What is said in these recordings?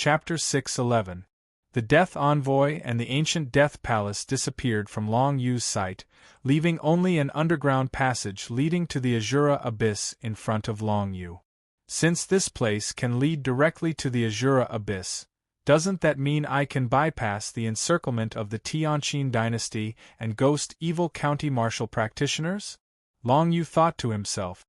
Chapter 6:11. The Death Envoy and the ancient Death Palace disappeared from Long Yu's sight, leaving only an underground passage leading to the Azura Abyss in front of Long Yu. Since this place can lead directly to the Azura Abyss, doesn't that mean I can bypass the encirclement of the Tianqin dynasty and ghost evil county martial practitioners? Long Yu thought to himself.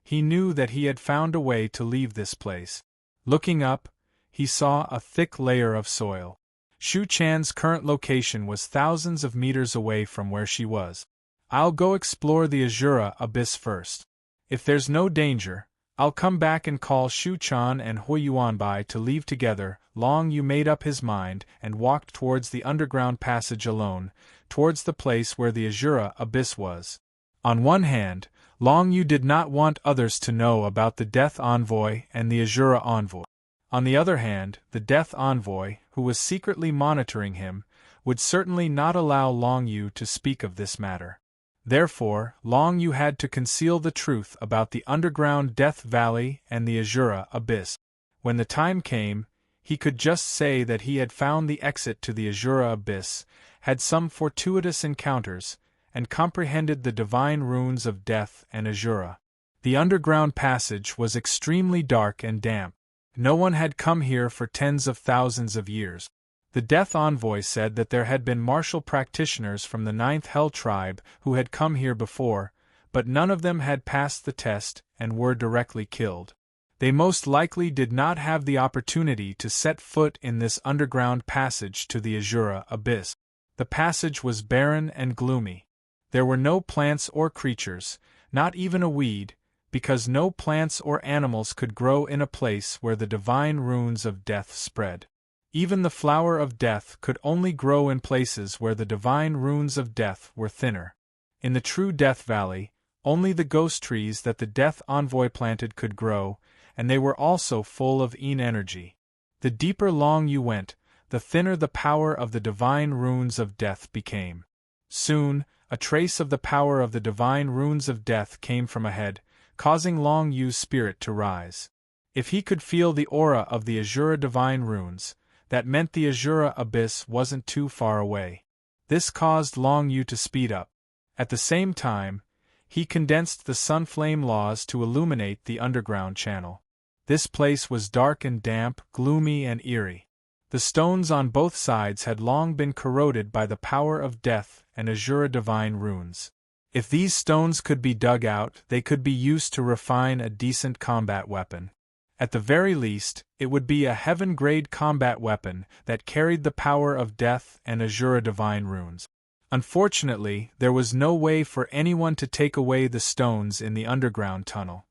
He knew that he had found a way to leave this place. Looking up, he saw a thick layer of soil. Shu Chan's current location was thousands of meters away from where she was. I'll go explore the Azura Abyss first. If there's no danger, I'll come back and call Shu Chan and Hui Yuanbai to leave together. Long Yu made up his mind and walked towards the underground passage alone, towards the place where the Azura Abyss was. On one hand, Long Yu did not want others to know about the Death Envoy and the Azura Envoy. On the other hand, the Death Envoy, who was secretly monitoring him, would certainly not allow Long Yu to speak of this matter. Therefore, Long Yu had to conceal the truth about the underground Death Valley and the Azura Abyss. When the time came, he could just say that he had found the exit to the Azura Abyss, had some fortuitous encounters, and comprehended the divine runes of Death and Azura. The underground passage was extremely dark and damp. No one had come here for tens of thousands of years. The Death Envoy said that there had been martial practitioners from the 9th Hell tribe who had come here before, but none of them had passed the test and were directly killed. They most likely did not have the opportunity to set foot in this underground passage to the Azura Abyss. The passage was barren and gloomy. There were no plants or creatures, not even a weed, because no plants or animals could grow in a place where the divine runes of death spread. Even the flower of death could only grow in places where the divine runes of death were thinner. In the true Death Valley, only the ghost trees that the Death Envoy planted could grow, and they were also full of Yin energy. The deeper Long Yu went, the thinner the power of the divine runes of death became. Soon, a trace of the power of the divine runes of death came from ahead, causing Long Yu's spirit to rise. If he could feel the aura of the Azura divine runes, that meant the Azura Abyss wasn't too far away. This caused Long Yu to speed up. At the same time, he condensed the Sunflame laws to illuminate the underground channel. This place was dark and damp, gloomy and eerie. The stones on both sides had long been corroded by the power of death and Azura divine runes. If these stones could be dug out, they could be used to refine a decent combat weapon. At the very least, it would be a heaven-grade combat weapon that carried the power of death and Azura divine runes. Unfortunately, there was no way for anyone to take away the stones in the underground tunnel.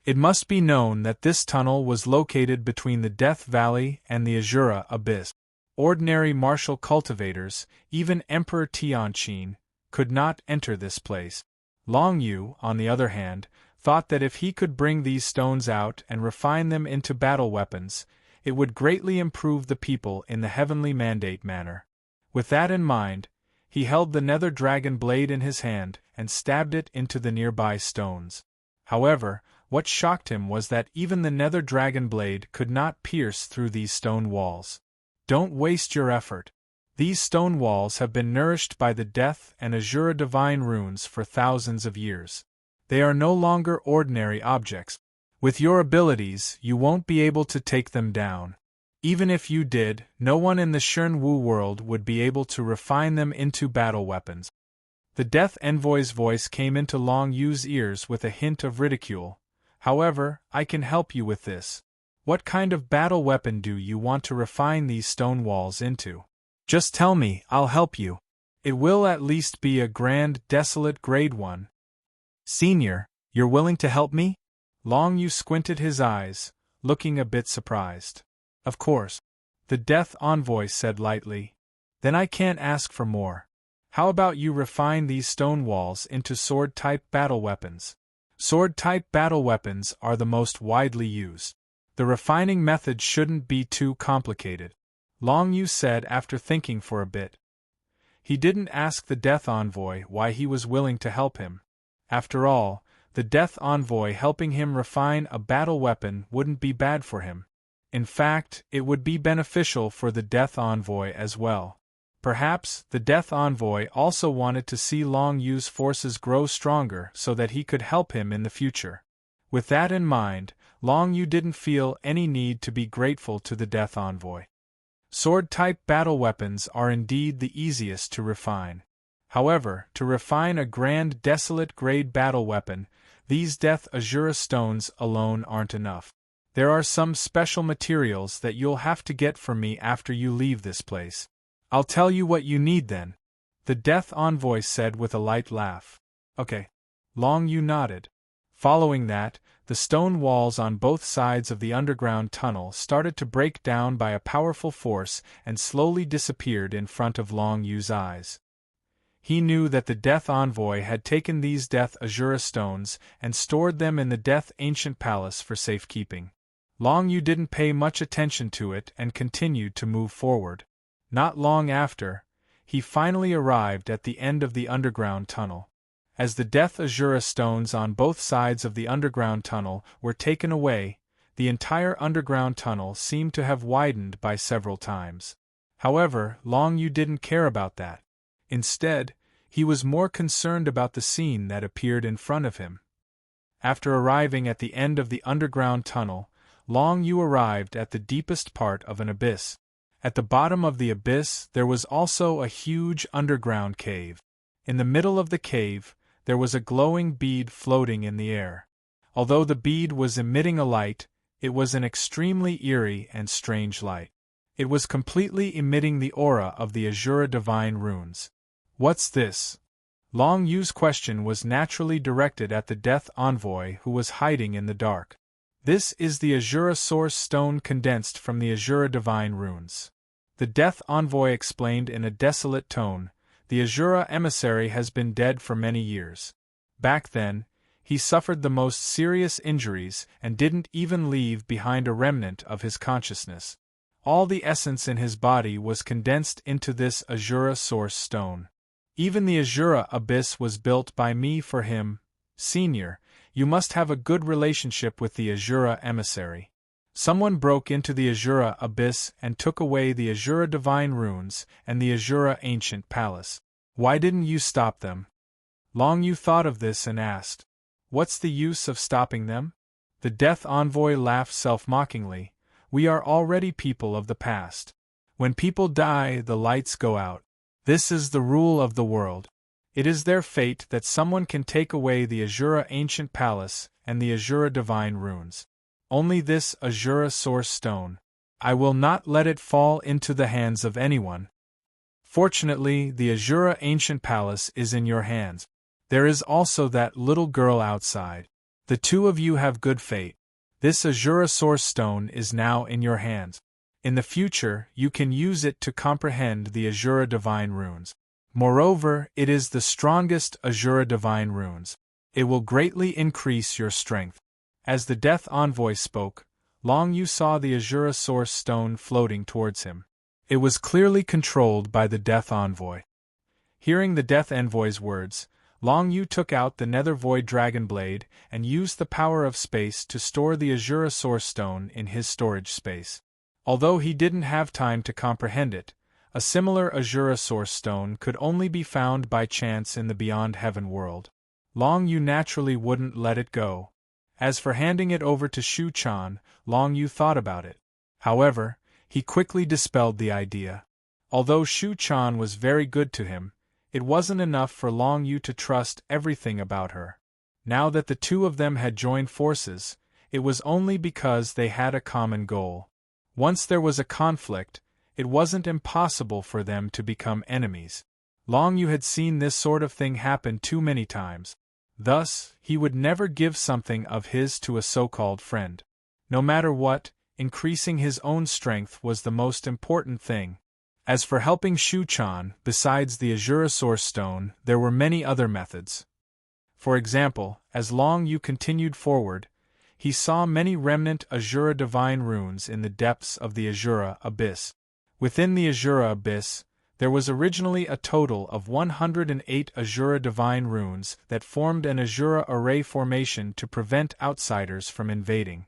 It must be known that this tunnel was located between the Death Valley and the Azura Abyss. Ordinary martial cultivators, even Emperor Tianqin, could not enter this place. Long Yu, on the other hand, thought that if he could bring these stones out and refine them into battle weapons, it would greatly improve the people in the heavenly mandate manner. With that in mind, he held the nether dragon blade in his hand and stabbed it into the nearby stones. However, what shocked him was that even the nether dragon blade could not pierce through these stone walls. Don't waste your effort. These stone walls have been nourished by the Death and Azura divine runes for thousands of years. They are no longer ordinary objects. With your abilities, you won't be able to take them down. Even if you did, no one in the Shernwu world would be able to refine them into battle weapons. The Death Envoy's voice came into Long Yu's ears with a hint of ridicule. However, I can help you with this. What kind of battle weapon do you want to refine these stone walls into? Just tell me, I'll help you. It will at least be a grand, desolate grade 1. Senior, you're willing to help me? Long Yu squinted his eyes, looking a bit surprised. Of course. The Death Envoy said lightly. Then I can't ask for more. How about you refine these stone walls into sword-type battle weapons? Sword-type battle weapons are the most widely used. The refining method shouldn't be too complicated, Long Yu said after thinking for a bit. He didn't ask the Death Envoy why he was willing to help him. After all, the Death Envoy helping him refine a battle weapon wouldn't be bad for him. In fact, it would be beneficial for the Death Envoy as well. Perhaps, the Death Envoy also wanted to see Long Yu's forces grow stronger so that he could help him in the future. With that in mind, Long Yu didn't feel any need to be grateful to the Death Envoy. Sword-type battle weapons are indeed the easiest to refine. However, to refine a grand desolate-grade battle weapon, these Death Azura stones alone aren't enough. There are some special materials that you'll have to get for me after you leave this place. I'll tell you what you need then, the Death Envoy said with a light laugh. Okay. Long Yu nodded. Following that, the stone walls on both sides of the underground tunnel started to break down by a powerful force and slowly disappeared in front of Long Yu's eyes. He knew that the Death Envoy had taken these Death Azura stones and stored them in the Death Ancient Palace for safekeeping. Long Yu didn't pay much attention to it and continued to move forward. Not long after, he finally arrived at the end of the underground tunnel. As the Death Azura stones on both sides of the underground tunnel were taken away, the entire underground tunnel seemed to have widened by several times. However, Long Yu didn't care about that. Instead, he was more concerned about the scene that appeared in front of him. After arriving at the end of the underground tunnel, Long Yu arrived at the deepest part of an abyss. At the bottom of the abyss there was also a huge underground cave. In the middle of the cave, there was a glowing bead floating in the air. Although the bead was emitting a light, it was an extremely eerie and strange light. It was completely emitting the aura of the Azura Divine Runes. What's this? Long Yu's question was naturally directed at the Death Envoy who was hiding in the dark. This is the Azura Source Stone condensed from the Azura Divine Runes. The Death Envoy explained in a desolate tone. The Azura emissary has been dead for many years. Back then, he suffered the most serious injuries and didn't even leave behind a remnant of his consciousness. All the essence in his body was condensed into this Azura Source Stone. Even the Azura Abyss was built by me for him. Senior, you must have a good relationship with the Azura emissary. Someone broke into the Azura Abyss and took away the Azura Divine Runes and the Azura Ancient Palace. Why didn't you stop them? Long Yu thought of this and asked, "What's the use of stopping them?" The Death Envoy laughed self-mockingly. "We are already people of the past. When people die, the lights go out. This is the rule of the world. It is their fate that someone can take away the Azura Ancient Palace and the Azura Divine Runes. Only this Azura Source Stone. I will not let it fall into the hands of anyone. Fortunately, the Azura Ancient Palace is in your hands. There is also that little girl outside. The two of you have good fate. This Azura Source Stone is now in your hands. In the future, you can use it to comprehend the Azura Divine Runes. Moreover, it is the strongest Azura Divine Runes. It will greatly increase your strength." As the Death Envoy spoke, Long Yu saw the Azura Source Stone floating towards him. It was clearly controlled by the Death Envoy. Hearing the Death Envoy's words, Long Yu took out the Nether Void Dragon Blade and used the power of space to store the Azura Source Stone in his storage space. Although he didn't have time to comprehend it, a similar Azura Source Stone could only be found by chance in the Beyond Heaven world. Long Yu naturally wouldn't let it go. As for handing it over to Shu Chan, Long Yu thought about it. However, he quickly dispelled the idea. Although Shu Chan was very good to him, it wasn't enough for Long Yu to trust everything about her. Now that the two of them had joined forces, it was only because they had a common goal. Once there was a conflict, it wasn't impossible for them to become enemies. Long Yu had seen this sort of thing happen too many times. Thus, he would never give something of his to a so-called friend. No matter what, increasing his own strength was the most important thing. As for helping Shu Chan, besides the Azura Source Stone, there were many other methods. For example, as Long Yu continued forward, he saw many remnant Azura Divine Runes in the depths of the Azura Abyss. Within the Azura Abyss, there was originally a total of 108 Azura Divine Runes that formed an Azura Array formation to prevent outsiders from invading.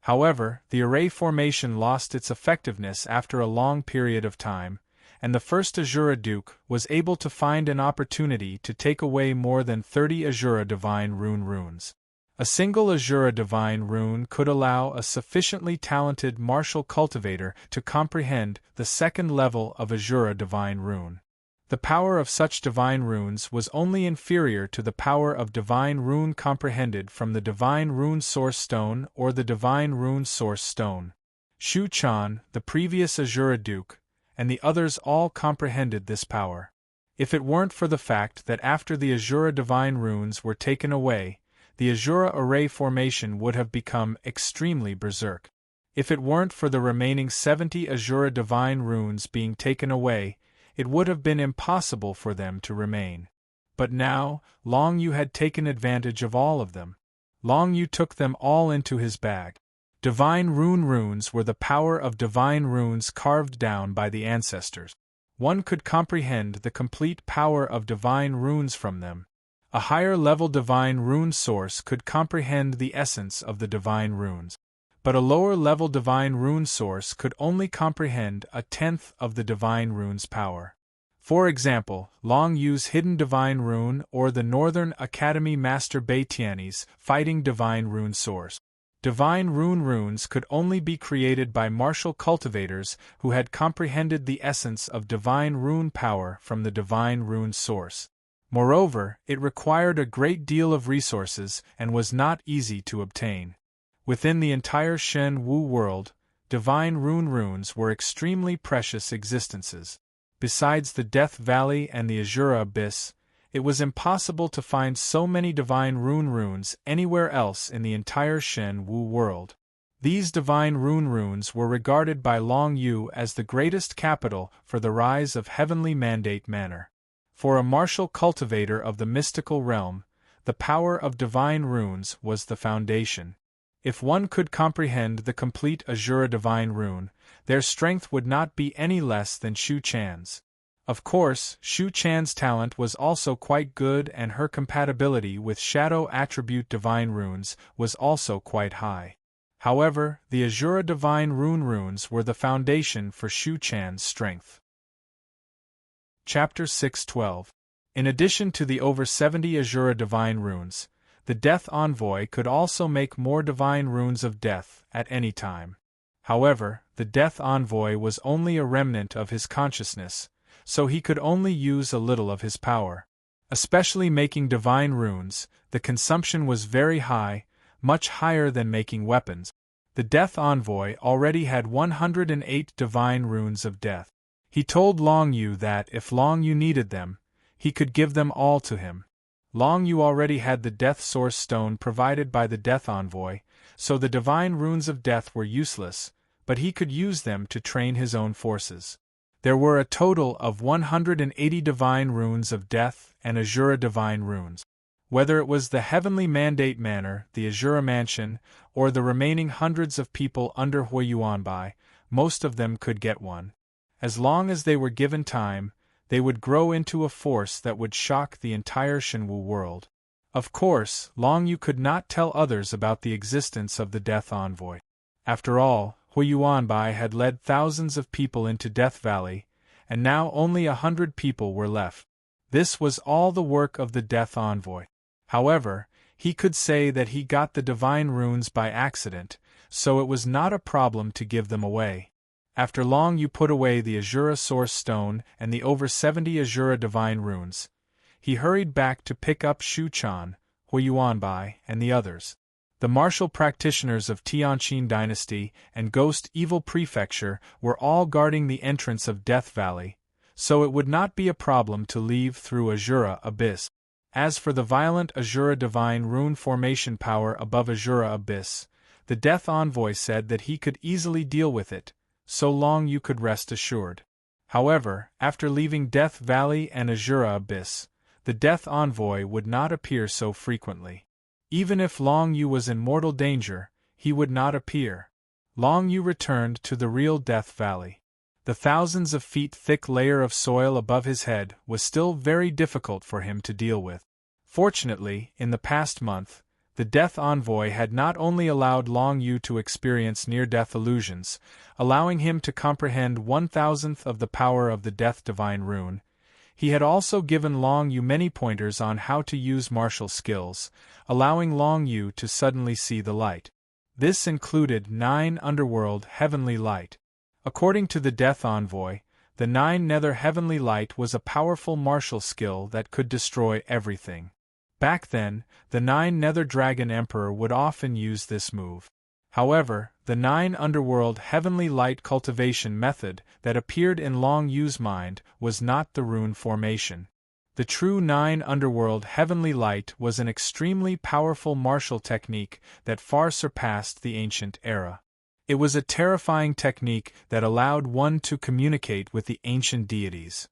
However, the array formation lost its effectiveness after a long period of time, and the first Azura Duke was able to find an opportunity to take away more than 30 Azura Divine Rune runes. A single Azura Divine Rune could allow a sufficiently talented martial cultivator to comprehend the second level of Azura Divine Rune. The power of such divine runes was only inferior to the power of divine rune comprehended from the divine rune source stone or the divine rune source stone. Shu Chan, the previous Azura Duke, and the others all comprehended this power. If it weren't for the fact that after the Azura divine runes were taken away, the Azura array formation would have become extremely berserk. If it weren't for the remaining 70 Azura divine runes being taken away, it would have been impossible for them to remain. But now, Long Yu had taken advantage of all of them. Long Yu took them all into his bag. Divine rune runes were the power of divine runes carved down by the ancestors. One could comprehend the complete power of divine runes from them. A higher-level divine rune source could comprehend the essence of the divine runes. But a lower-level divine rune source could only comprehend a tenth of the divine rune's power. For example, Long Yu's hidden divine rune or the Northern Academy Master Baitiani's fighting divine rune source. Divine rune runes could only be created by martial cultivators who had comprehended the essence of divine rune power from the divine rune source. Moreover, it required a great deal of resources and was not easy to obtain. Within the entire Shen Wu world, divine rune runes were extremely precious existences. Besides the Death Valley and the Azura Abyss, it was impossible to find so many divine rune runes anywhere else in the entire Shen Wu world. These divine rune runes were regarded by Long Yu as the greatest capital for the rise of Heavenly Mandate Manor. For a martial cultivator of the mystical realm, the power of divine runes was the foundation. If one could comprehend the complete Azura divine rune, their strength would not be any less than Shu Chan's. Of course, Shu Chan's talent was also quite good and her compatibility with shadow attribute divine runes was also quite high. However, the Azura divine rune runes were the foundation for Shu Chan's strength. Chapter 6:12. In addition to the over 70 Azura divine runes, the Death Envoy could also make more divine runes of death at any time. However, the Death Envoy was only a remnant of his consciousness, so he could only use a little of his power. Especially making divine runes, the consumption was very high, much higher than making weapons. The Death Envoy already had 108 divine runes of death. He told Long Yu that if Long Yu needed them, he could give them all to him. Long Yu already had the Death Source Stone provided by the Death Envoy, so the divine runes of death were useless, but he could use them to train his own forces. There were a total of 180 divine runes of death and Azura divine runes. Whether it was the Heavenly Mandate Manor, the Azura Mansion, or the remaining hundreds of people under Huiyuanbai, most of them could get one. As long as they were given time, they would grow into a force that would shock the entire Shenwu world. Of course, Long Yu could not tell others about the existence of the Death Envoy. After all, Huiyuanbai had led thousands of people into Death Valley, and now only 100 people were left. This was all the work of the Death Envoy. However, he could say that he got the divine runes by accident, so it was not a problem to give them away. After Long Yu put away the Azura Source Stone and the over 70 Azura divine runes, he hurried back to pick up Shu Chan, Huiyuanbai, and the others. The martial practitioners of Tianqin Dynasty and Ghost Evil Prefecture were all guarding the entrance of Death Valley, so it would not be a problem to leave through Azura Abyss. As for the violent Azura divine rune formation power above Azura Abyss, the Death Envoy said that he could easily deal with it, so Long Yu could rest assured. However, after leaving Death Valley and Azura Abyss, the Death Envoy would not appear so frequently. Even if Long Yu was in mortal danger, he would not appear. Long Yu returned to the real Death Valley. The thousands of feet thick layer of soil above his head was still very difficult for him to deal with. Fortunately, in the past month, The Death Envoy had not only allowed Long Yu to experience near-death illusions, allowing him to comprehend 1,000th of the power of the Death Divine Rune, he had also given Long Yu many pointers on how to use martial skills, allowing Long Yu to suddenly see the light. This included 9 Underworld Heavenly Light. According to the Death Envoy, the 9 Nether Heavenly Light was a powerful martial skill that could destroy everything. Back then, the 9 Nether Dragon Emperor would often use this move. However, the 9 Underworld Heavenly Light cultivation method that appeared in Long Yu's mind was not the rune formation. The true 9 Underworld Heavenly Light was an extremely powerful martial technique that far surpassed the ancient era. It was a terrifying technique that allowed one to communicate with the ancient deities.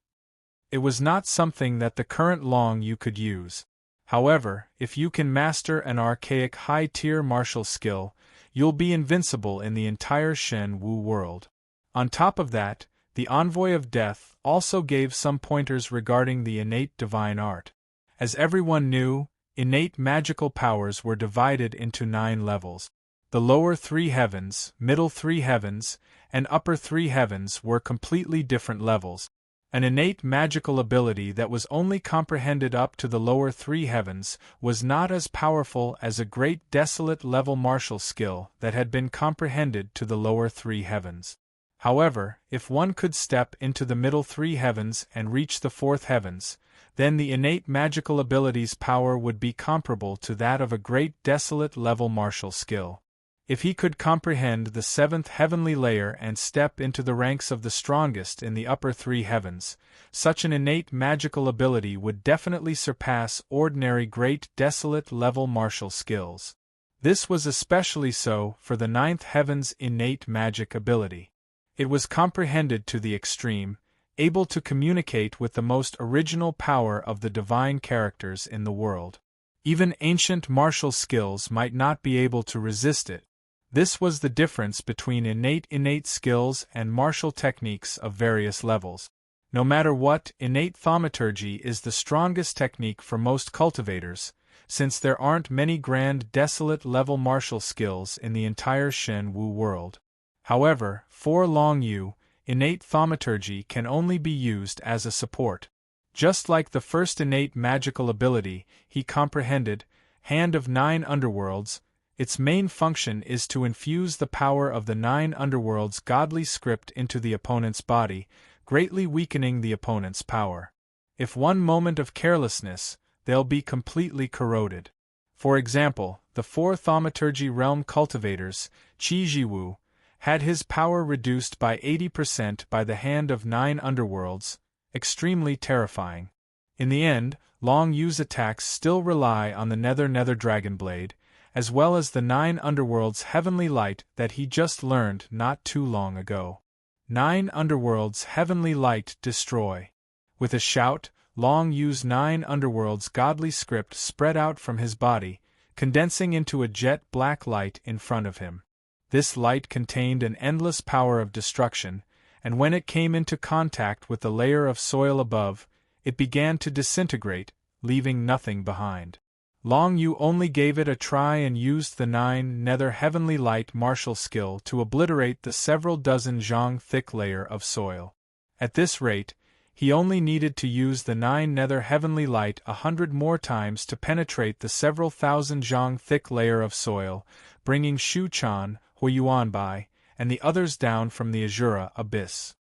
It was not something that the current Long Yu could use. However, if you can master an archaic high-tier martial skill, you'll be invincible in the entire Shen Wu world. On top of that, the Envoy of Death also gave some pointers regarding the innate divine art. As everyone knew, innate magical powers were divided into 9 levels. The lower 3 heavens, middle 3 heavens, and upper 3 heavens were completely different levels. An innate magical ability that was only comprehended up to the lower 3 heavens was not as powerful as a great desolate level martial skill that had been comprehended to the lower 3 heavens. However, if one could step into the middle 3 heavens and reach the 4th heavens, then the innate magical ability's power would be comparable to that of a great desolate level martial skill. If he could comprehend the 7th heavenly layer and step into the ranks of the strongest in the upper 3 heavens, such an innate magical ability would definitely surpass ordinary great desolate level martial skills. This was especially so for the 9th heaven's innate magic ability. It was comprehended to the extreme, able to communicate with the most original power of the divine characters in the world. Even ancient martial skills might not be able to resist it. This was the difference between innate skills and martial techniques of various levels. No matter what, innate thaumaturgy is the strongest technique for most cultivators, since there aren't many grand desolate level martial skills in the entire Shen Wu world. However, for Long Yu, innate thaumaturgy can only be used as a support. Just like the first innate magical ability he comprehended, Hand of 9 Underworlds, its main function is to infuse the power of the 9 Underworlds' godly script into the opponent's body, greatly weakening the opponent's power. If one moment of carelessness, they'll be completely corroded. For example, the 4 Thaumaturgy Realm cultivators, Qi Jiwu, had his power reduced by 80% by the Hand of 9 Underworlds, extremely terrifying. In the end, Long Yu's attacks still rely on the Nether Dragon Blade, as well as the 9 Underworlds' Heavenly Light that he just learned not too long ago. 9 Underworlds' Heavenly Light Destroy. With a shout, Long Yu's 9 Underworlds' godly script spread out from his body, condensing into a jet black light in front of him. This light contained an endless power of destruction, and when it came into contact with the layer of soil above, it began to disintegrate, leaving nothing behind. Long Yu only gave it a try and used the 9 Nether Heavenly Light martial skill to obliterate the several dozen zhang thick layer of soil. At this rate, he only needed to use the 9 Nether Heavenly Light 100 more times to penetrate the several thousand zhang thick layer of soil, bringing Shu Chan, Huiyuanbai, and the others down from the Azura abyss.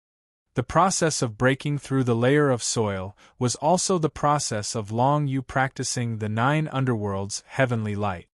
The process of breaking through the layer of soil was also the process of Long Yu practicing the 9 Underworlds' Heavenly Light.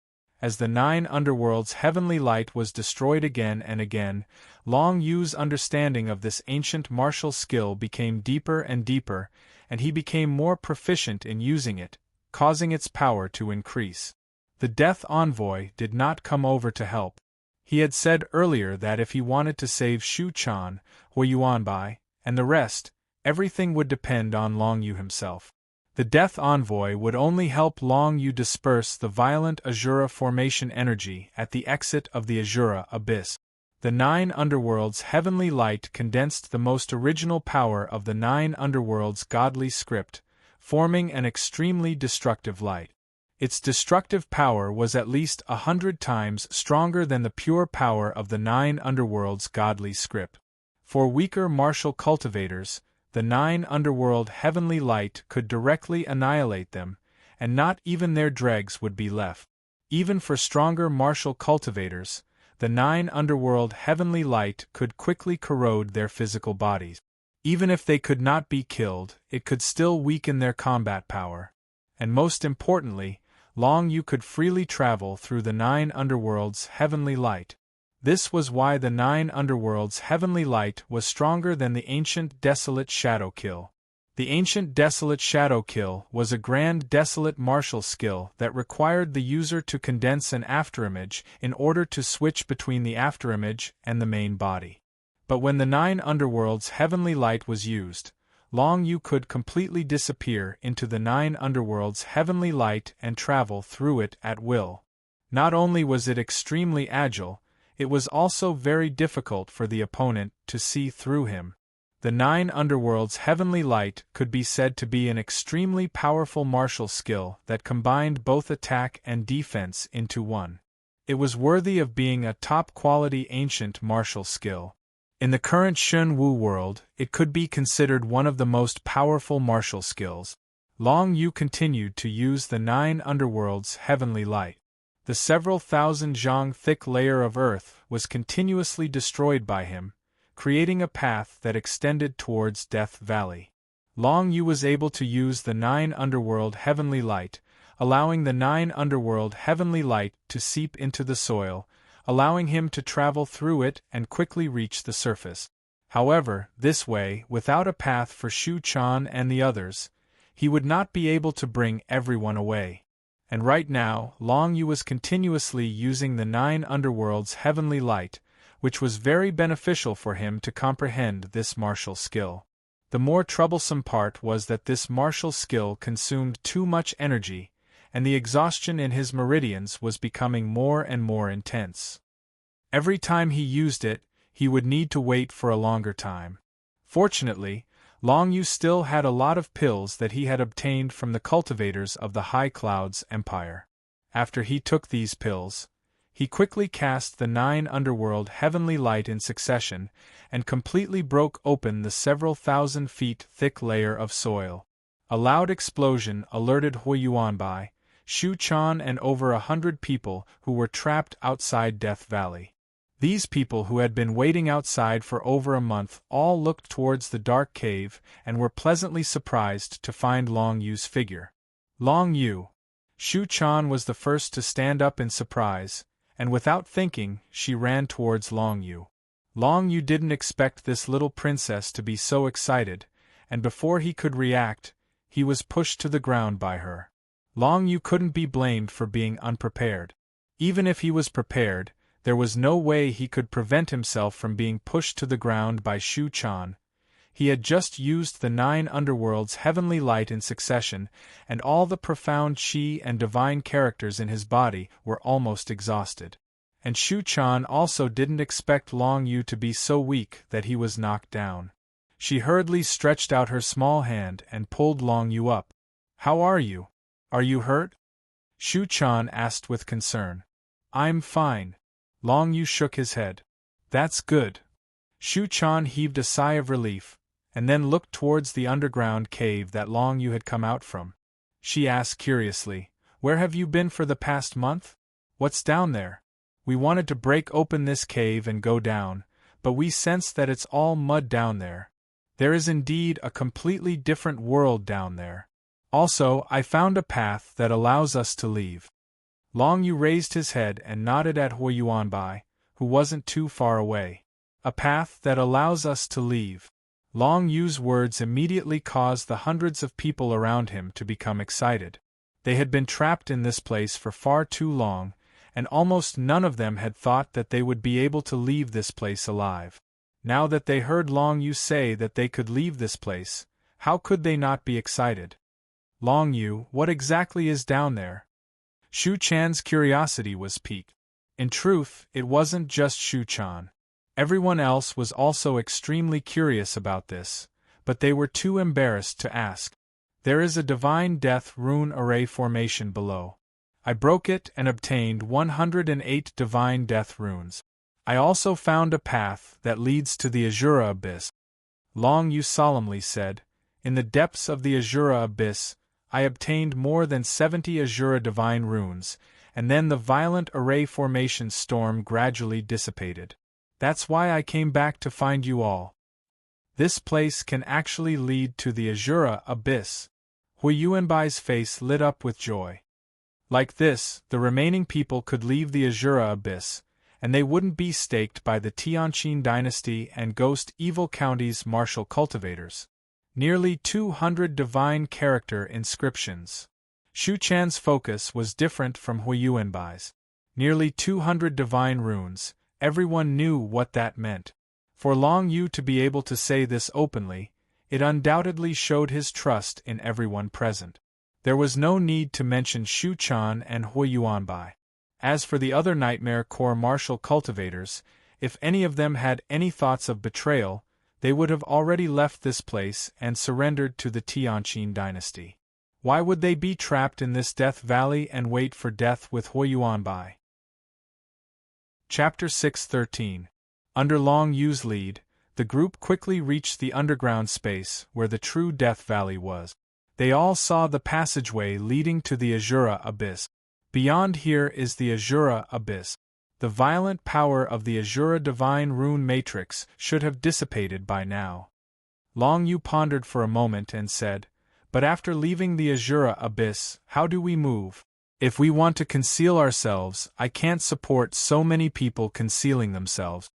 As the 9 Underworlds' Heavenly Light was destroyed again and again, Long Yu's understanding of this ancient martial skill became deeper and deeper, and he became more proficient in using it, causing its power to increase. The Death Envoy did not come over to help. He had said earlier that if he wanted to save Shu Chan, Huiyuanbai, and the rest, everything would depend on Long Yu himself. The Death Envoy would only help Long Yu disperse the violent Azura formation energy at the exit of the Azura abyss. The 9 Underworlds' Heavenly Light condensed the most original power of the 9 Underworlds' godly script, forming an extremely destructive light. Its destructive power was at least 100 times stronger than the pure power of the 9 underworld's godly script. For weaker martial cultivators, the 9 underworld heavenly light could directly annihilate them, and not even their dregs would be left. Even for stronger martial cultivators, the 9 underworld heavenly light could quickly corrode their physical bodies. Even if they could not be killed, it could still weaken their combat power. And most importantly, Long Yu could freely travel through the 9 underworld's heavenly light. This was why the 9 underworld's heavenly light was stronger than the ancient desolate shadow kill. The ancient desolate shadow kill was a grand desolate martial skill that required the user to condense an afterimage in order to switch between the afterimage and the main body. But when the 9 underworld's heavenly light was used, Long Yu could completely disappear into the 9 underworld's heavenly light and travel through it at will. Not only was it extremely agile, it was also very difficult for the opponent to see through him. The 9 underworld's heavenly light could be said to be an extremely powerful martial skill that combined both attack and defense into one. It was worthy of being a top-quality ancient martial skill. In the current Shun Wu world, it could be considered one of the most powerful martial skills. Long Yu continued to use the 9 underworld's heavenly light. The several thousand zhang thick layer of earth was continuously destroyed by him, creating a path that extended towards Death Valley. Long Yu was able to use the 9 underworld heavenly light, allowing the 9 underworld heavenly light to seep into the soil, allowing him to travel through it and quickly reach the surface. However, this way, without a path for Shu Chan and the others, he would not be able to bring everyone away. And right now, Long Yu was continuously using the 9 underworld's heavenly light, which was very beneficial for him to comprehend this martial skill. The more troublesome part was that this martial skill consumed too much energy, and the exhaustion in his meridians was becoming more and more intense. Every time he used it, he would need to wait for a longer time. Fortunately, Long Yu still had a lot of pills that he had obtained from the cultivators of the High Clouds Empire. After he took these pills, he quickly cast the 9 underworld heavenly light in succession, and completely broke open the several thousand feet thick layer of soil. A loud explosion alerted Hui Yuanbai, Shu Chan and over 100 people who were trapped outside Death Valley. These people who had been waiting outside for over a month all looked towards the dark cave and were pleasantly surprised to find Long Yu's figure. Long Yu. Shu Chan was the first to stand up in surprise, and without thinking, she ran towards Long Yu. Long Yu didn't expect this little princess to be so excited, and before he could react, he was pushed to the ground by her. Long Yu couldn't be blamed for being unprepared. Even if he was prepared, there was no way he could prevent himself from being pushed to the ground by Shu Chan. He had just used the 9 underworld's heavenly light in succession, and all the profound chi and divine characters in his body were almost exhausted. And Shu Chan also didn't expect Long Yu to be so weak that he was knocked down. She hurriedly stretched out her small hand and pulled Long Yu up. "How are you? Are you hurt?" Shu Chan asked with concern. "I'm fine." Long Yu shook his head. "That's good." Shu Chan heaved a sigh of relief, and then looked towards the underground cave that Long Yu had come out from. She asked curiously, "Where have you been for the past month? What's down there?" "We wanted to break open this cave and go down, but we sense that it's all mud down there. There is indeed a completely different world down there. Also, I found a path that allows us to leave." Long Yu raised his head and nodded at Hui Yuanbai, who wasn't too far away. "A path that allows us to leave." Long Yu's words immediately caused the hundreds of people around him to become excited. They had been trapped in this place for far too long, and almost none of them had thought that they would be able to leave this place alive. Now that they heard Long Yu say that they could leave this place, how could they not be excited? "Long Yu, what exactly is down there?" Shu Chan's curiosity was piqued. In truth, it wasn't just Shu Chan. Everyone else was also extremely curious about this, but they were too embarrassed to ask. "There is a divine death rune array formation below. I broke it and obtained 108 divine death runes. I also found a path that leads to the Azura Abyss. Long Yu solemnly said, in the depths of the Azura Abyss, I obtained more than 70 Azura divine runes, and then the violent array formation storm gradually dissipated. That's why I came back to find you all. This place can actually lead to the Azura Abyss. Hui Yuanbai's face lit up with joy. Like this, the remaining people could leave the Azura Abyss, and they wouldn't be staked by the Tianqin dynasty and Ghost Evil County's martial cultivators. Nearly 200 divine character inscriptions. Shu Chan's focus was different from Hui Yuanbai's. Nearly 200 divine runes, everyone knew what that meant. For Long Yu to be able to say this openly, it undoubtedly showed his trust in everyone present. There was no need to mention Shu Chan and Hui Yuanbai. As for the other Nightmare Core martial cultivators, if any of them had any thoughts of betrayal, they would have already left this place and surrendered to the Tianqin dynasty. Why would they be trapped in this Death Valley and wait for death with Hui Yuanbai? Chapter 6:13. Under Long Yu's lead, the group quickly reached the underground space where the true Death Valley was. They all saw the passageway leading to the Azura Abyss. Beyond here is the Azura Abyss. The violent power of the Azura Divine Rune Matrix should have dissipated by now. Long Yu pondered for a moment and said, but after leaving the Azura Abyss, how do we move? If we want to conceal ourselves, I can't support so many people concealing themselves.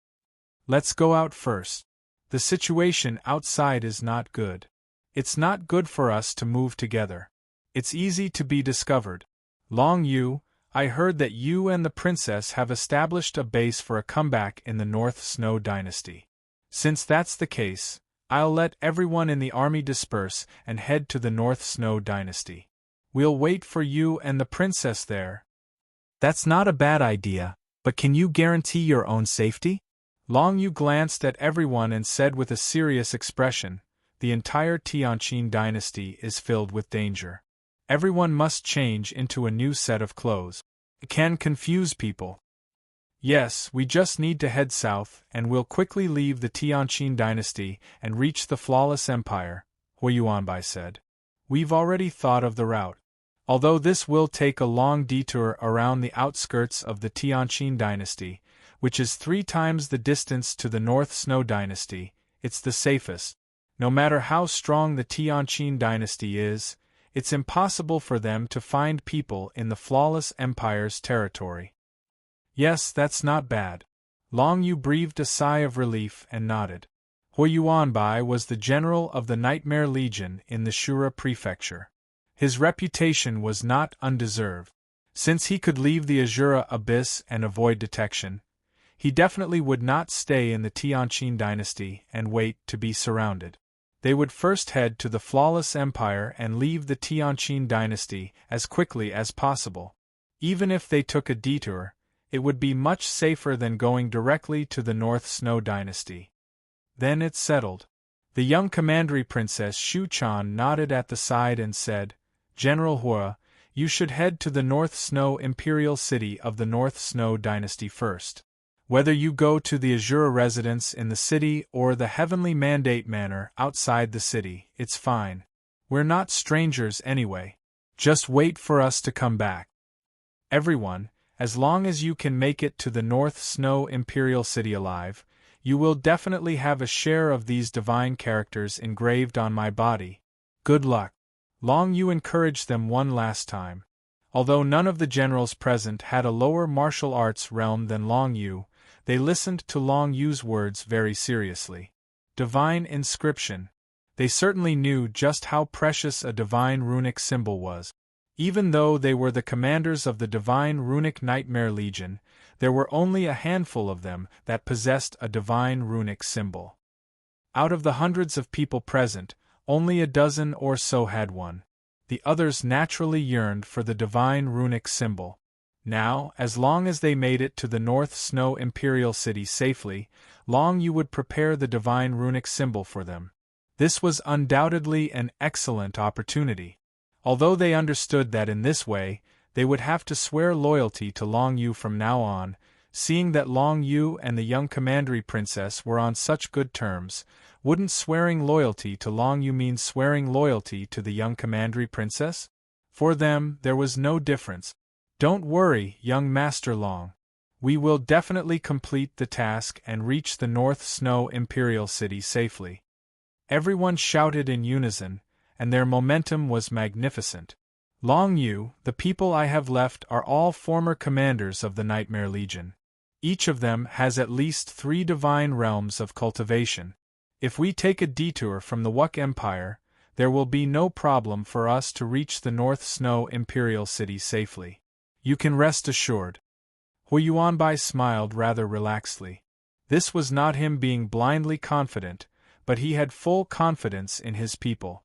Let's go out first. The situation outside is not good. It's not good for us to move together. It's easy to be discovered. Long Yu, I heard that you and the princess have established a base for a comeback in the North Snow Dynasty. Since that's the case, I'll let everyone in the army disperse and head to the North Snow Dynasty. We'll wait for you and the princess there. That's not a bad idea, but can you guarantee your own safety? Long Yu glanced at everyone and said with a serious expression, the entire Tianqin dynasty is filled with danger. Everyone must change into a new set of clothes. It can confuse people. Yes, we just need to head south, and we'll quickly leave the Tianqin dynasty and reach the Flawless Empire, Hui Yuanbai said. We've already thought of the route. Although this will take a long detour around the outskirts of the Tianqin dynasty, which is 3 times the distance to the North Snow Dynasty, it's the safest. No matter how strong the Tianqin dynasty is, it's impossible for them to find people in the Flawless Empire's territory. Yes, that's not bad. Long Yu breathed a sigh of relief and nodded. Hui Yuanbai was the general of the Nightmare Legion in the Shura Prefecture. His reputation was not undeserved. Since he could leave the Azura Abyss and avoid detection, he definitely would not stay in the Tianqin dynasty and wait to be surrounded. They would first head to the Flawless Empire and leave the Tianqin dynasty as quickly as possible. Even if they took a detour, it would be much safer than going directly to the North Snow Dynasty. Then it's settled. The young commandery princess Shu Chan nodded at the side and said, General Hua, you should head to the North Snow Imperial City of the North Snow Dynasty first. Whether you go to the Azura residence in the city or the Heavenly Mandate Manor outside the city, it's fine. We're not strangers anyway. Just wait for us to come back. Everyone, as long as you can make it to the North Snow Imperial City alive, you will definitely have a share of these divine characters engraved on my body. Good luck. Long Yu encouraged them one last time. Although none of the generals present had a lower martial arts realm than Long Yu, they listened to Long Yu's words very seriously. Divine inscription. They certainly knew just how precious a divine runic symbol was. Even though they were the commanders of the divine runic Nightmare Legion, there were only a handful of them that possessed a divine runic symbol. Out of the hundreds of people present, only a dozen or so had one. The others naturally yearned for the divine runic symbol. Now, as long as they made it to the North Snow Imperial City safely, Long Yu would prepare the divine runic symbol for them. This was undoubtedly an excellent opportunity. Although they understood that in this way, they would have to swear loyalty to Long Yu from now on. Seeing that Long Yu and the young commandery princess were on such good terms, wouldn't swearing loyalty to Long Yu mean swearing loyalty to the young commandery princess? For them, there was no difference. Don't worry, young Master Long. We will definitely complete the task and reach the North Snow Imperial City safely. Everyone shouted in unison, and their momentum was magnificent. Long Yu, the people I have left are all former commanders of the Nightmare Legion. Each of them has at least 3 divine realms of cultivation. If we take a detour from the Wuk Empire, there will be no problem for us to reach the North Snow Imperial City safely. You can rest assured. Hui Yuanbai smiled rather relaxedly. This was not him being blindly confident, but he had full confidence in his people.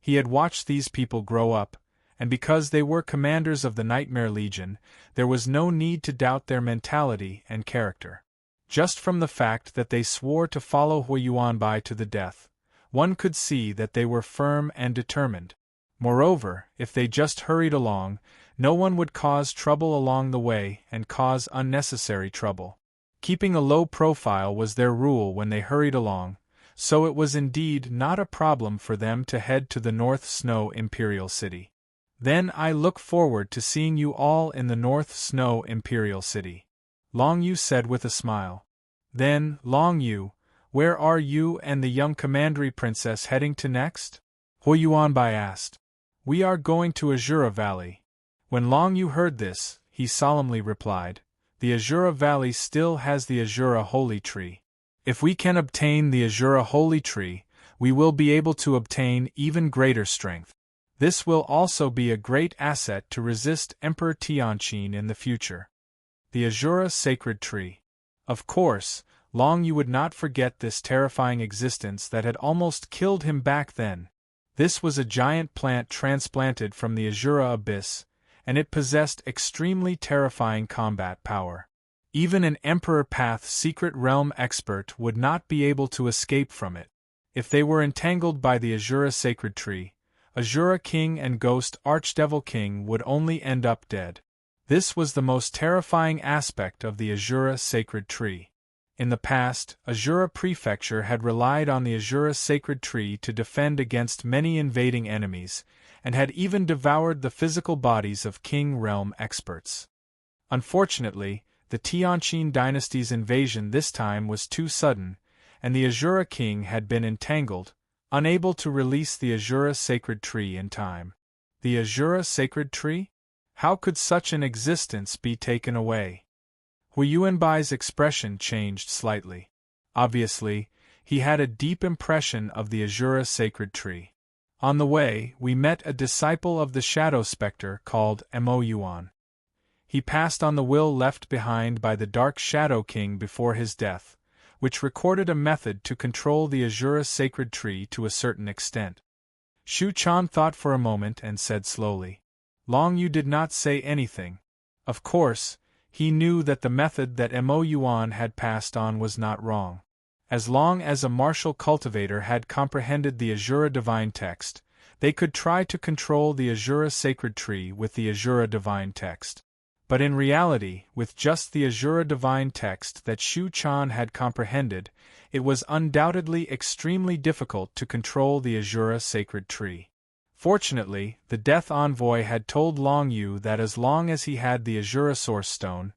He had watched these people grow up, and because they were commanders of the Nightmare Legion, there was no need to doubt their mentality and character. Just from the fact that they swore to follow Hui Yuanbai to the death, one could see that they were firm and determined. Moreover, if they just hurried along, no one would cause trouble along the way and cause unnecessary trouble. Keeping a low profile was their rule when they hurried along, so it was indeed not a problem for them to head to the North Snow Imperial City. Then I look forward to seeing you all in the North Snow Imperial City, Long Yu said with a smile. Then, Long Yu, where are you and the young commandery princess heading to next? Hui Yuanbai asked. We are going to Azura Valley. When Long Yu heard this, he solemnly replied, the Azura Valley still has the Azura Holy Tree. If we can obtain the Azura Holy Tree, we will be able to obtain even greater strength. This will also be a great asset to resist Emperor Tianqin in the future. The Azura Sacred Tree. Of course, Long Yu would not forget this terrifying existence that had almost killed him back then. This was a giant plant transplanted from the Azura Abyss, and it possessed extremely terrifying combat power. Even an Emperor Path Secret Realm expert would not be able to escape from it. If they were entangled by the Azura Sacred Tree, Azura King and Ghost Archdevil King would only end up dead. This was the most terrifying aspect of the Azura Sacred Tree. In the past, Azura Prefecture had relied on the Azura Sacred Tree to defend against many invading enemies, and had even devoured the physical bodies of King Realm experts. Unfortunately, the Tianqin dynasty's invasion this time was too sudden, and the Azura King had been entangled, unable to release the Azura Sacred Tree in time. The Azura Sacred Tree? How could such an existence be taken away? Hui Yuanbai's expression changed slightly. Obviously, he had a deep impression of the Azura Sacred Tree. On the way, we met a disciple of the Shadow Spectre called Mo Yuan. He passed on the will left behind by the Dark Shadow King before his death, which recorded a method to control the Azura Sacred Tree to a certain extent. Shu Chan thought for a moment and said slowly. Long Yu did not say anything. Of course, he knew that the method that Mo Yuan had passed on was not wrong. As long as a martial cultivator had comprehended the Azura Divine Text, they could try to control the Azura Sacred Tree with the Azura Divine Text. But in reality, with just the Azura Divine Text that Shu Chan had comprehended, it was undoubtedly extremely difficult to control the Azura Sacred Tree. Fortunately, the Death Envoy had told Long Yu that as long as he had the Azura Source Stone,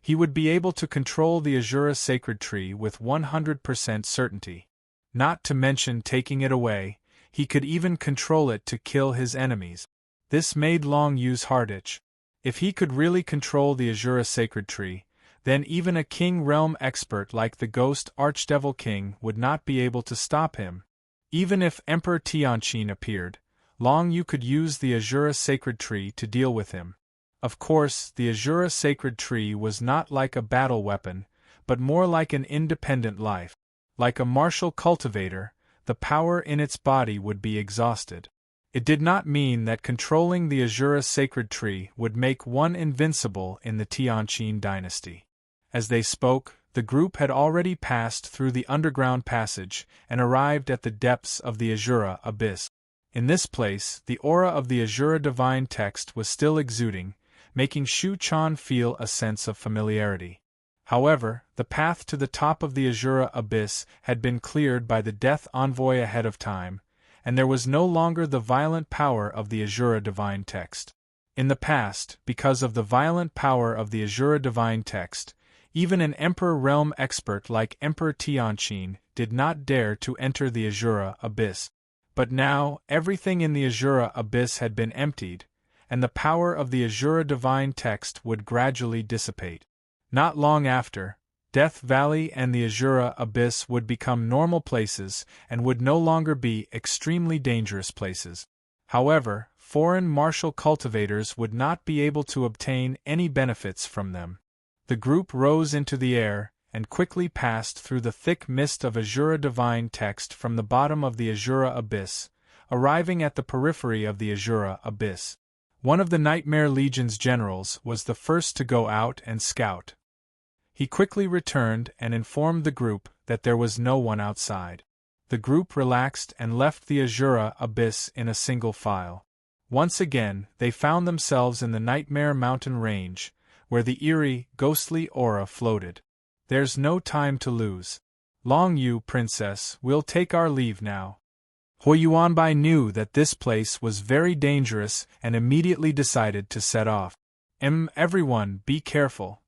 he would be able to control the Azura Sacred Tree with 100% certainty. Not to mention taking it away, he could even control it to kill his enemies. This made Long Yu's heart itch. If he could really control the Azura Sacred Tree, then even a King Realm expert like the Ghost Archdevil King would not be able to stop him. Even if Emperor Tianqin appeared, Long Yu could use the Azura Sacred Tree to deal with him. Of course, the Azura Sacred Tree was not like a battle weapon, but more like an independent life. Like a martial cultivator, the power in its body would be exhausted. It did not mean that controlling the Azura Sacred Tree would make one invincible in the Tianqin dynasty. As they spoke, the group had already passed through the underground passage and arrived at the depths of the Azura Abyss. In this place, the aura of the Azura divine text was still exuding, making Shu Chan feel a sense of familiarity. However, the path to the top of the Azura abyss had been cleared by the Death Envoy ahead of time, and there was no longer the violent power of the Azura divine text. In the past, because of the violent power of the Azura divine text, even an Emperor realm expert like Emperor Tianqin did not dare to enter the Azura abyss. But now, everything in the Azura abyss had been emptied, and the power of the Azura divine text would gradually dissipate. Not long after, Death Valley and the Azura abyss would become normal places and would no longer be extremely dangerous places. However, foreign martial cultivators would not be able to obtain any benefits from them. The group rose into the air and quickly passed through the thick mist of Azura divine text from the bottom of the Azura abyss, arriving at the periphery of the Azura abyss. One of the Nightmare Legion's generals was the first to go out and scout. He quickly returned and informed the group that there was no one outside. The group relaxed and left the Azura abyss in a single file. Once again, they found themselves in the Nightmare Mountain Range, where the eerie, ghostly aura floated. There's no time to lose. Long Yu, princess, we'll take our leave now. Hui Yuanbai knew that this place was very dangerous and immediately decided to set off. Everyone, be careful.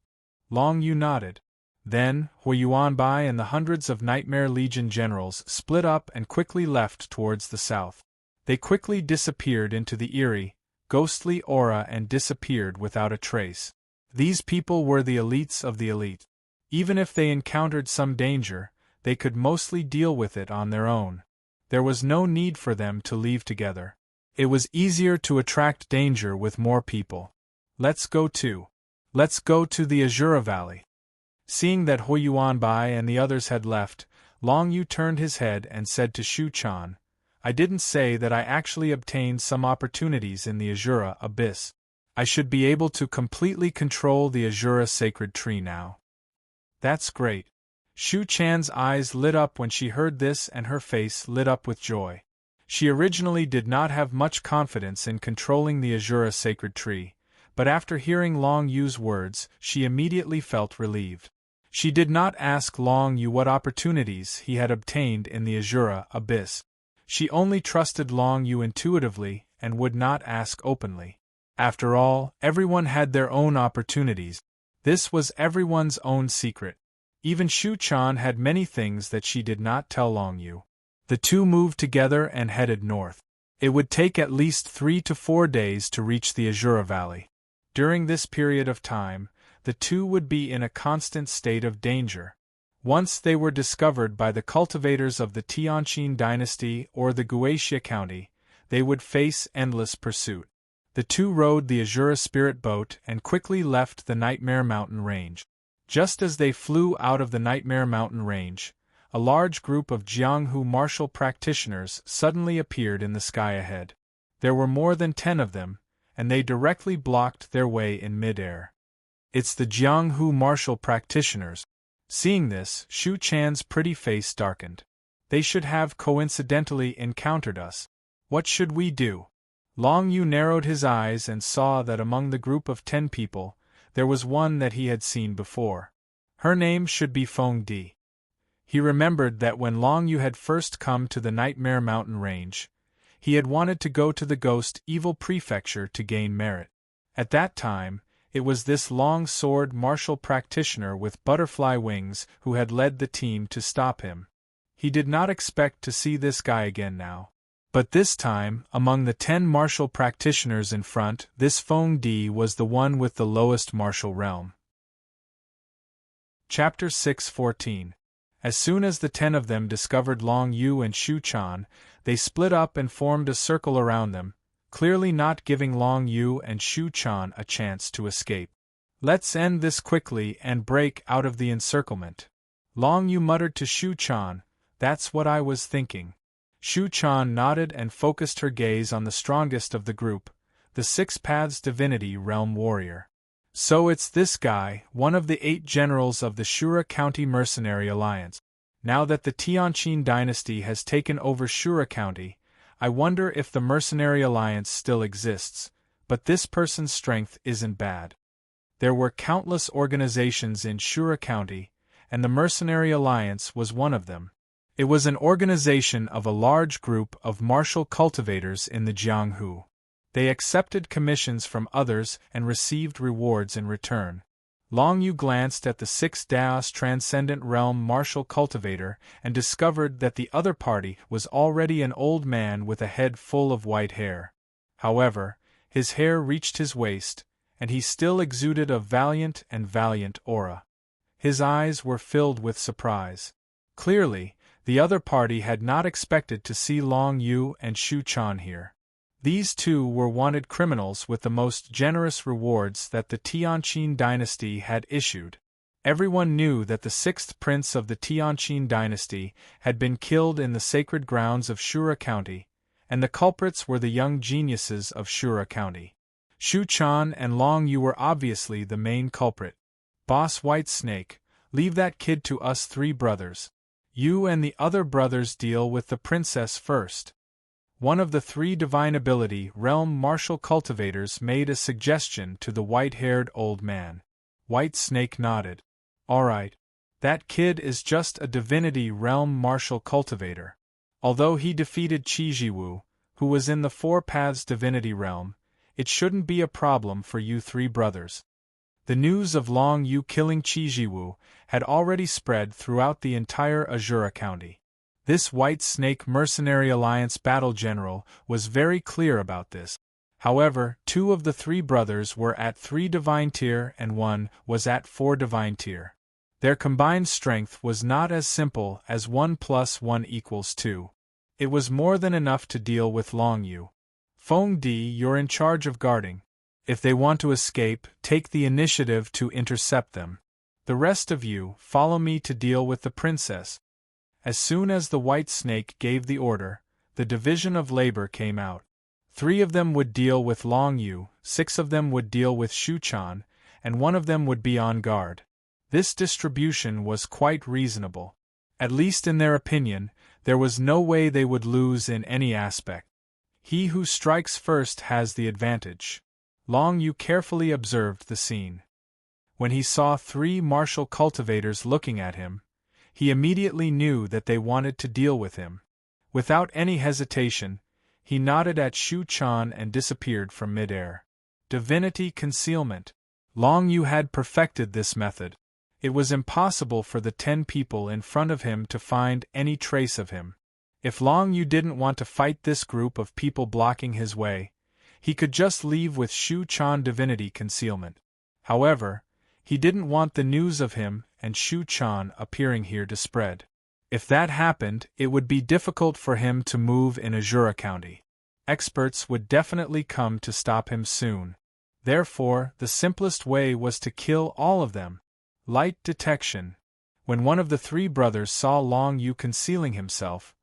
Long Yu nodded. Then, Hui Yuanbai and the hundreds of Nightmare Legion generals split up and quickly left towards the south. They quickly disappeared into the eerie, ghostly aura and disappeared without a trace. These people were the elites of the elite. Even if they encountered some danger, they could mostly deal with it on their own. There was no need for them to leave together. It was easier to attract danger with more people. Let's go to the Azura Valley. Seeing that Hui Yuanbai and the others had left, Long Yu turned his head and said to Shu Chan, I didn't say that I actually obtained some opportunities in the Azura abyss. I should be able to completely control the Azura sacred tree now. That's great. Shu Chan's eyes lit up when she heard this and her face lit up with joy. She originally did not have much confidence in controlling the Azura sacred tree, but after hearing Long Yu's words, she immediately felt relieved. She did not ask Long Yu what opportunities he had obtained in the Azura abyss. She only trusted Long Yu intuitively and would not ask openly. After all, everyone had their own opportunities. This was everyone's own secret. Even Shu Chan had many things that she did not tell Long Yu. The two moved together and headed north. It would take at least 3 to 4 days to reach the Azura Valley. During this period of time, the two would be in a constant state of danger. Once they were discovered by the cultivators of the Tianqin dynasty or the Guixia County, they would face endless pursuit. The two rode the Azura spirit boat and quickly left the Nightmare Mountain Range. Just as they flew out of the Nightmare Mountain Range, a large group of Jianghu martial practitioners suddenly appeared in the sky ahead. There were more than 10 of them, and they directly blocked their way in midair. It's the Jianghu martial practitioners. Seeing this, Shu Chan's pretty face darkened. They should have coincidentally encountered us. What should we do? Long Yu narrowed his eyes and saw that among the group of 10 people, there was one that he had seen before. Her name should be Feng Di. He remembered that when Long Yu had first come to the Nightmare Mountain Range, he had wanted to go to the Ghost Evil Prefecture to gain merit. At that time, it was this long sword martial practitioner with butterfly wings who had led the team to stop him. He did not expect to see this guy again now. But this time, among the 10 martial practitioners in front, this Feng Di was the one with the lowest martial realm. Chapter 6:14. As soon as the 10 of them discovered Long Yu and Shu Chan, they split up and formed a circle around them, clearly not giving Long Yu and Shu Chan a chance to escape. Let's end this quickly and break out of the encirclement. Long Yu muttered to Shu Chan, that's what I was thinking. Shu Chan nodded and focused her gaze on the strongest of the group, the Six Paths Divinity Realm Warrior. So it's this guy, one of the 8 generals of the Shura County Mercenary Alliance. Now that the Tianqin dynasty has taken over Shura County, I wonder if the Mercenary Alliance still exists, but this person's strength isn't bad. There were countless organizations in Shura County, and the Mercenary Alliance was one of them. It was an organization of a large group of martial cultivators in the Jianghu. They accepted commissions from others and received rewards in return. Long Yu glanced at the 6th Daos Transcendent Realm martial cultivator and discovered that the other party was already an old man with a head full of white hair. However, his hair reached his waist, and he still exuded a valiant aura. His eyes were filled with surprise. Clearly, the other party had not expected to see Long Yu and Shu Chan here. These two were wanted criminals with the most generous rewards that the Tianqin dynasty had issued. Everyone knew that the 6th prince of the Tianqin dynasty had been killed in the sacred grounds of Shura County, and the culprits were the young geniuses of Shura County. Shu Chan and Long Yu were obviously the main culprit. Boss White Snake, leave that kid to us 3 brothers. You and the other brothers deal with the princess first. One of the 3 divine ability realm martial cultivators made a suggestion to the white-haired old man. White Snake nodded. All right. That kid is just a divinity realm martial cultivator. Although he defeated Qijiwu, who was in the 4 Paths divinity realm, it shouldn't be a problem for you 3 brothers. The news of Long Yu killing Qijiwu had already spread throughout the entire Azura County. This White Snake Mercenary Alliance battle general was very clear about this. However, 2 of the 3 brothers were at 3 divine tier and 1 was at 4 divine tier. Their combined strength was not as simple as 1 + 1 = 2. It was more than enough to deal with Long Yu. Feng Di, you're in charge of guarding. If they want to escape, take the initiative to intercept them. The rest of you, follow me to deal with the princess. As soon as the White Snake gave the order, the division of labor came out. 3 of them would deal with Long Yu, 6 of them would deal with Shu Chan, and 1 of them would be on guard. This distribution was quite reasonable. At least in their opinion, there was no way they would lose in any aspect. He who strikes first has the advantage. Long Yu carefully observed the scene. When he saw 3 martial cultivators looking at him, he immediately knew that they wanted to deal with him. Without any hesitation, he nodded at Shu Chan and disappeared from midair. Divinity concealment. Long Yu had perfected this method. It was impossible for the 10 people in front of him to find any trace of him. If Long Yu didn't want to fight this group of people blocking his way, he could just leave with Shu Chan divinity concealment. However, he didn't want the news of him and Shu Chan appearing here to spread. If that happened, it would be difficult for him to move in Azura County. Experts would definitely come to stop him soon. Therefore, the simplest way was to kill all of them. Light detection. When one of the 3 brothers saw Long Yu concealing himself,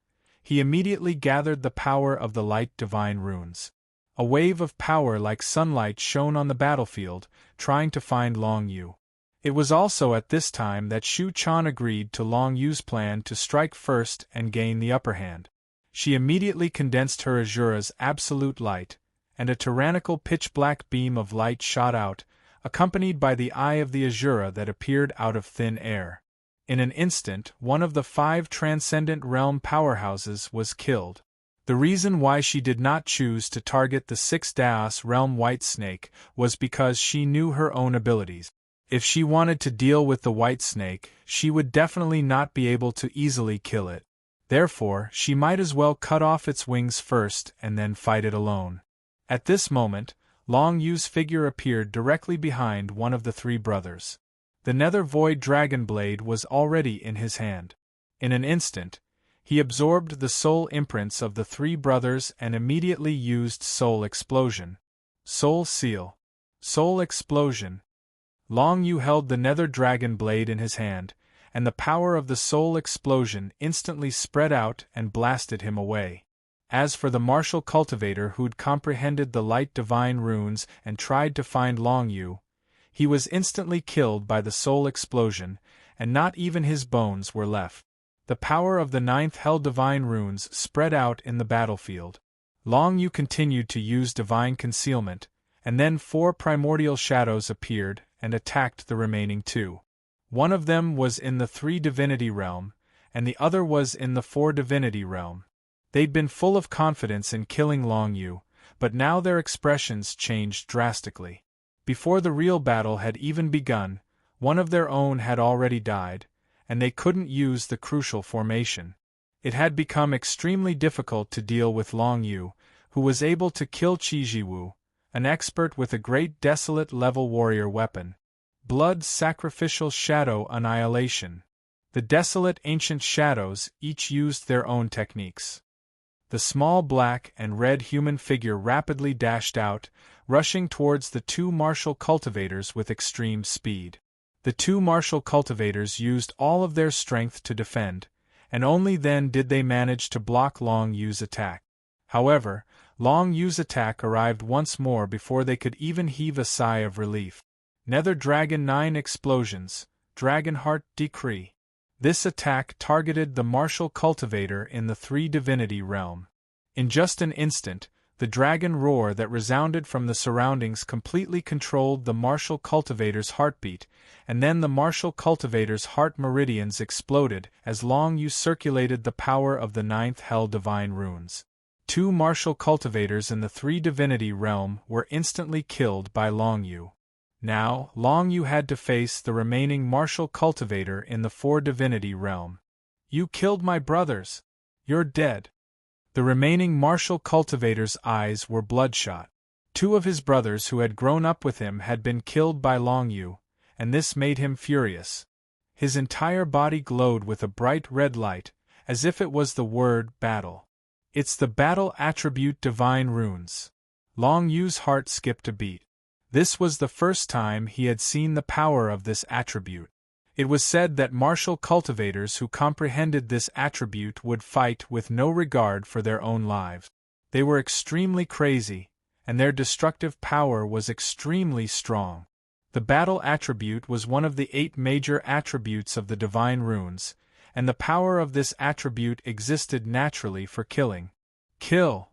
he immediately gathered the power of the light divine runes. A wave of power like sunlight shone on the battlefield, trying to find Long Yu. It was also at this time that Shu Chan agreed to Long Yu's plan to strike first and gain the upper hand. She immediately condensed her Azura's absolute light, and a tyrannical pitch-black beam of light shot out, accompanied by the eye of the Azura that appeared out of thin air. In an instant, one of the 5 transcendent realm powerhouses was killed. The reason why she did not choose to target the 6th Daos realm White Snake was because she knew her own abilities. If she wanted to deal with the White Snake, she would definitely not be able to easily kill it. Therefore, she might as well cut off its wings first and then fight it alone. At this moment, Long Yu's figure appeared directly behind one of the 3 brothers. The Nether Void Dragon Blade was already in his hand. In an instant, he absorbed the soul imprints of the 3 brothers and immediately used Soul Explosion. Soul Seal. Soul Explosion. Long Yu held the Nether Dragon Blade in his hand, and the power of the Soul Explosion instantly spread out and blasted him away. As for the martial cultivator who'd comprehended the light divine runes and tried to find Long Yu, he was instantly killed by the Soul Explosion, and not even his bones were left. The power of the ninth Hell Divine Runes spread out in the battlefield. Long Yu continued to use Divine Concealment, and then 4 primordial shadows appeared and attacked the remaining 2. One of them was in the 3 Divinity realm, and the other was in the 4 Divinity realm. They'd been full of confidence in killing Long Yu, but now their expressions changed drastically. Before the real battle had even begun, one of their own had already died, and they couldn't use the crucial formation. It had become extremely difficult to deal with Long Yu, who was able to kill Qijiwu, an expert with a great desolate level warrior weapon. Blood Sacrificial Shadow Annihilation. The desolate ancient shadows each used their own techniques. The small black and red human figure rapidly dashed out, rushing towards the 2 martial cultivators with extreme speed. The 2 martial cultivators used all of their strength to defend, and only then did they manage to block Long Yu's attack. However, Long Yu's attack arrived once more before they could even heave a sigh of relief. Nether Dragon 9 Explosions, Dragonheart Decree. This attack targeted the martial cultivator in the 3 Divinity realm. In just an instant, the dragon roar that resounded from the surroundings completely controlled the martial cultivator's heartbeat, and then the martial cultivator's heart meridians exploded as Long Yu circulated the power of the 9th Hell Divine Runes. 2 martial cultivators in the 3 Divinity realm were instantly killed by Long Yu. Now, Long Yu had to face the remaining martial cultivator in the 4 Divinity realm. "You killed my brothers! You're dead!" The remaining martial cultivator's eyes were bloodshot. 2 of his brothers who had grown up with him had been killed by Long Yu, and this made him furious. His entire body glowed with a bright red light, as if it was the word battle. "It's the battle attribute Divine Runes." Long Yu's heart skipped a beat. This was the first time he had seen the power of this attribute. It was said that martial cultivators who comprehended this attribute would fight with no regard for their own lives. They were extremely crazy, and their destructive power was extremely strong. The battle attribute was one of the 8 major attributes of the Divine Runes, and the power of this attribute existed naturally for killing. Kill!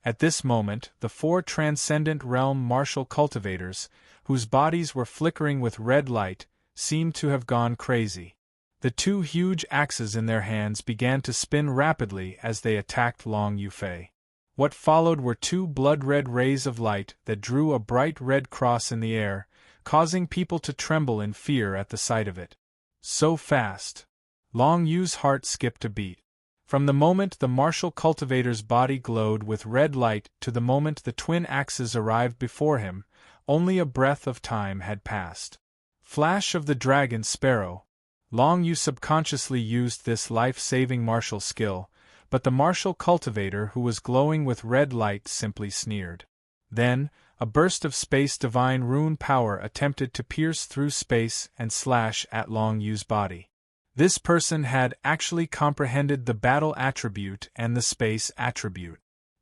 At this moment, the 4 Transcendent Realm martial cultivators, whose bodies were flickering with red light, seemed to have gone crazy. The 2 huge axes in their hands began to spin rapidly as they attacked Long Yufei. What followed were 2 blood-red rays of light that drew a bright red cross in the air, causing people to tremble in fear at the sight of it. So fast! Long Yu's heart skipped a beat. From the moment the martial cultivator's body glowed with red light to the moment the twin axes arrived before him, only a breath of time had passed. Flash of the Dragon Sparrow. Long Yu subconsciously used this life-saving martial skill, but the martial cultivator who was glowing with red light simply sneered. Then, a burst of space divine rune power attempted to pierce through space and slash at Long Yu's body. This person had actually comprehended the battle attribute and the space attribute.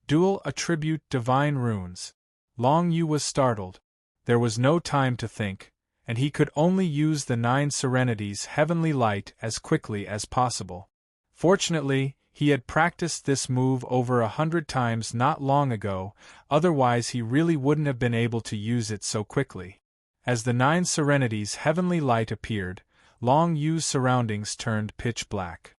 Dual attribute divine runes. Long Yu was startled. There was no time to think, and he could only use the 9 serenities heavenly light as quickly as possible. Fortunately, he had practiced this move over 100 times not long ago, otherwise he really wouldn't have been able to use it so quickly. As the 9 serenities heavenly light appeared, Long Yu's surroundings turned pitch black.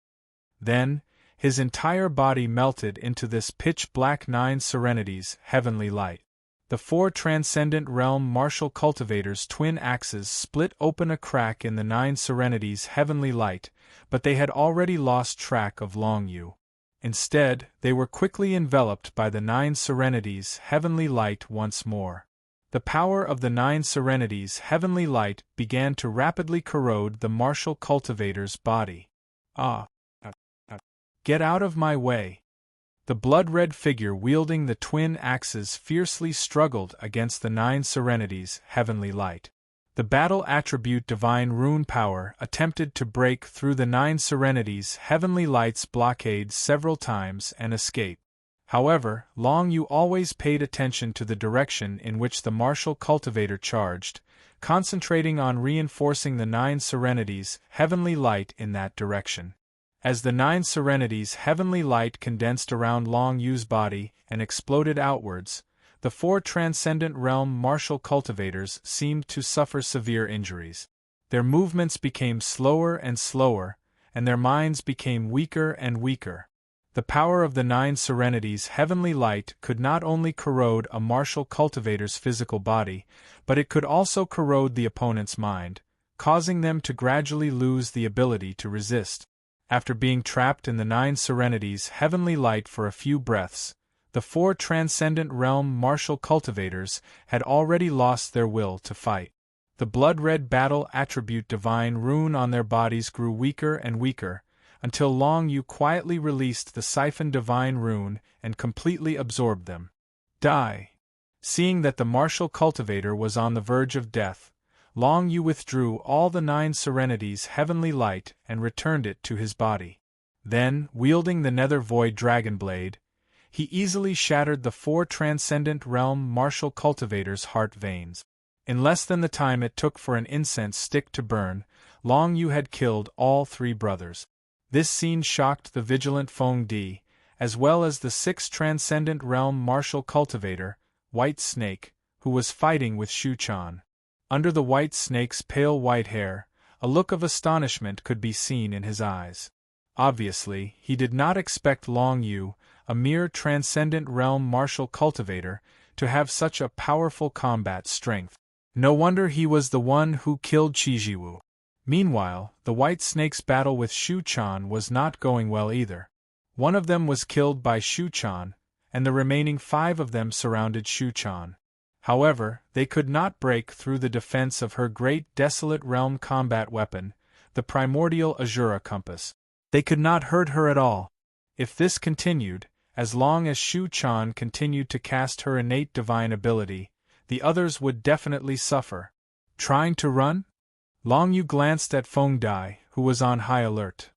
Then, his entire body melted into this pitch-black 9 serenities heavenly light. The 4 Transcendent Realm martial cultivators' twin axes split open a crack in the 9 serenities heavenly light, but they had already lost track of Long Yu. Instead, they were quickly enveloped by the 9 serenities heavenly light once more. The power of the 9 serenities heavenly light began to rapidly corrode the martial cultivator's body. Get out of my way! The blood-red figure wielding the twin axes fiercely struggled against the 9 serenities heavenly light. The battle attribute divine rune power attempted to break through the 9 serenities heavenly light's blockade several times and escape. However, Long Yu always paid attention to the direction in which the martial cultivator charged, concentrating on reinforcing the 9 serenities heavenly light in that direction. As the 9 serenities' heavenly light condensed around Long Yu's body and exploded outwards, the 4 transcendent realm martial cultivators seemed to suffer severe injuries. Their movements became slower and slower, and their minds became weaker and weaker. The power of the 9 serenities' heavenly light could not only corrode a martial cultivator's physical body, but it could also corrode the opponent's mind, causing them to gradually lose the ability to resist. After being trapped in the 9 serenities' heavenly light for a few breaths, the 4 transcendent realm martial cultivators had already lost their will to fight. The blood-red battle attribute divine rune on their bodies grew weaker and weaker, until Long Yu quietly released the siphon divine rune and completely absorbed them. Die. Seeing that the martial cultivator was on the verge of death, Long Yu withdrew all the 9 serenities' heavenly light and returned it to his body. Then, wielding the nether void dragon blade, he easily shattered the 4 transcendent realm martial cultivators' heart veins. In less than the time it took for an incense stick to burn, Long Yu had killed all 3 brothers. This scene shocked the vigilant Feng Di, as well as the 6th transcendent realm martial cultivator, White Snake, who was fighting with Shu Chan. Under the White Snake's pale white hair, a look of astonishment could be seen in his eyes. Obviously, he did not expect Long Yu, a mere transcendent realm martial cultivator, to have such a powerful combat strength. No wonder he was the one who killed Chijiwu. Meanwhile, the White Snake's battle with Shu Chan was not going well either. One of them was killed by Shu Chan, and the remaining 5 of them surrounded Shu Chan. However, they could not break through the defense of her great desolate realm combat weapon, the primordial Azura compass. They could not hurt her at all. If this continued, as long as Shu Chan continued to cast her innate divine ability, the others would definitely suffer. Trying to run? Long Yu glanced at Feng Dai, who was on high alert.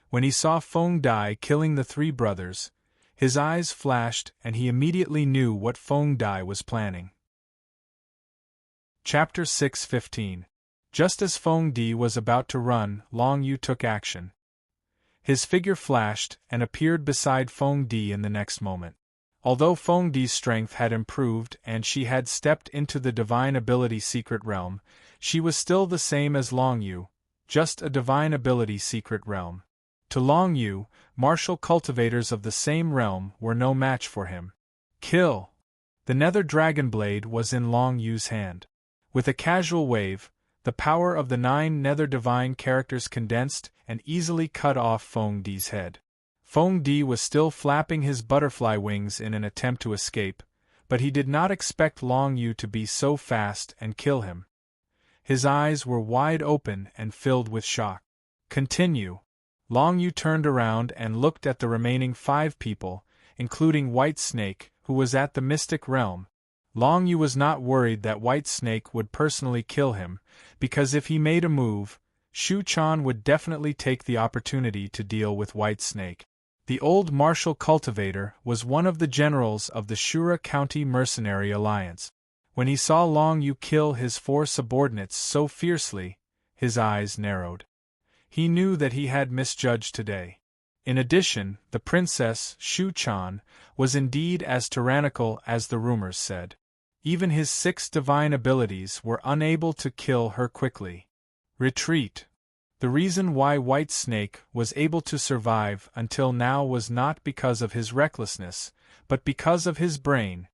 When he saw Feng Dai killing the 3 brothers, his eyes flashed and he immediately knew what Feng Dai was planning. Chapter 6:15. Just as Feng Di was about to run, Long Yu took action. His figure flashed and appeared beside Feng Di in the next moment. Although Feng Di's strength had improved and she had stepped into the divine ability secret realm, she was still the same as Long Yu, just a divine ability secret realm. To Long Yu, martial cultivators of the same realm were no match for him. Kill! The nether dragon blade was in Long Yu's hand. With a casual wave, the power of the 9 nether divine characters condensed and easily cut off Feng Di's head. Feng Di was still flapping his butterfly wings in an attempt to escape, but he did not expect Long Yu to be so fast and kill him. His eyes were wide open and filled with shock. Continue. Long Yu turned around and looked at the remaining 5 people, including White Snake, who was at the Mystic Realm. Long Yu was not worried that White Snake would personally kill him, because if he made a move, Shu Chan would definitely take the opportunity to deal with White Snake. The old martial cultivator was one of the generals of the Shura County Mercenary Alliance. When he saw Long Yu kill his 4 subordinates so fiercely, his eyes narrowed. He knew that he had misjudged today. In addition, the princess, Shu Chan, was indeed as tyrannical as the rumors said. Even his 6 divine abilities were unable to kill her quickly. Retreat. The reason why White Snake was able to survive until now was not because of his recklessness, but because of his brain.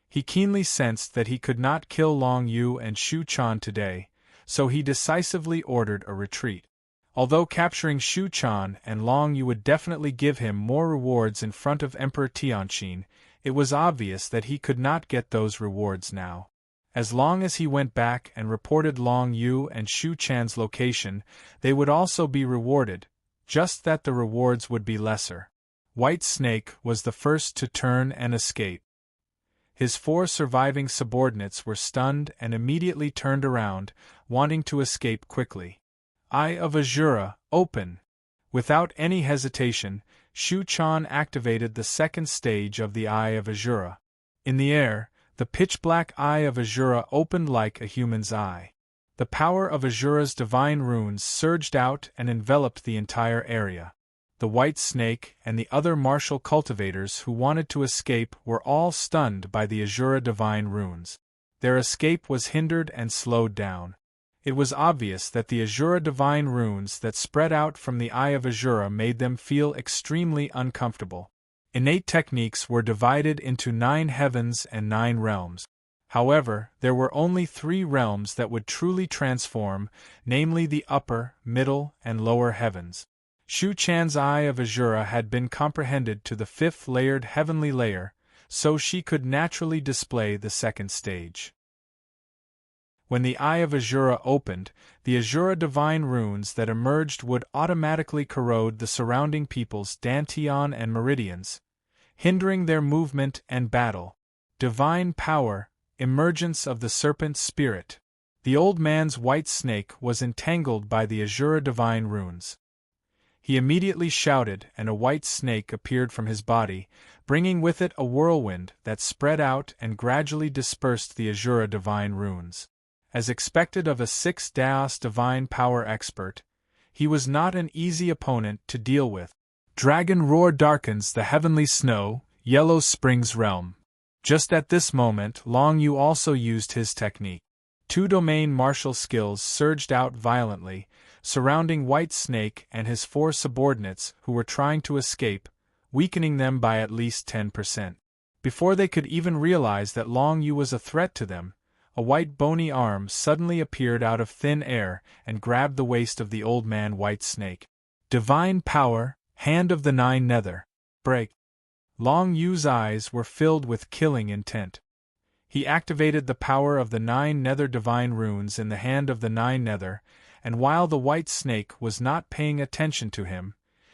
He keenly sensed that he could not kill Long Yu and Shu Chan today, so he decisively ordered a retreat. Although capturing Shu Chan and Long Yu would definitely give him more rewards in front of Emperor Tianqin, it was obvious that he could not get those rewards now. As long as he went back and reported Long Yu and Shu Chan's location, they would also be rewarded, just that the rewards would be lesser. White Snake was the first to turn and escape. His 4 surviving subordinates were stunned and immediately turned around, wanting to escape quickly. Eye of Azura, open! Without any hesitation, Shu Chan activated the 2nd stage of the Eye of Azura. In the air, the pitch-black Eye of Azura opened like a human's eye. The power of Azura's divine runes surged out and enveloped the entire area. The white snake and the other martial cultivators who wanted to escape were all stunned by the Azura divine runes. Their escape was hindered and slowed down. It was obvious that the Azura divine runes that spread out from the eye of Azura made them feel extremely uncomfortable. Innate techniques were divided into 9 heavens and 9 realms. However, there were only 3 realms that would truly transform, namely the upper, middle, and lower heavens. Shu Chan's eye of Azura had been comprehended to the 5th layered heavenly layer, so she could naturally display the 2nd stage. When the eye of Azura opened, the Azura divine runes that emerged would automatically corrode the surrounding people's dantian and meridians, hindering their movement and battle. Divine power, emergence of the serpent spirit. The old man's white snake was entangled by the Azura divine runes. He immediately shouted, and a white snake appeared from his body, bringing with it a whirlwind that spread out and gradually dispersed the Azura divine runes. As expected of a 6 Daos divine power expert, he was not an easy opponent to deal with. Dragon roar darkens the heavenly snow, Yellow Spring's realm. Just at this moment, Long Yu also used his technique. 2 domain martial skills surged out violently, surrounding White Snake and his 4 subordinates who were trying to escape, weakening them by at least 10%. Before they could even realize that Long Yu was a threat to them, a white bony arm suddenly appeared out of thin air and grabbed the waist of the old man White Snake. Divine power, hand of the 9 nether. Break. Long Yu's eyes were filled with killing intent. He activated the power of the 9 nether divine runes in the hand of the 9 nether, and while the White Snake was not paying attention to him,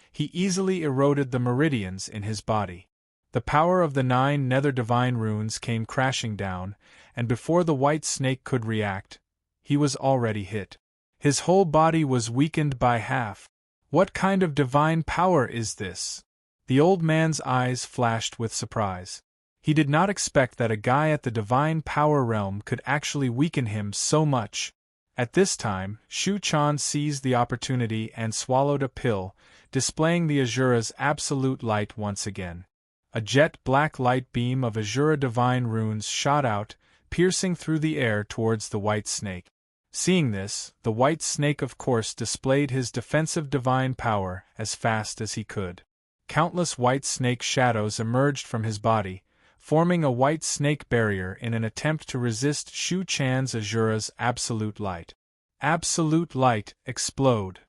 he easily eroded the meridians in his body. The power of the 9 nether divine runes came crashing down, and before the White Snake could react, he was already hit. His whole body was weakened by half. What kind of divine power is this? The old man's eyes flashed with surprise. He did not expect that a guy at the divine power realm could actually weaken him so much. At this time, Shu Chan seized the opportunity and swallowed a pill, displaying the Azura's absolute light once again. A jet-black light beam of Azura divine runes shot out, piercing through the air towards the White Snake. Seeing this, the White Snake of course displayed his defensive divine power as fast as he could. Countless White Snake shadows emerged from his body, forming a White Snake barrier in an attempt to resist Shu Chan's Azura's absolute light. Absolute light, explode.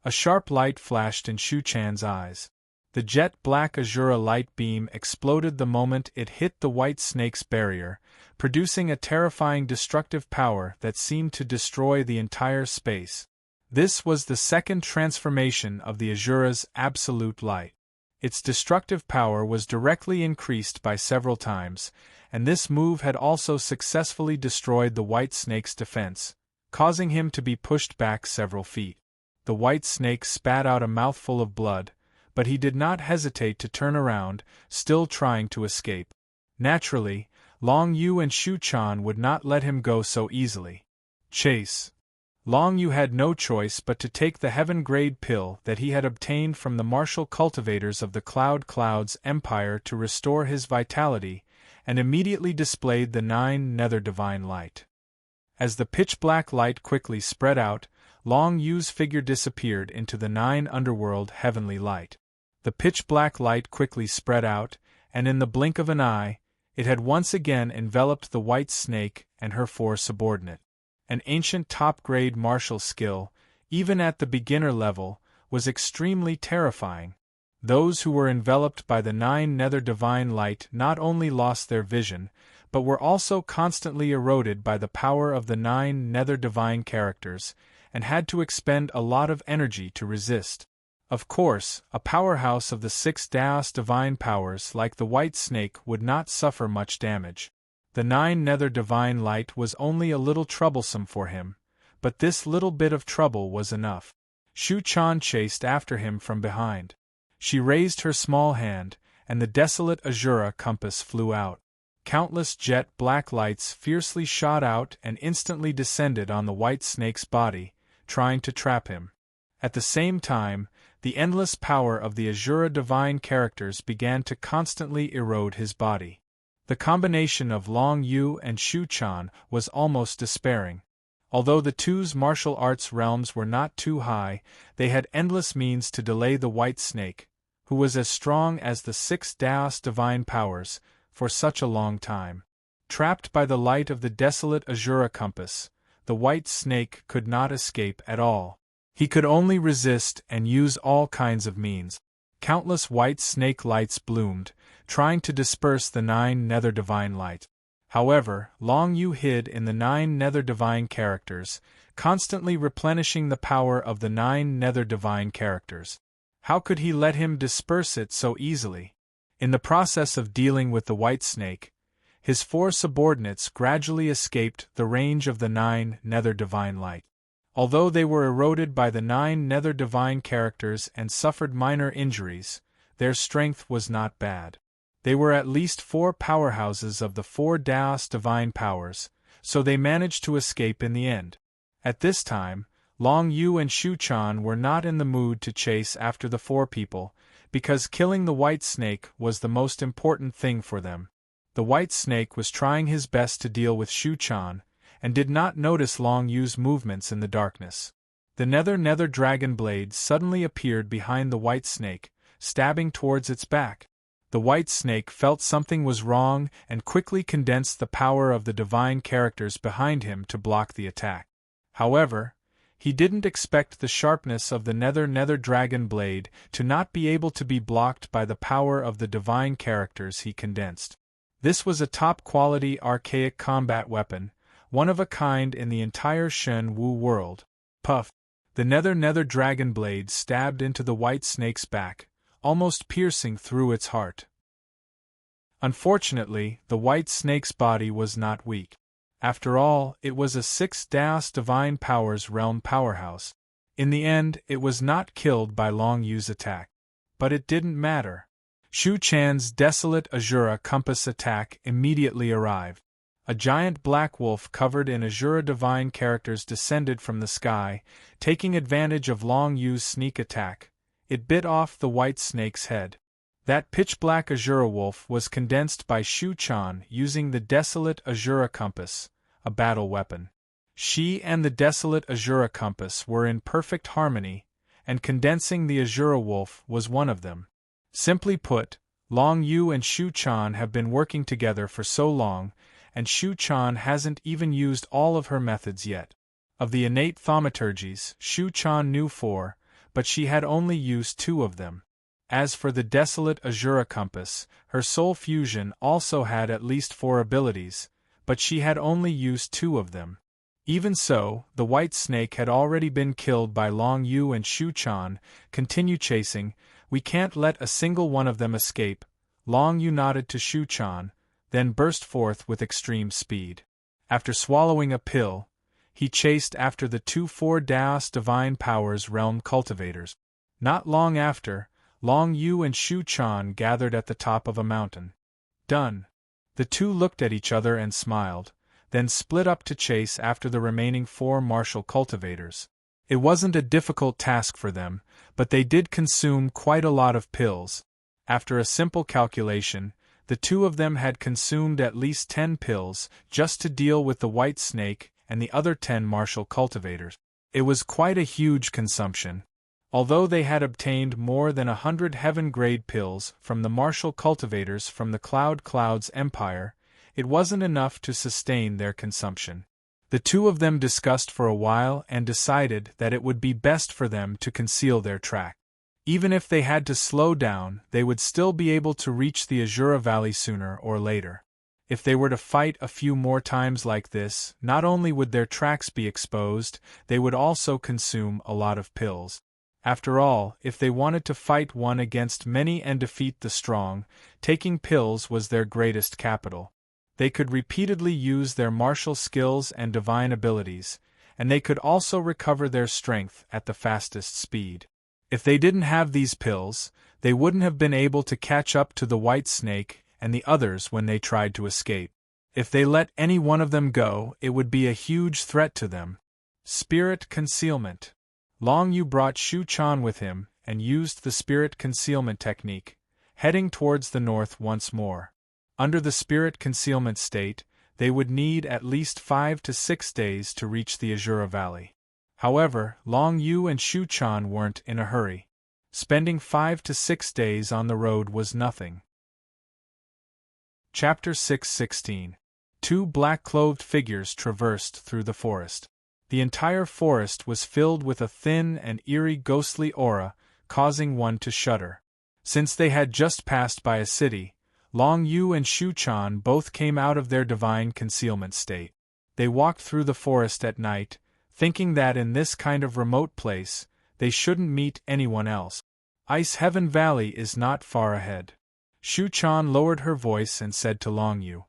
A sharp light flashed in Shu Chan's eyes. The jet-black Azura light beam exploded the moment it hit the White Snake's barrier, producing a terrifying destructive power that seemed to destroy the entire space. This was the 2nd transformation of the Azura's absolute light. Its destructive power was directly increased by several times, and this move had also successfully destroyed the White Snake's defense, causing him to be pushed back several feet. The White Snake spat out a mouthful of blood, but he did not hesitate to turn around, still trying to escape. Naturally, Long Yu and Shu Chan would not let him go so easily. Chase. Long Yu had no choice but to take the heaven-grade pill that he had obtained from the martial cultivators of the Cloud's empire to restore his vitality, and immediately displayed the 9 nether divine light. As the pitch-black light quickly spread out, Long Yu's figure disappeared into the 9 underworld heavenly light. The pitch-black light quickly spread out, and in the blink of an eye, it had once again enveloped the White Snake and her 4 subordinates. An ancient top-grade martial skill, even at the beginner level, was extremely terrifying. Those who were enveloped by the 9 nether divine light not only lost their vision, but were also constantly eroded by the power of the 9 nether divine characters, and had to expend a lot of energy to resist. Of course, a powerhouse of the 6 Daos divine powers like the White Snake would not suffer much damage. The 9 nether divine light was only a little troublesome for him, but this little bit of trouble was enough. Shu Chan chased after him from behind. She raised her small hand, and the desolate Azura compass flew out. countless jet-black lights fiercely shot out and instantly descended on the white snake's body, trying to trap him. At the same time, the endless power of the Azura divine characters began to constantly erode his body. The combination of Long Yu and Shu Chan was almost despairing. Although the two's martial arts realms were not too high, they had endless means to delay the white snake, who was as strong as the 6 Daos divine powers, for such a long time. Trapped by the light of the desolate Azura compass, the white snake could not escape at all. He could only resist and use all kinds of means. Countless white snake lights bloomed, trying to disperse the 9 nether divine light. However, Long Yu hid in the 9 nether divine characters, constantly replenishing the power of the 9 nether divine characters. How could he let him disperse it so easily? In the process of dealing with the white snake, his 4 subordinates gradually escaped the range of the 9 nether divine light. Although they were eroded by the 9 nether divine characters and suffered minor injuries, their strength was not bad. They were at least 4 powerhouses of the 4 Daos divine powers, so they managed to escape in the end. At this time, Long Yu and Shu Chan were not in the mood to chase after the 4 people, because killing the white snake was the most important thing for them. The white snake was trying his best to deal with Shu Chan, and did not notice Long Yu's movements in the darkness. The nether dragon blade suddenly appeared behind the white snake, stabbing towards its back. The white snake felt something was wrong and quickly condensed the power of the divine characters behind him to block the attack. However, he didn't expect the sharpness of the nether dragon blade to not be able to be blocked by the power of the divine characters he condensed. This was a top-quality archaic combat weapon, one of a kind in the entire Shen Wu world. Puff! The nether dragon blade stabbed into the white snake's back, almost piercing through its heart. Unfortunately, the white snake's body was not weak. After all, it was a 6 Daos divine powers realm powerhouse. In the end, it was not killed by Long Yu's attack. But it didn't matter. Shu Chan's desolate Azura compass attack immediately arrived. A giant black wolf covered in Azura divine characters descended from the sky, taking advantage of Long Yu's sneak attack. It bit off the white snake's head. That pitch-black Azura wolf was condensed by Shu Chan using the desolate Azura compass, a battle weapon. She and the desolate Azura compass were in perfect harmony, and condensing the Azura wolf was one of them. Simply put, Long Yu and Shu Chan have been working together for so long, and Shu Chan hasn't even used all of her methods yet. Of the innate thaumaturgies, Shu Chan knew 4, but she had only used 2 of them. As for the desolate Azura compass, her soul fusion also had at least 4 abilities, but she had only used 2 of them. Even so, the white snake had already been killed by Long Yu and Shu Chan. Continue chasing, we can't let a single one of them escape. Long Yu nodded to Shu Chan, then burst forth with extreme speed. After swallowing a pill, he chased after the 2 4 Daos divine powers realm cultivators. Not long after, Long Yu and Shu Chan gathered at the top of a mountain. Done. The two looked at each other and smiled, then split up to chase after the remaining 4 martial cultivators. It wasn't a difficult task for them, but they did consume quite a lot of pills. After a simple calculation, the 2 of them had consumed at least 10 pills just to deal with the white snake and the other 10 martial cultivators. It was quite a huge consumption. Although they had obtained more than 100 heaven-grade pills from the martial cultivators from the Cloud's empire, it wasn't enough to sustain their consumption. The 2 of them discussed for a while and decided that it would be best for them to conceal their track. Even if they had to slow down, they would still be able to reach the Azura Valley sooner or later. If they were to fight a few more times like this, not only would their tracks be exposed, they would also consume a lot of pills. After all, if they wanted to fight one against many and defeat the strong, taking pills was their greatest capital. They could repeatedly use their martial skills and divine abilities, and they could also recover their strength at the fastest speed. If they didn't have these pills, they wouldn't have been able to catch up to the white snake and the others when they tried to escape. If they let any one of them go, it would be a huge threat to them. Spirit concealment. Long Yu brought Shu Chan with him and used the spirit concealment technique, heading towards the north once more. Under the spirit concealment state, they would need at least 5 to 6 days to reach the Azura Valley. However, Long Yu and Shu Chan weren't in a hurry. Spending 5 to 6 days on the road was nothing. Chapter 6:16. 2 black-clothed figures traversed through the forest. The entire forest was filled with a thin and eerie ghostly aura, causing one to shudder. Since they had just passed by a city, Long Yu and Shu Chan both came out of their divine concealment state. They walked through the forest at night, thinking that in this kind of remote place, they shouldn't meet anyone else. Ice Heaven Valley is not far ahead. Shu Chan lowered her voice and said to Long Yu,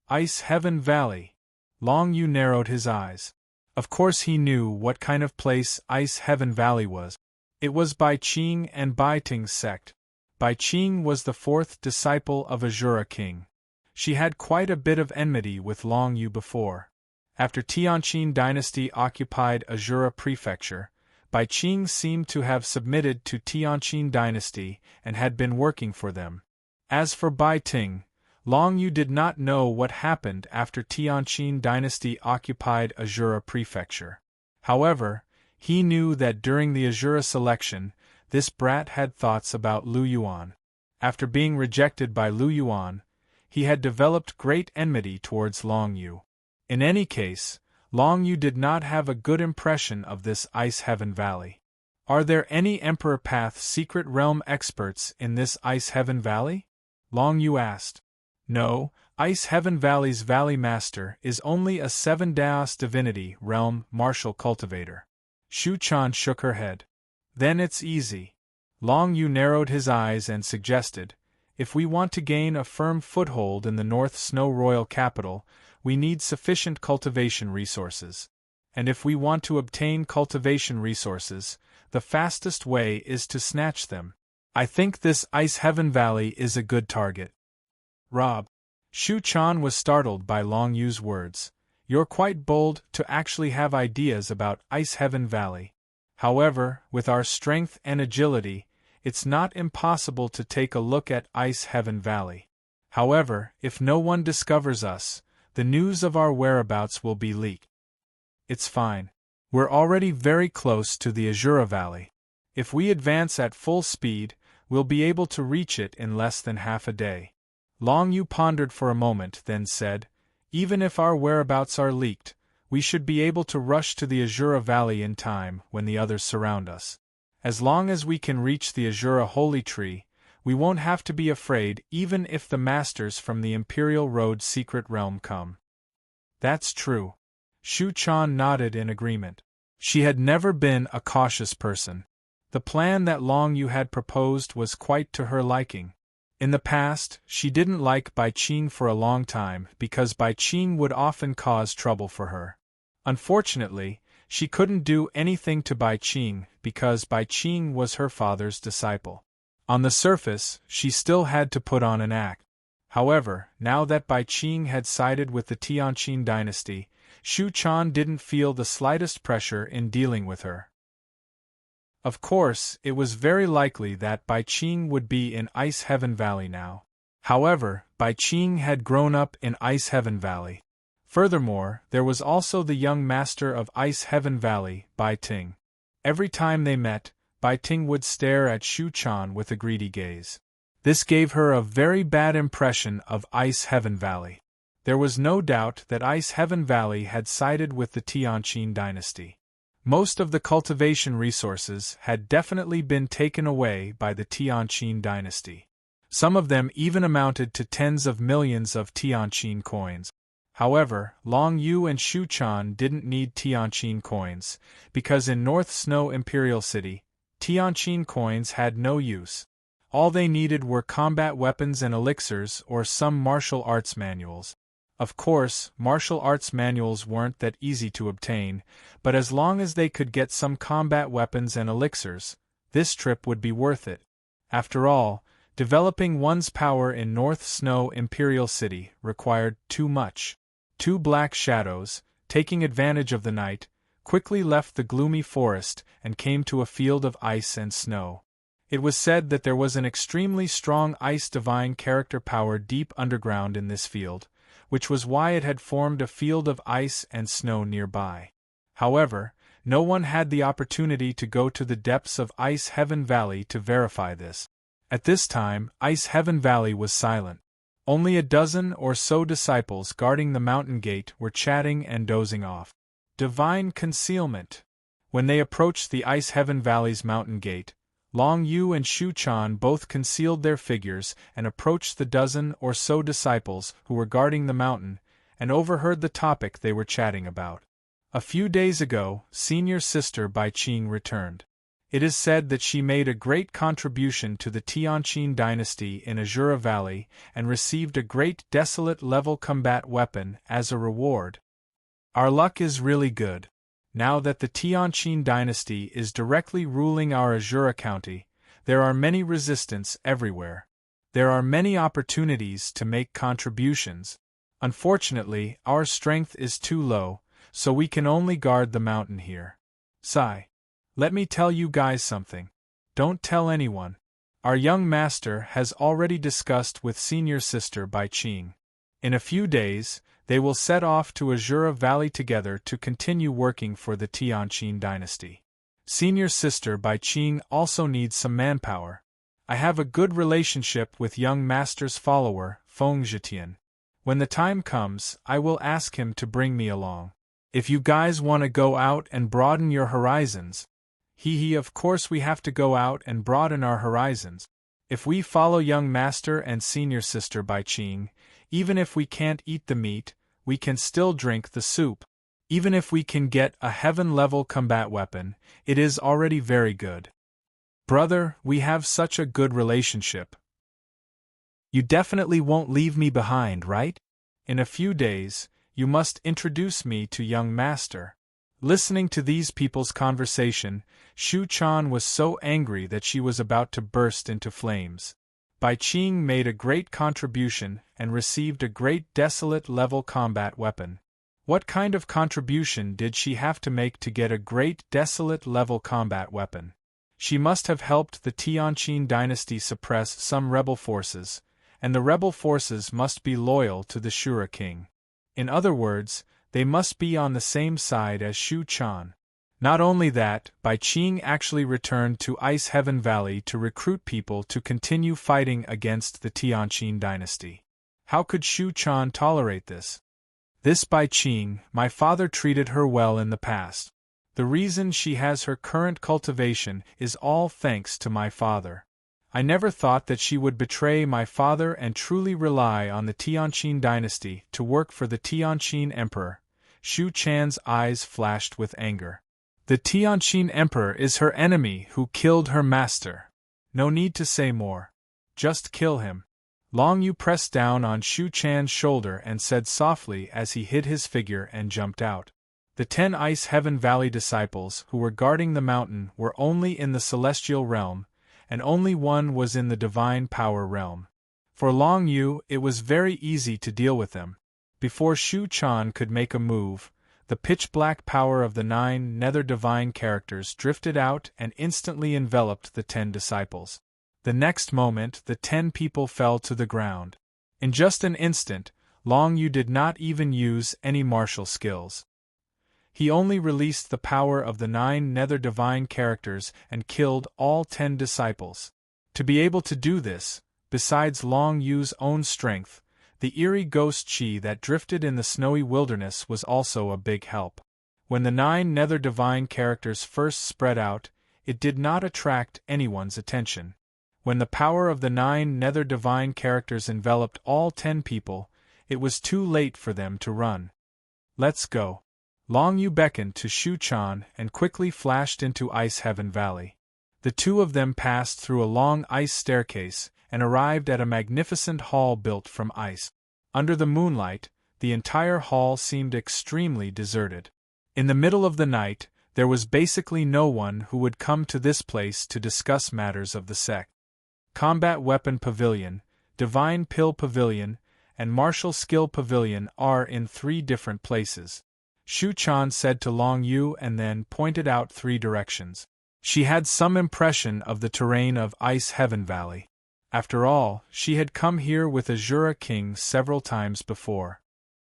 "Ice Heaven Valley." Long Yu narrowed his eyes. Of course he knew what kind of place Ice Heaven Valley was. It was Bai Qing and Bai Ting's sect. Bai Qing was the 4th disciple of Azura King. She had quite a bit of enmity with Long Yu before. After Tianqin dynasty occupied Azura Prefecture, Bai Qing seemed to have submitted to Tianqin dynasty and had been working for them. As for Bai Ting, Long Yu did not know what happened after Tianqin dynasty occupied Azura Prefecture. However, he knew that during the Azura selection, this brat had thoughts about Lu Yuan. After being rejected by Lu Yuan, he had developed great enmity towards Long Yu. In any case, Long Yu did not have a good impression of this Ice Heaven Valley. Are there any Emperor Path Secret Realm experts in this Ice Heaven Valley? Long Yu asked. No, Ice Heaven Valley's Valley Master is only a 7-Daos divinity realm martial cultivator. Shu Chan shook her head. Then it's easy. Long Yu narrowed his eyes and suggested, if we want to gain a firm foothold in the North Snow Royal capital, we need sufficient cultivation resources. And if we want to obtain cultivation resources, the fastest way is to snatch them. I think this Ice Heaven Valley is a good target. Rob. Shu Chan was startled by Long Yu's words. You're quite bold to actually have ideas about Ice Heaven Valley. However, with our strength and agility, it's not impossible to take a look at Ice Heaven Valley. However, if no one discovers us, the news of our whereabouts will be leaked. It's fine. We're already very close to the Azura Valley. If we advance at full speed, we'll be able to reach it in less than half a day. Long Yu pondered for a moment, then said, even if our whereabouts are leaked, we should be able to rush to the Azura Valley in time when the others surround us. As long as we can reach the Azura Holy Tree, we won't have to be afraid even if the masters from the Imperial Road Secret Realm come. That's true. Shu Chan nodded in agreement. She had never been a cautious person. The plan that Long Yu had proposed was quite to her liking. In the past, she didn't like Bai Qing for a long time because Bai Qing would often cause trouble for her. Unfortunately, she couldn't do anything to Bai Qing because Bai Qing was her father's disciple. On the surface, she still had to put on an act. However, now that Bai Qing had sided with the Tianqin dynasty, Shu Chan didn't feel the slightest pressure in dealing with her. Of course, it was very likely that Bai Qing would be in Ice Heaven Valley now. However, Bai Qing had grown up in Ice Heaven Valley. Furthermore, there was also the young master of Ice Heaven Valley, Bai Ting. Every time they met, Bai Ting would stare at Shu Chan with a greedy gaze. This gave her a very bad impression of Ice Heaven Valley. There was no doubt that Ice Heaven Valley had sided with the Tianqin dynasty. Most of the cultivation resources had definitely been taken away by the Tianqin dynasty. Some of them even amounted to tens of millions of Tianqin coins. However, Long Yu and Shu Chan didn't need Tianqin coins, because in North Snow Imperial City, Tianqin coins had no use. All they needed were combat weapons and elixirs or some martial arts manuals. Of course, martial arts manuals weren't that easy to obtain, but as long as they could get some combat weapons and elixirs, this trip would be worth it. After all, Developing one's power in North Snow Imperial City required too much. Two black shadows, taking advantage of the night, quickly left the gloomy forest and came to a field of ice and snow. It was said that there was an extremely strong ice divine character power deep underground in this field, which was why it had formed a field of ice and snow nearby. However, no one had the opportunity to go to the depths of Ice Heaven Valley to verify this. At this time, Ice Heaven Valley was silent. Only a dozen or so disciples guarding the mountain gate were chatting and dozing off. Divine concealment. When they approached the Ice Heaven Valley's mountain gate, Long Yu and Shu Chan both concealed their figures and approached the dozen or so disciples who were guarding the mountain, and overheard the topic they were chatting about. A few days ago, Senior Sister Bai Qing returned. It is said that she made a great contribution to the Tianqin dynasty in Azura Valley and received a great desolate level combat weapon as a reward. Our luck is really good. Now that the Tianqin dynasty is directly ruling our Azura County, there are many resistance everywhere. There are many opportunities to make contributions. Unfortunately, our strength is too low, so we can only guard the mountain here. Sigh. Let me tell you guys something. Don't tell anyone. Our young master has already discussed with Senior Sister Bai Qing. In a few days, they will set off to Azura Valley together to continue working for the Tianqin dynasty. Senior Sister Bai Qing also needs some manpower. I have a good relationship with young master's follower, Feng Zhitian. When the time comes, I will ask him to bring me along. If you guys want to go out and broaden your horizons, of course we have to go out and broaden our horizons. If we follow young master and Senior Sister Bai Qing, even if we can't eat the meat, we can still drink the soup. Even if we can get a heaven-level combat weapon, it is already very good. Brother, we have such a good relationship. You definitely won't leave me behind, right? In a few days, you must introduce me to young master. Listening to these people's conversation, Shu Chan was so angry that she was about to burst into flames. Bai Qing made a great contribution and received a great desolate level combat weapon. What kind of contribution did she have to make to get a great desolate level combat weapon? She must have helped the Tianqin dynasty suppress some rebel forces, and the rebel forces must be loyal to the Shura king. In other words, they must be on the same side as Shu Chan. Not only that, Bai Qing actually returned to Ice Heaven Valley to recruit people to continue fighting against the Tianqin dynasty. How could Shu Chan tolerate this? This Bai Qing, my father treated her well in the past. The reason she has her current cultivation is all thanks to my father. I never thought that she would betray my father and truly rely on the Tianqin dynasty to work for the Tianqin emperor. Shu Chan's eyes flashed with anger. The Tianqin emperor is her enemy who killed her master. No need to say more. Just kill him. Long Yu pressed down on Shu Chan's shoulder and said softly as he hid his figure and jumped out. The 10 Ice Heaven Valley disciples who were guarding the mountain were only in the celestial realm, and only one was in the divine power realm. For Long Yu, it was very easy to deal with them. Before Shu Chan could make a move, the pitch-black power of the 9 nether divine characters drifted out and instantly enveloped the 10 disciples. The next moment, the 10 people fell to the ground. In just an instant, Long Yu did not even use any martial skills. He only released the power of the 9 nether divine characters and killed all 10 disciples. To be able to do this, besides Long Yu's own strength, the eerie ghost chi that drifted in the snowy wilderness was also a big help. When the 9 nether divine characters first spread out, it did not attract anyone's attention. When the power of the 9 nether divine characters enveloped all 10 people, it was too late for them to run. Let's go. Long Yu beckoned to Shu Chan and quickly flashed into Ice Heaven Valley. The two of them passed through a long ice staircase and arrived at a magnificent hall built from ice. Under the moonlight, the entire hall seemed extremely deserted. In the middle of the night, there was basically no one who would come to this place to discuss matters of the sect. Combat Weapon Pavilion, Divine Pill Pavilion, and Martial Skill Pavilion are in 3 different places. Shu Chan said to Long Yu and then pointed out 3 directions. She had some impression of the terrain of Ice Heaven Valley. After all, she had come here with Azura King several times before.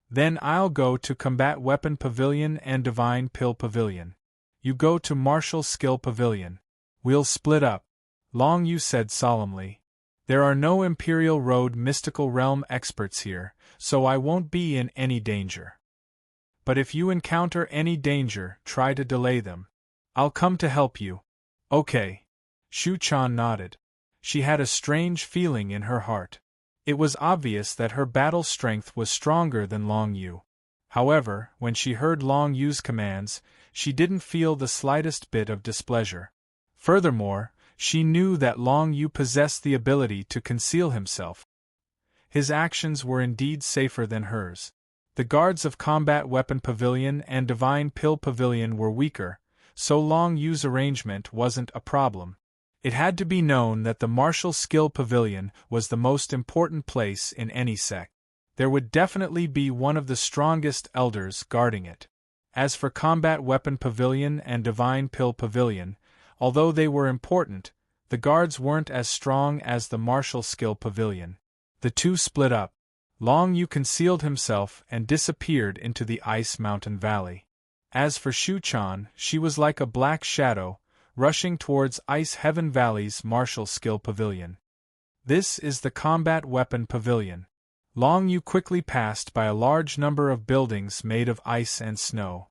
Then I'll go to Combat Weapon Pavilion and Divine Pill Pavilion. You go to Martial Skill Pavilion. We'll split up, Long Yu said solemnly. There are no Imperial Road Mystical Realm experts here, so I won't be in any danger. But if you encounter any danger, try to delay them. I'll come to help you. Okay. Shu Chan nodded. She had a strange feeling in her heart. It was obvious that her battle strength was stronger than Long Yu. However, when she heard Long Yu's commands, she didn't feel the slightest bit of displeasure. Furthermore, she knew that Long Yu possessed the ability to conceal himself. His actions were indeed safer than hers. The guards of Combat Weapon Pavilion and Divine Pill Pavilion were weaker, so Long Yu's arrangement wasn't a problem. It had to be known that the Martial Skill Pavilion was the most important place in any sect. There would definitely be one of the strongest elders guarding it. As for Combat Weapon Pavilion and Divine Pill Pavilion, although they were important, the guards weren't as strong as the Martial Skill Pavilion. The 2 split up. Long Yu concealed himself and disappeared into the Ice Mountain Valley. As for Shu Chan, she was like a black shadow, rushing towards Ice Heaven Valley's Martial Skill Pavilion. This is the Combat Weapon Pavilion. Long Yu quickly passed by a large number of buildings made of ice and snow.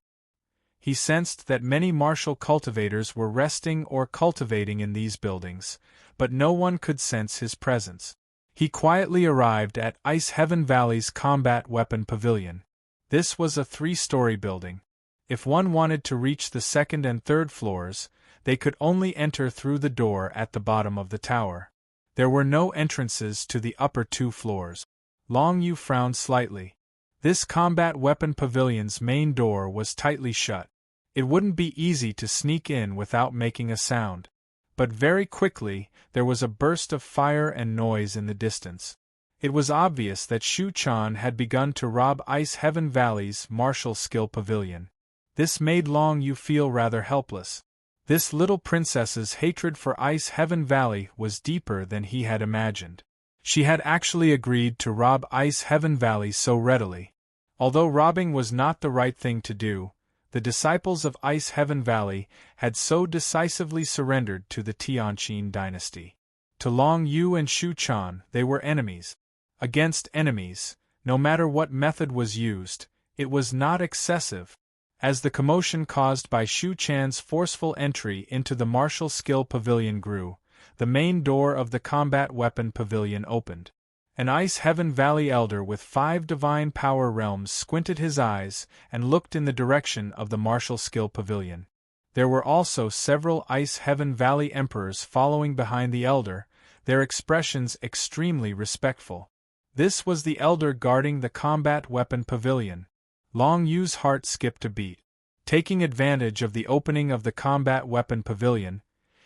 He sensed that many martial cultivators were resting or cultivating in these buildings, but no one could sense his presence. He quietly arrived at Ice Heaven Valley's Combat Weapon Pavilion. This was a 3-story building. If one wanted to reach the 2nd and 3rd floors, they could only enter through the door at the bottom of the tower. There were no entrances to the upper 2 floors. Long Yu frowned slightly. This Combat Weapon Pavilion's main door was tightly shut. It wouldn't be easy to sneak in without making a sound. But very quickly, there was a burst of fire and noise in the distance. It was obvious that Shu Chan had begun to rob Ice Heaven Valley's Martial Skill Pavilion. This made Long Yu feel rather helpless. This little princess's hatred for Ice Heaven Valley was deeper than he had imagined. She had actually agreed to rob Ice Heaven Valley so readily. Although robbing was not the right thing to do, the disciples of Ice Heaven Valley had so decisively surrendered to the Tianqin dynasty. To Long Yu and Shu Chan, they were enemies. Against enemies, no matter what method was used, it was not excessive. As the commotion caused by Shu Chan's forceful entry into the Martial Skill Pavilion grew, the main door of the Combat Weapon Pavilion opened. An Ice Heaven Valley elder with 5 divine power realms squinted his eyes and looked in the direction of the Martial Skill Pavilion. There were also several Ice Heaven Valley emperors following behind the elder, their expressions extremely respectful. This was the elder guarding the Combat Weapon Pavilion. Long Yu's heart skipped a beat. Taking advantage of the opening of the Combat Weapon Pavilion,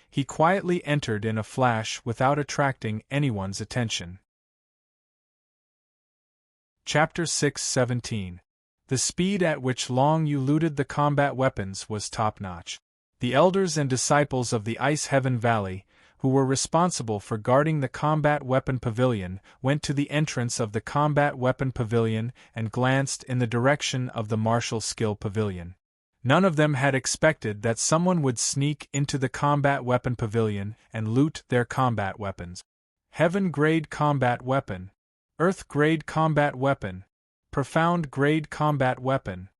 he quietly entered in a flash without attracting anyone's attention. Chapter 6:17. The speed at which Long Yu looted the combat weapons was top-notch. The elders and disciples of the Ice Heaven Valley, who were responsible for guarding the Combat Weapon Pavilion, went to the entrance of the Combat Weapon Pavilion and glanced in the direction of the Martial Skill Pavilion. None of them had expected that someone would sneak into the Combat Weapon Pavilion and loot their combat weapons. Heaven-grade combat weapon. Earth-grade combat weapon. Profound-grade combat weapon.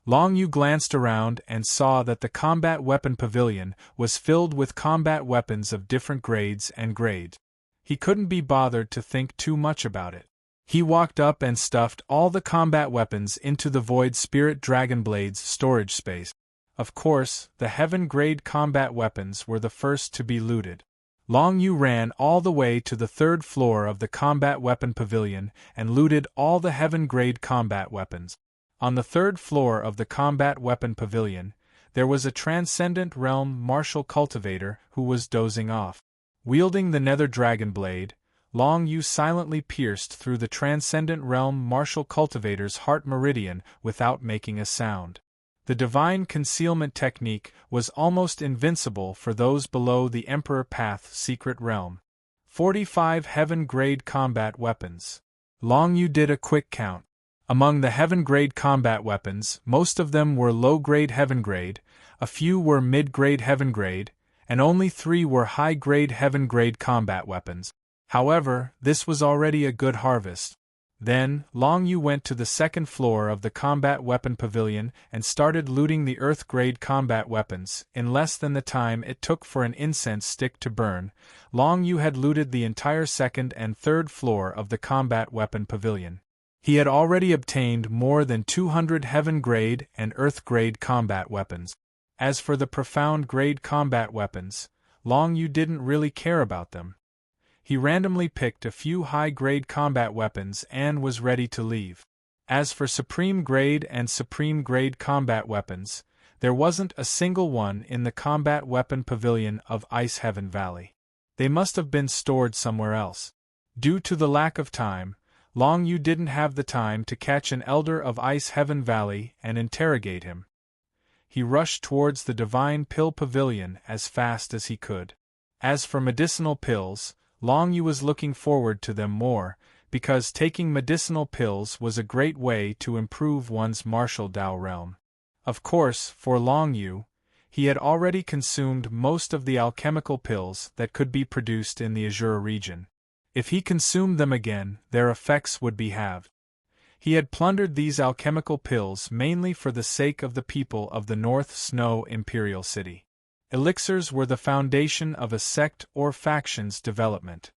Long Yu glanced around and saw that the Combat Weapon Pavilion was filled with combat weapons of different grades and grades. He couldn't be bothered to think too much about it. He walked up and stuffed all the combat weapons into the Void Spirit Dragonblade's storage space. Of course, the Heaven-grade combat weapons were the first to be looted. Long Yu ran all the way to the 3rd floor of the Combat Weapon Pavilion and looted all the Heaven-grade combat weapons. On the 3rd floor of the Combat Weapon Pavilion, there was a Transcendent Realm Martial Cultivator who was dozing off. Wielding the nether dragon blade, Long Yu silently pierced through the transcendent realm martial cultivator's heart meridian without making a sound. The divine concealment technique was almost invincible for those below the Emperor Path secret realm. 45 heaven-grade combat weapons. Long Yu did a quick count. Among the heaven-grade combat weapons, most of them were low-grade heaven-grade, a few were mid-grade heaven-grade, and only 3 were high-grade heaven-grade combat weapons. However, this was already a good harvest. Then, Long Yu went to the second floor of the combat weapon pavilion and started looting the earth-grade combat weapons. In less than the time it took for an incense stick to burn, Long Yu had looted the entire second and third floor of the combat weapon pavilion. He had already obtained more than 200 heaven-grade and earth-grade combat weapons. As for the profound-grade combat weapons, Long Yu didn't really care about them. He randomly picked a few high-grade combat weapons and was ready to leave. As for supreme-grade and supreme-grade combat weapons, there wasn't a single one in the combat weapon pavilion of Ice Heaven Valley. They must have been stored somewhere else. Due to the lack of time, Long Yu didn't have the time to catch an elder of Ice Heaven Valley and interrogate him. He rushed towards the Divine Pill Pavilion as fast as he could. As for medicinal pills, Long Yu was looking forward to them more, because taking medicinal pills was a great way to improve one's martial Dao realm. Of course, for Long Yu, he had already consumed most of the alchemical pills that could be produced in the Azure region. If he consumed them again, their effects would be halved. He had plundered these alchemical pills mainly for the sake of the people of the North Snow Imperial City. Elixirs were the foundation of a sect or faction's development.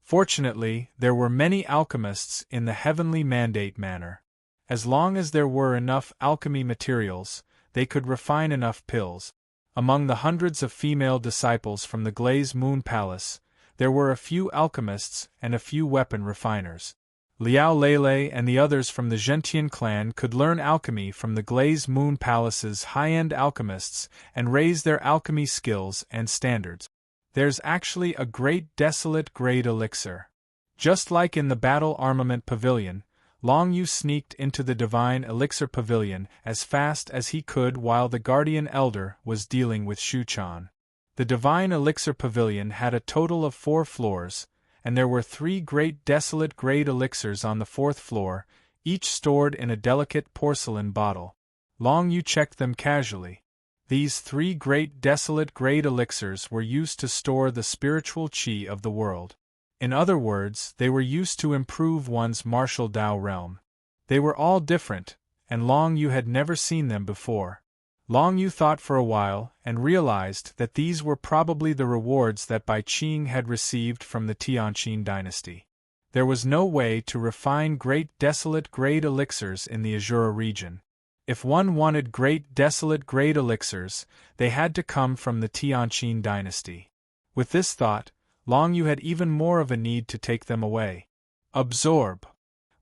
Fortunately, there were many alchemists in the Heavenly Mandate Manor. As long as there were enough alchemy materials, they could refine enough pills. Among the hundreds of female disciples from the Glaze Moon Palace, there were a few alchemists and a few weapon refiners. Liao Lele and the others from the Gentian clan could learn alchemy from the Glaze Moon Palace's high-end alchemists and raise their alchemy skills and standards. There's actually a great desolate grade elixir. Just like in the Battle Armament Pavilion, Long Yu sneaked into the Divine Elixir Pavilion as fast as he could while the Guardian Elder was dealing with Shuchan. The Divine Elixir Pavilion had a total of 4 floors, and there were 3 great desolate grade elixirs on the 4th floor, each stored in a delicate porcelain bottle. Long Yu checked them casually. These 3 great desolate grade elixirs were used to store the spiritual qi of the world. In other words, they were used to improve one's martial Dao realm. They were all different, and Long Yu had never seen them before. Long Yu thought for a while and realized that these were probably the rewards that Bai Qing had received from the Tianqin dynasty. There was no way to refine great desolate grade elixirs in the Azure region. If one wanted great desolate grade elixirs, they had to come from the Tianqin dynasty. With this thought, Long Yu had even more of a need to take them away. Absorb.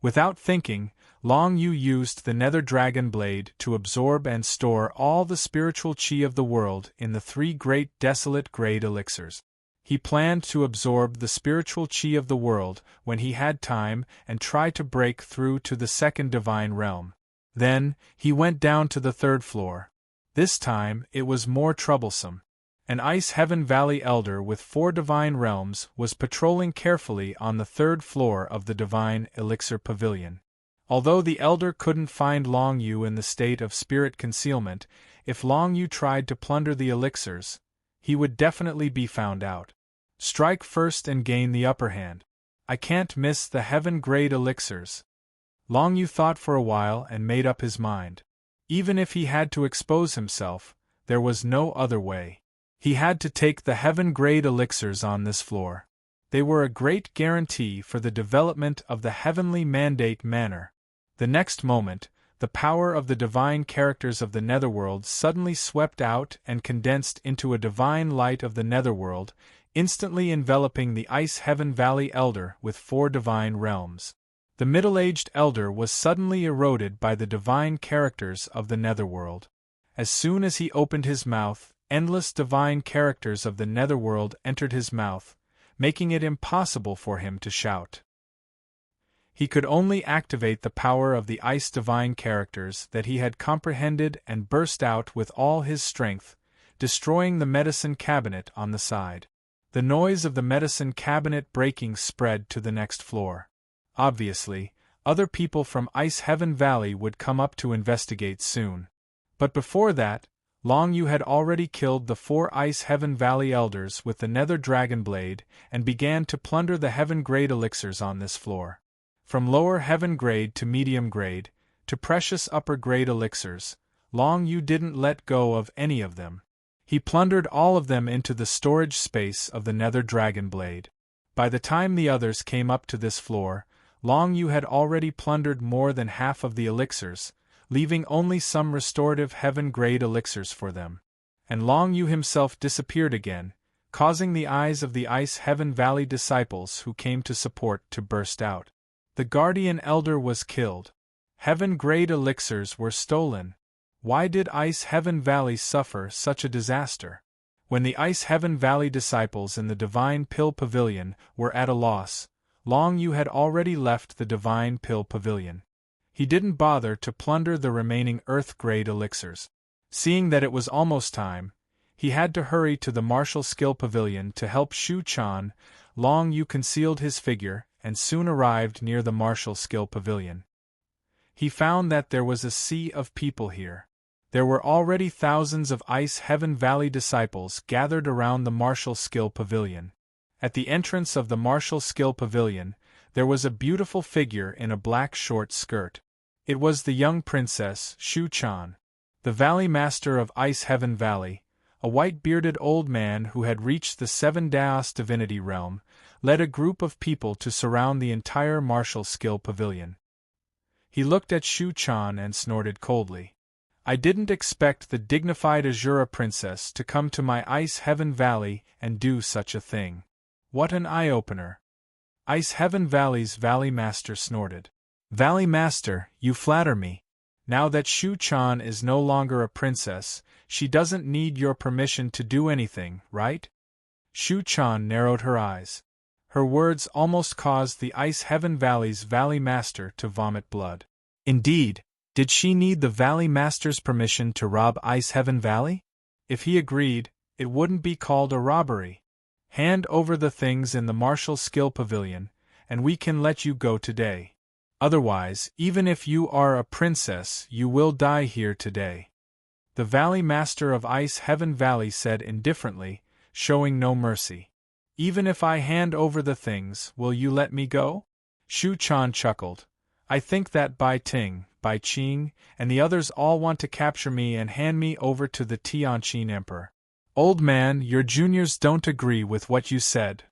Without thinking, Long Yu used the Nether Dragon Blade to absorb and store all the spiritual qi of the world in the 3 great desolate grade elixirs. He planned to absorb the spiritual qi of the world when he had time and try to break through to the second divine realm. Then, he went down to the 3rd floor. This time, it was more troublesome. An Ice Heaven Valley elder with 4 divine realms was patrolling carefully on the 3rd floor of the Divine Elixir Pavilion. Although the elder couldn't find Long Yu in the state of spirit concealment, if Long Yu tried to plunder the elixirs, he would definitely be found out. Strike first and gain the upper hand. I can't miss the heaven-grade elixirs. Long Yu thought for a while and made up his mind. Even if he had to expose himself, there was no other way. He had to take the heaven-grade elixirs on this floor. They were a great guarantee for the development of the Heavenly Mandate Manor. The next moment, the power of the divine characters of the Netherworld suddenly swept out and condensed into a divine light of the Netherworld, instantly enveloping the Ice Heaven Valley Elder with 4 divine realms. The middle-aged elder was suddenly eroded by the divine characters of the Netherworld. As soon as he opened his mouth, Endless divine characters of the netherworld entered his mouth, making it impossible for him to shout. He could only activate the power of the ice divine characters that he had comprehended and burst out with all his strength, destroying the medicine cabinet on the side. The noise of the medicine cabinet breaking spread to the next floor. Obviously, other people from Ice Heaven Valley would come up to investigate soon. But before that, Long Yu had already killed the 4 Ice Heaven Valley elders with the Nether Dragon Blade and began to plunder the Heaven Grade elixirs on this floor. From lower Heaven Grade to medium grade, to precious upper grade elixirs, Long Yu didn't let go of any of them. He plundered all of them into the storage space of the Nether Dragon Blade. By the time the others came up to this floor, Long Yu had already plundered more than half of the elixirs, leaving only some restorative Heaven Grade elixirs for them. And Long Yu himself disappeared again, causing the eyes of the Ice Heaven Valley disciples who came to support to burst out. The Guardian Elder was killed. Heaven Grade elixirs were stolen. Why did Ice Heaven Valley suffer such a disaster? When the Ice Heaven Valley disciples in the Divine Pill Pavilion were at a loss, Long Yu had already left the Divine Pill Pavilion. He didn't bother to plunder the remaining Earth Grade elixirs. Seeing that it was almost time, he had to hurry to the Martial Skill Pavilion to help Shu Chan. Long Yu concealed his figure and soon arrived near the Martial Skill Pavilion. He found that there was a sea of people here. There were already thousands of Ice Heaven Valley disciples gathered around the Martial Skill Pavilion. At the entrance of the Martial Skill Pavilion, there was a beautiful figure in a black short skirt. It was the young princess, Shu Chan. The Valley Master of Ice Heaven Valley, a white-bearded old man who had reached the 7 Daos Divinity realm, led a group of people to surround the entire Martial Skill Pavilion. He looked at Shu Chan and snorted coldly. I didn't expect the dignified Azura princess to come to my Ice Heaven Valley and do such a thing. What an eye-opener. Ice Heaven Valley's Valley Master snorted. Valley Master, you flatter me. Now that Shu Chan is no longer a princess, she doesn't need your permission to do anything, right? Shu Chan narrowed her eyes. Her words almost caused the Ice Heaven Valley's Valley Master to vomit blood. Indeed, did she need the Valley Master's permission to rob Ice Heaven Valley? If he agreed, it wouldn't be called a robbery. Hand over the things in the Martial Skill Pavilion, and we can let you go today. Otherwise, even if you are a princess, you will die here today. The Valley Master of Ice Heaven Valley said indifferently, showing no mercy. Even if I hand over the things, will you let me go? Shu Chan chuckled. I think that Bai Ting, Bai Qing, and the others all want to capture me and hand me over to the Tianqin Emperor. Old man, your juniors don't agree with what you said.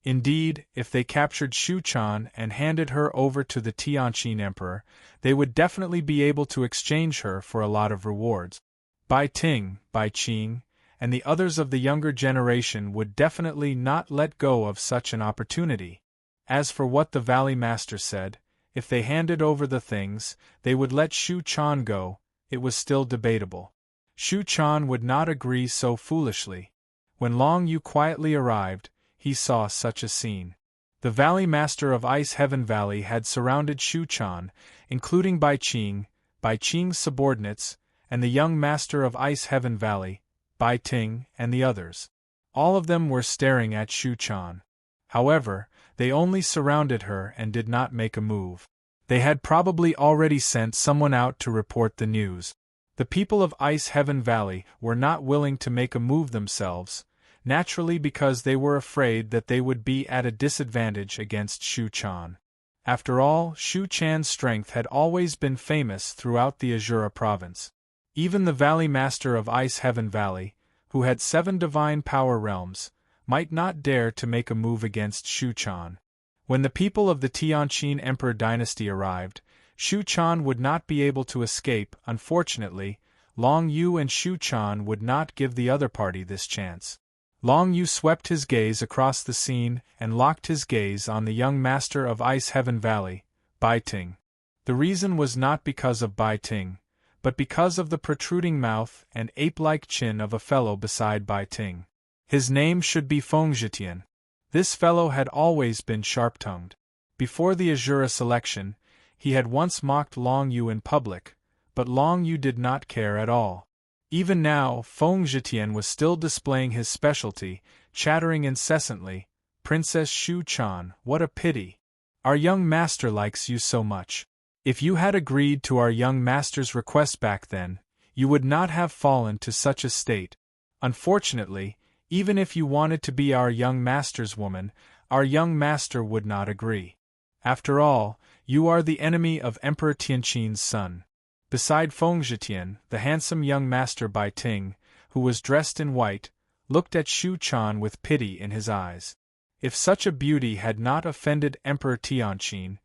Indeed, if they captured Shu Chan and handed her over to the Tianqin Emperor, they would definitely be able to exchange her for a lot of rewards. Bai Ting, Bai Qing, and the others of the younger generation would definitely not let go of such an opportunity. As for what the Valley Master said, if they handed over the things, they would let Shu Chan go, it was still debatable. Shu Chan would not agree so foolishly. When Long Yu quietly arrived, he saw such a scene. The Valley Master of Ice Heaven Valley had surrounded Shu Chan, including Bai Qing's subordinates, and the young Master of Ice Heaven Valley, Bai Ting, and the others. All of them were staring at Shu Chan. However, they only surrounded her and did not make a move. They had probably already sent someone out to report the news. The people of Ice Heaven Valley were not willing to make a move themselves, naturally because they were afraid that they would be at a disadvantage against Shu Chan. After all, Shu Chan's strength had always been famous throughout the Azura province. Even the Valley Master of Ice Heaven Valley, who had 7 divine power realms, might not dare to make a move against Shu Chan. When the people of the Tianqin Emperor dynasty arrived, Shu Chan would not be able to escape. Unfortunately, Long Yu and Shu Chan would not give the other party this chance. Long Yu swept his gaze across the scene and locked his gaze on the young Master of Ice Heaven Valley, Bai Ting. The reason was not because of Bai Ting, but because of the protruding mouth and ape-like chin of a fellow beside Bai Ting. His name should be Fengzhitian. This fellow had always been sharp-tongued. Before the Azura selection, he had once mocked Long Yu in public, but Long Yu did not care at all. Even now, Fengzhitian was still displaying his specialty, chattering incessantly, "Princess Shu Chan, what a pity! Our young master likes you so much. If you had agreed to our young master's request back then, you would not have fallen to such a state. Unfortunately, even if you wanted to be our young master's woman, our young master would not agree. After all, you are the enemy of Emperor Tianqin's son." Beside Fengzhitian, the handsome young master Bai Ting, who was dressed in white, looked at Shu Chan with pity in his eyes. If such a beauty had not offended Emperor Tianqin,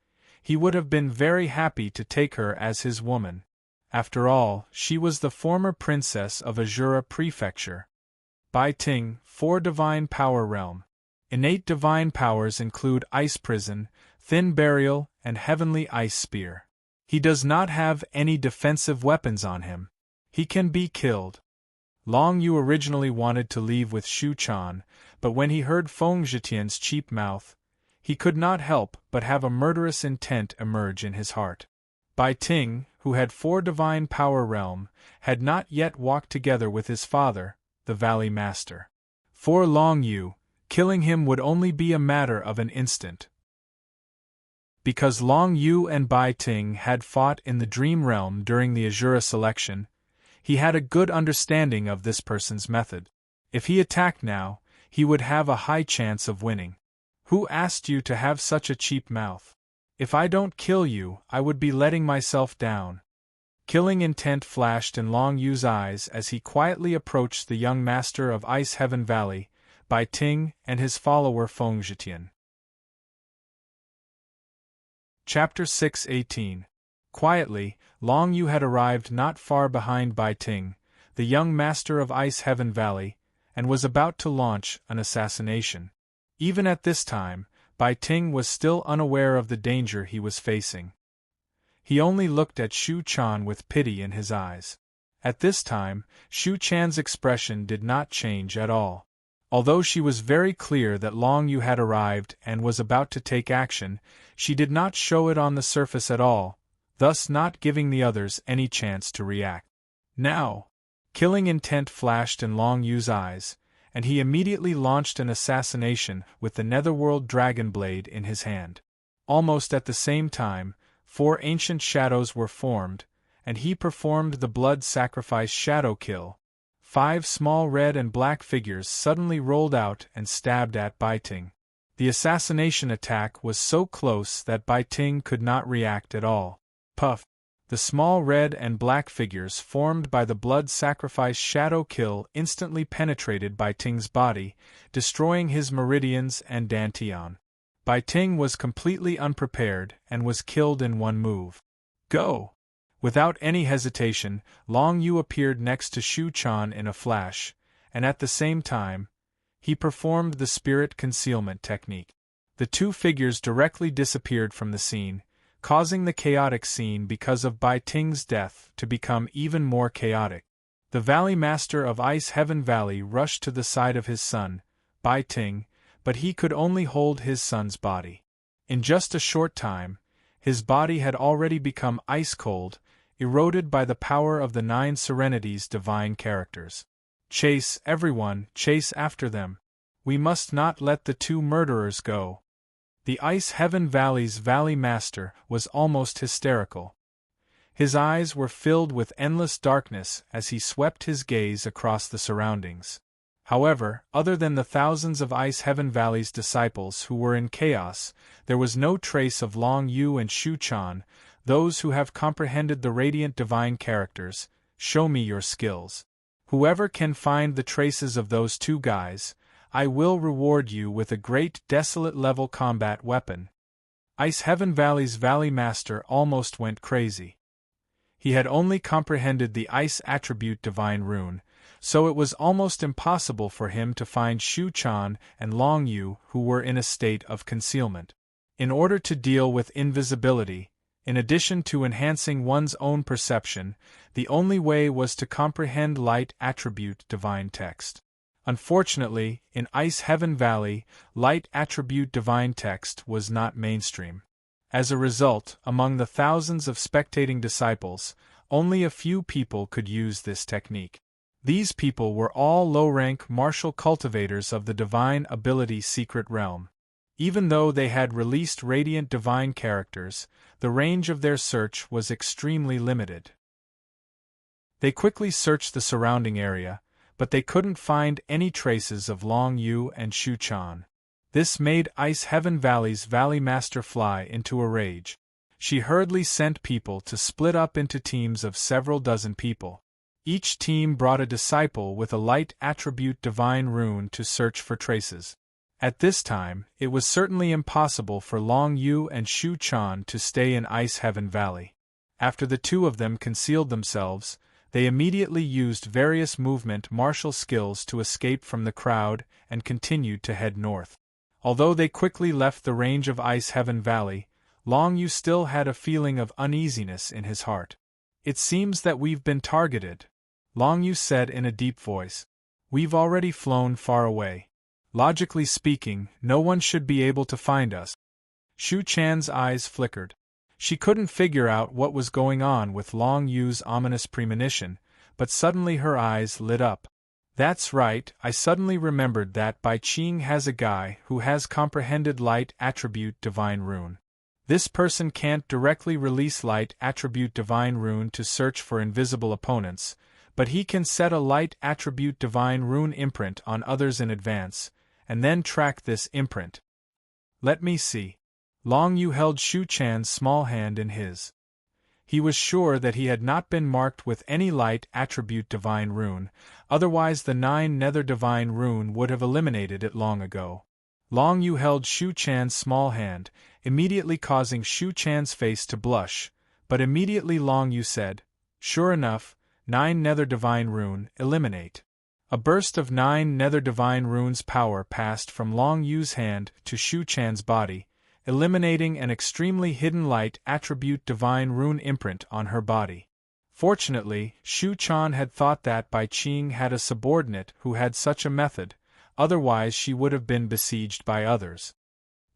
he would have been very happy to take her as his woman. After all, she was the former princess of Azura Prefecture. Bai Ting, 4 Divine Power Realm. Innate divine powers include Ice Prison, Thin Burial, and Heavenly Ice Spear. He does not have any defensive weapons on him. He can be killed. Long Yu originally wanted to leave with Shu Chan, but when he heard Fengzhitian's cheap mouth, he could not help but have a murderous intent emerge in his heart. Bai Ting, who had 4 Divine Power Realm, had not yet walked together with his father, the Valley Master. For Long Yu, killing him would only be a matter of an instant. Because Long Yu and Bai Ting had fought in the Dream Realm during the Azura selection, he had a good understanding of this person's method. If he attacked now, he would have a high chance of winning. "Who asked you to have such a cheap mouth? If I don't kill you, I would be letting myself down." Killing intent flashed in Long Yu's eyes as he quietly approached the young master of Ice Heaven Valley, Bai Ting, and his follower Fengzhitian. Chapter 6:18. Quietly, Long Yu had arrived not far behind Bai Ting, the young master of Ice Heaven Valley, and was about to launch an assassination. Even at this time, Bai Ting was still unaware of the danger he was facing. He only looked at Shu Chan with pity in his eyes. At this time, Shu Chan's expression did not change at all. Although she was very clear that Long Yu had arrived and was about to take action, she did not show it on the surface at all, thus not giving the others any chance to react. Now, killing intent flashed in Long Yu's eyes, and he immediately launched an assassination with the Netherworld Dragon Blade in his hand. Almost at the same time, 4 ancient shadows were formed, and he performed the blood sacrifice shadow kill. 5 small red and black figures suddenly rolled out and stabbed at Bai Ting. The assassination attack was so close that Bai Ting could not react at all. Puff! The small red and black figures formed by the blood sacrifice shadow kill instantly penetrated Bai Ting's body, destroying his meridians and dantian. Bai Ting was completely unprepared and was killed in one move. Go! Without any hesitation, Long Yu appeared next to Shu Chan in a flash, and at the same time, he performed the spirit concealment technique. The 2 figures directly disappeared from the scene, causing the chaotic scene because of Bai Ting's death to become even more chaotic. The Valley Master of Ice Heaven Valley rushed to the side of his son, Bai Ting, but he could only hold his son's body. In just a short time, his body had already become ice-cold, eroded by the power of the 9 Serenity's divine characters. "Chase, everyone, chase after them. We must not let the 2 murderers go." The Ice Heaven Valley's Valley Master was almost hysterical. His eyes were filled with endless darkness as he swept his gaze across the surroundings. However, other than the thousands of Ice Heaven Valley's disciples who were in chaos, there was no trace of Long Yu and Shu Chan. Those who have comprehended the radiant divine characters, show me your skills. Whoever can find the traces of those 2 guys, I will reward you with a great desolate level combat weapon. Ice Heaven Valley's Valley Master almost went crazy. He had only comprehended the Ice Attribute Divine Rune, so it was almost impossible for him to find Shu Chan and Long Yu, who were in a state of concealment. In order to deal with invisibility, In addition to enhancing one's own perception, the only way was to comprehend light attribute divine text. Unfortunately, in Ice Heaven Valley, light attribute divine text was not mainstream. As a result, among the thousands of spectating disciples, only a few people could use this technique. These people were all low-rank martial cultivators of the divine ability secret realm. Even though they had released radiant divine characters, the range of their search was extremely limited. They quickly searched the surrounding area, but they couldn't find any traces of Long Yu and Shu Chan. This made Ice Heaven Valley's Valley Master fly into a rage. She hurriedly sent people to split up into teams of several dozen people. Each team brought a disciple with a light attribute divine rune to search for traces. At this time, it was certainly impossible for Long Yu and Shu Chan to stay in Ice Heaven Valley. After the two of them concealed themselves, they immediately used various movement martial skills to escape from the crowd and continued to head north. Although they quickly left the range of Ice Heaven Valley, Long Yu still had a feeling of uneasiness in his heart. "It seems that we've been targeted," Long Yu said in a deep voice. "We've already flown far away. Logically speaking, no one should be able to find us." Shu Chan's eyes flickered. She couldn't figure out what was going on with Long Yu's ominous premonition, but suddenly her eyes lit up. "That's right, I suddenly remembered that Bai Qing has a guy who has comprehended light attribute divine rune. This person can't directly release light attribute divine rune to search for invisible opponents, but he can set a light attribute divine rune imprint on others in advance, and then track this imprint." "Let me see." Long Yu held Shu Chan's small hand in his. He was sure that he had not been marked with any light attribute divine rune, otherwise the 9 nether divine rune would have eliminated it long ago. Long Yu held Shu Chan's small hand, immediately causing Shu Chan's face to blush, but immediately Long Yu said, "Sure enough, 9 nether divine rune, eliminate." A burst of 9 nether divine runes' power passed from Long Yu's hand to Shu Chan's body, eliminating an extremely hidden light attribute divine rune imprint on her body. Fortunately, Shu Chan had thought that Bai Qing had a subordinate who had such a method, otherwise she would have been besieged by others.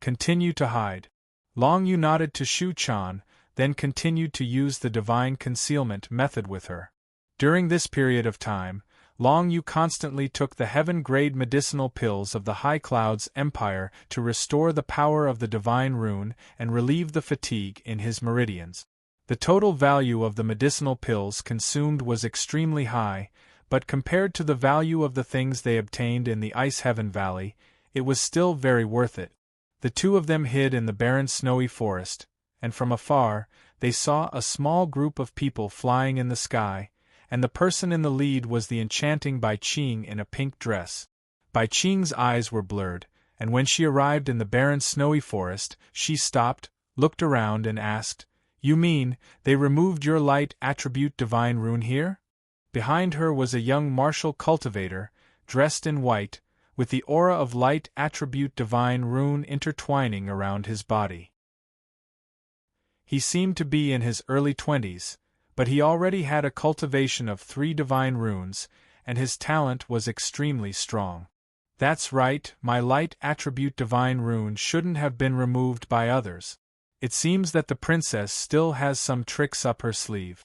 "Continue to hide." Long Yu nodded to Shu Chan, then continued to use the divine concealment method with her. During this period of time, Long Yu constantly took the heaven-grade medicinal pills of the High Cloud's Empire to restore the power of the divine rune and relieve the fatigue in his meridians. The total value of the medicinal pills consumed was extremely high, but compared to the value of the things they obtained in the Ice Heaven Valley, it was still very worth it. The two of them hid in the barren snowy forest, and from afar, they saw a small group of people flying in the sky, and the person in the lead was the enchanting Bai Qing in a pink dress. Bai Qing's eyes were blurred, and when she arrived in the barren snowy forest, she stopped, looked around and asked, "You mean, they removed your light attribute divine rune here?" Behind her was a young martial cultivator, dressed in white, with the aura of light attribute divine rune intertwining around his body. He seemed to be in his early 20s, but he already had a cultivation of 3 divine runes, and his talent was extremely strong. "That's right, my light attribute divine rune shouldn't have been removed by others. It seems that the princess still has some tricks up her sleeve."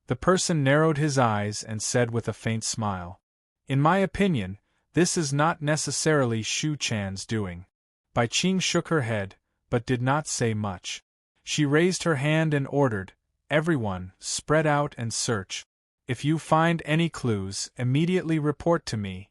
The person narrowed his eyes and said with a faint smile, "In my opinion, this is not necessarily Shu Chan's doing." Bai Qing shook her head, but did not say much. She raised her hand and ordered, "Everyone, spread out and search. If you find any clues, immediately report to me."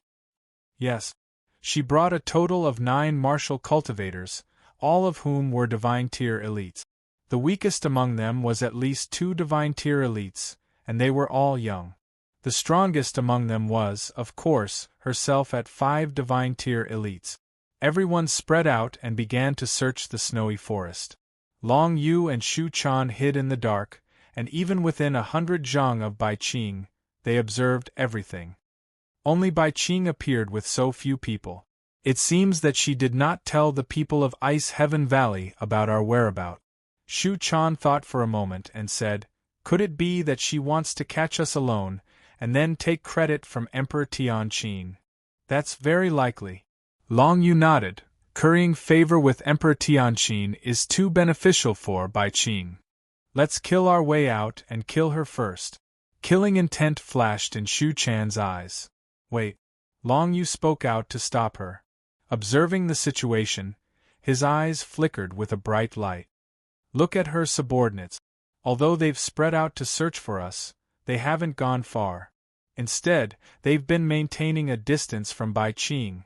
"Yes." She brought a total of 9 martial cultivators, all of whom were divine tier elites. The weakest among them was at least 2 divine tier elites, and they were all young. The strongest among them was, of course, herself at 5 divine tier elites. Everyone spread out and began to search the snowy forest. Long Yu and Shu Chan hid in the dark, and even within 100 zhang of Bai Qing, they observed everything. Only Bai Qing appeared with so few people. "It seems that she did not tell the people of Ice Heaven Valley about our whereabouts," Shu Chan thought for a moment and said, "Could it be that she wants to catch us alone, and then take credit from Emperor Tian Qin?" "That's very likely." Long Yu nodded. "Currying favor with Emperor Tian Qin is too beneficial for Bai Qing. Let's kill our way out and kill her first." Killing intent flashed in Shu Chan's eyes. "Wait." Long Yu spoke out to stop her. Observing the situation, his eyes flickered with a bright light. "Look at her subordinates. Although they've spread out to search for us, they haven't gone far. Instead, they've been maintaining a distance from Bai Qing."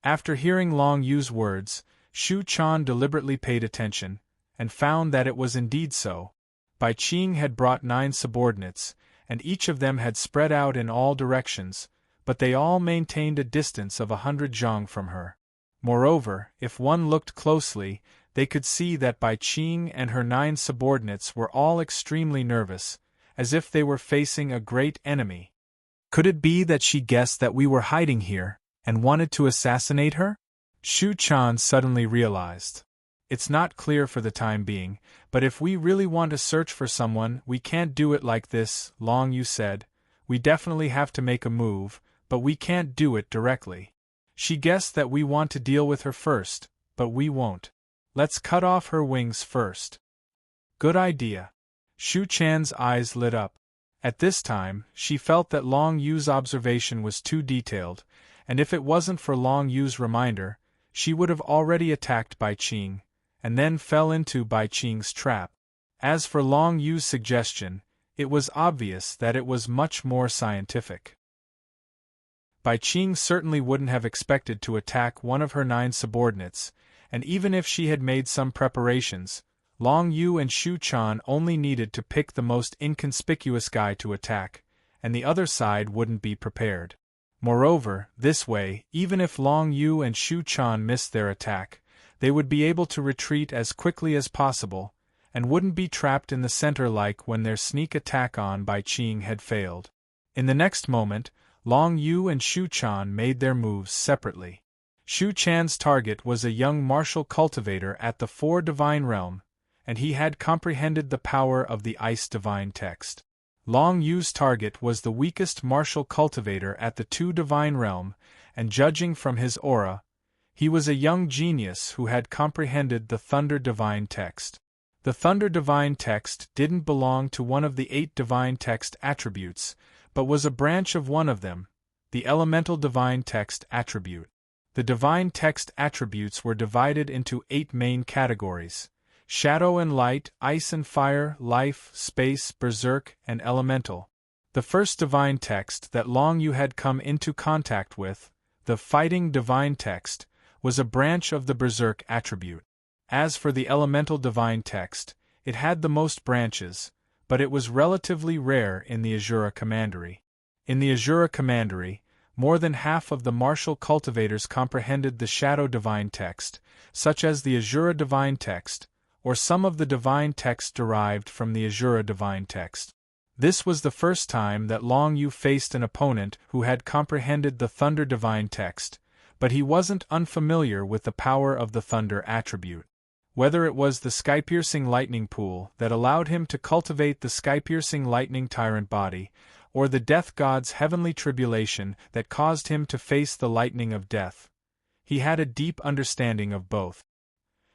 After hearing Long Yu's words, Shu Chan deliberately paid attention, and found that it was indeed so. Bai Qing had brought 9 subordinates, and each of them had spread out in all directions, but they all maintained a distance of 100 zhang from her. Moreover, if one looked closely, they could see that Bai Qing and her 9 subordinates were all extremely nervous, as if they were facing a great enemy. Could it be that she guessed that we were hiding here, and wanted to assassinate her? Shu Chan suddenly realized. It's not clear for the time being, but if we really want to search for someone, we can't do it like this, Long Yu said. We definitely have to make a move, but we can't do it directly. She guessed that we want to deal with her first, but we won't. Let's cut off her wings first. Good idea. Shu Chan's eyes lit up. At this time, she felt that Long Yu's observation was too detailed, and if it wasn't for Long Yu's reminder, she would have already attacked Bai Qing, and then fell into Bai Qing's trap. As for Long Yu's suggestion, it was obvious that it was much more scientific. Bai Qing certainly wouldn't have expected to attack one of her 9 subordinates, and even if she had made some preparations, Long Yu and Shu Chan only needed to pick the most inconspicuous guy to attack, and the other side wouldn't be prepared. Moreover, this way, even if Long Yu and Shu Chan missed their attack, they would be able to retreat as quickly as possible, and wouldn't be trapped in the center like when their sneak attack on Bai Qing had failed. In the next moment, Long Yu and Shu Chan made their moves separately. Shu Chan's target was a young martial cultivator at the 4 Divine Realm, and he had comprehended the power of the Ice Divine Text. Long Yu's target was the weakest martial cultivator at the 2 Divine Realm, and judging from his aura, he was a young genius who had comprehended the Thunder Divine Text. The Thunder Divine Text didn't belong to one of the 8 Divine Text attributes, but was a branch of one of them, the Elemental Divine Text attribute. The Divine Text attributes were divided into 8 main categories: Shadow and Light, Ice and Fire, Life, Space, Berserk, and Elemental. The first Divine Text that Long Yu had come into contact with, the Fighting Divine Text, was a branch of the Berserk attribute. As for the Elemental Divine Text, it had the most branches, but it was relatively rare in the Azura Commandery. In the Azura Commandery, more than half of the martial cultivators comprehended the Shadow Divine Text, such as the Azura Divine Text, or some of the Divine Text derived from the Azura Divine Text. This was the first time that Long Yu faced an opponent who had comprehended the Thunder Divine Text, but he wasn't unfamiliar with the power of the Thunder attribute. Whether it was the sky-piercing lightning pool that allowed him to cultivate the sky-piercing lightning tyrant body, or the death god's heavenly tribulation that caused him to face the lightning of death, he had a deep understanding of both.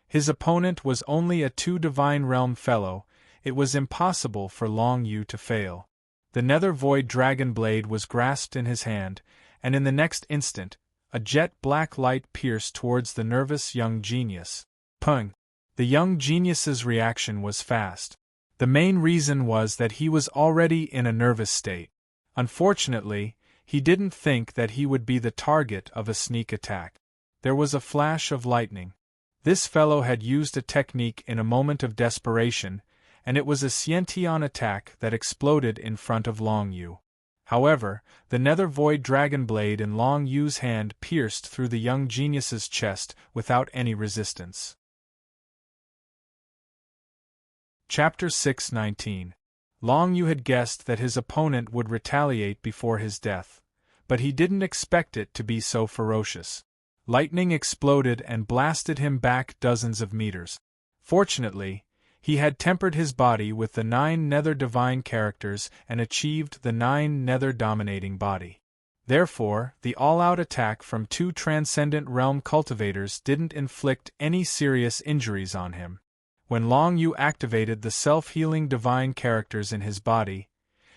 His opponent was only a 2 Divine Realm fellow. It was impossible for Long Yu to fail. The Nether Void Dragon Blade was grasped in his hand, and in the next instant, a jet-black light pierced towards the nervous young genius. Pung! The young genius's reaction was fast. The main reason was that he was already in a nervous state. Unfortunately, he didn't think that he would be the target of a sneak attack. There was a flash of lightning. This fellow had used a technique in a moment of desperation, and it was a Xiantian attack that exploded in front of Long Yu. However, the Nether Void Dragon Blade in Long Yu's hand pierced through the young genius's chest without any resistance. Chapter 619. Long Yu had guessed that his opponent would retaliate before his death, but he didn't expect it to be so ferocious. Lightning exploded and blasted him back dozens of meters. Fortunately, He had tempered his body with the 9 nether divine characters and achieved the 9 nether dominating body. Therefore, the all-out attack from 2 transcendent realm cultivators didn't inflict any serious injuries on him. When Long Yu activated the self-healing divine characters in his body,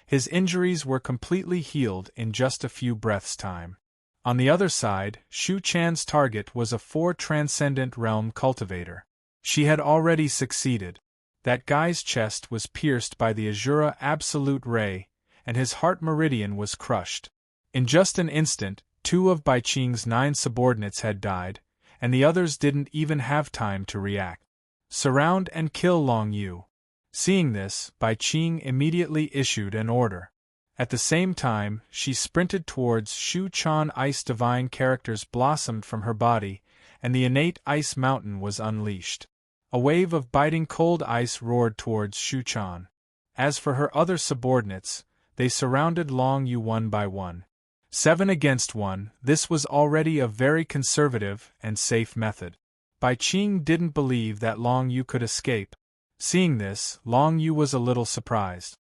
his injuries were completely healed in just a few breaths' time. On the other side, Shu Chan's target was a 4 transcendent realm cultivator. She had already succeeded. That guy's chest was pierced by the Azura Absolute Ray, and his heart meridian was crushed. In just an instant, 2 of Bai Qing's 9 subordinates had died, and the others didn't even have time to react. Surround and kill Long Yu. Seeing this, Bai Qing immediately issued an order. At the same time, she sprinted towards Shu Chan. Ice divine characters blossomed from her body, and the innate ice mountain was unleashed. A wave of biting cold ice roared towards Shu Chan. As for her other subordinates, they surrounded Long Yu one by one. 7 against 1, this was already a very conservative and safe method. Bai Qing didn't believe that Long Yu could escape. Seeing this, Long Yu was a little surprised.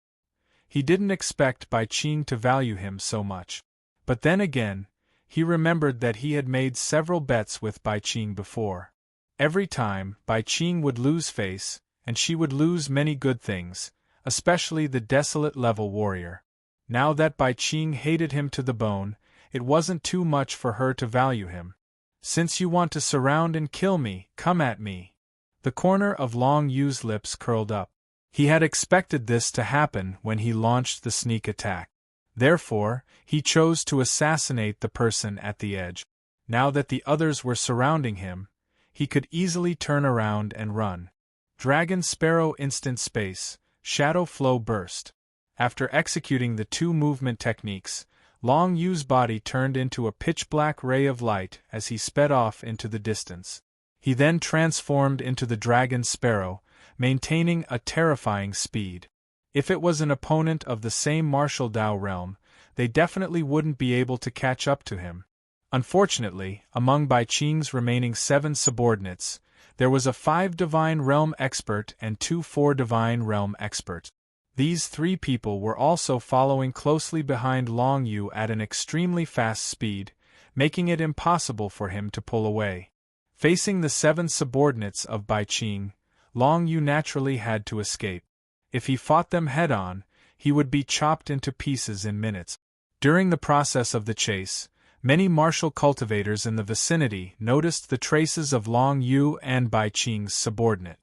He didn't expect Bai Qing to value him so much. But then again, he remembered that he had made several bets with Bai Qing before. Every time, Bai Qing would lose face, and she would lose many good things, especially the desolate level warrior. Now that Bai Qing hated him to the bone, it wasn't too much for her to value him. Since you want to surround and kill me, come at me. The corner of Long Yu's lips curled up. He had expected this to happen when he launched the sneak attack. Therefore, he chose to assassinate the person at the edge. Now that the others were surrounding him, he could easily turn around and run. Dragon Sparrow instant space, shadow flow burst. After executing the 2 movement techniques, Long Yu's body turned into a pitch-black ray of light as he sped off into the distance. He then transformed into the Dragon Sparrow, maintaining a terrifying speed. If it was an opponent of the same martial Dao realm, they definitely wouldn't be able to catch up to him. Unfortunately, among Bai Qing's remaining 7 subordinates, there was a 5 Divine Realm expert and 2 4 Divine Realm experts. These 3 people were also following closely behind Long Yu at an extremely fast speed, making it impossible for him to pull away. Facing the 7 subordinates of Bai Qing, Long Yu naturally had to escape. If he fought them head-on, he would be chopped into pieces in minutes. During the process of the chase, many martial cultivators in the vicinity noticed the traces of Long Yu and Bai Qing's subordinate.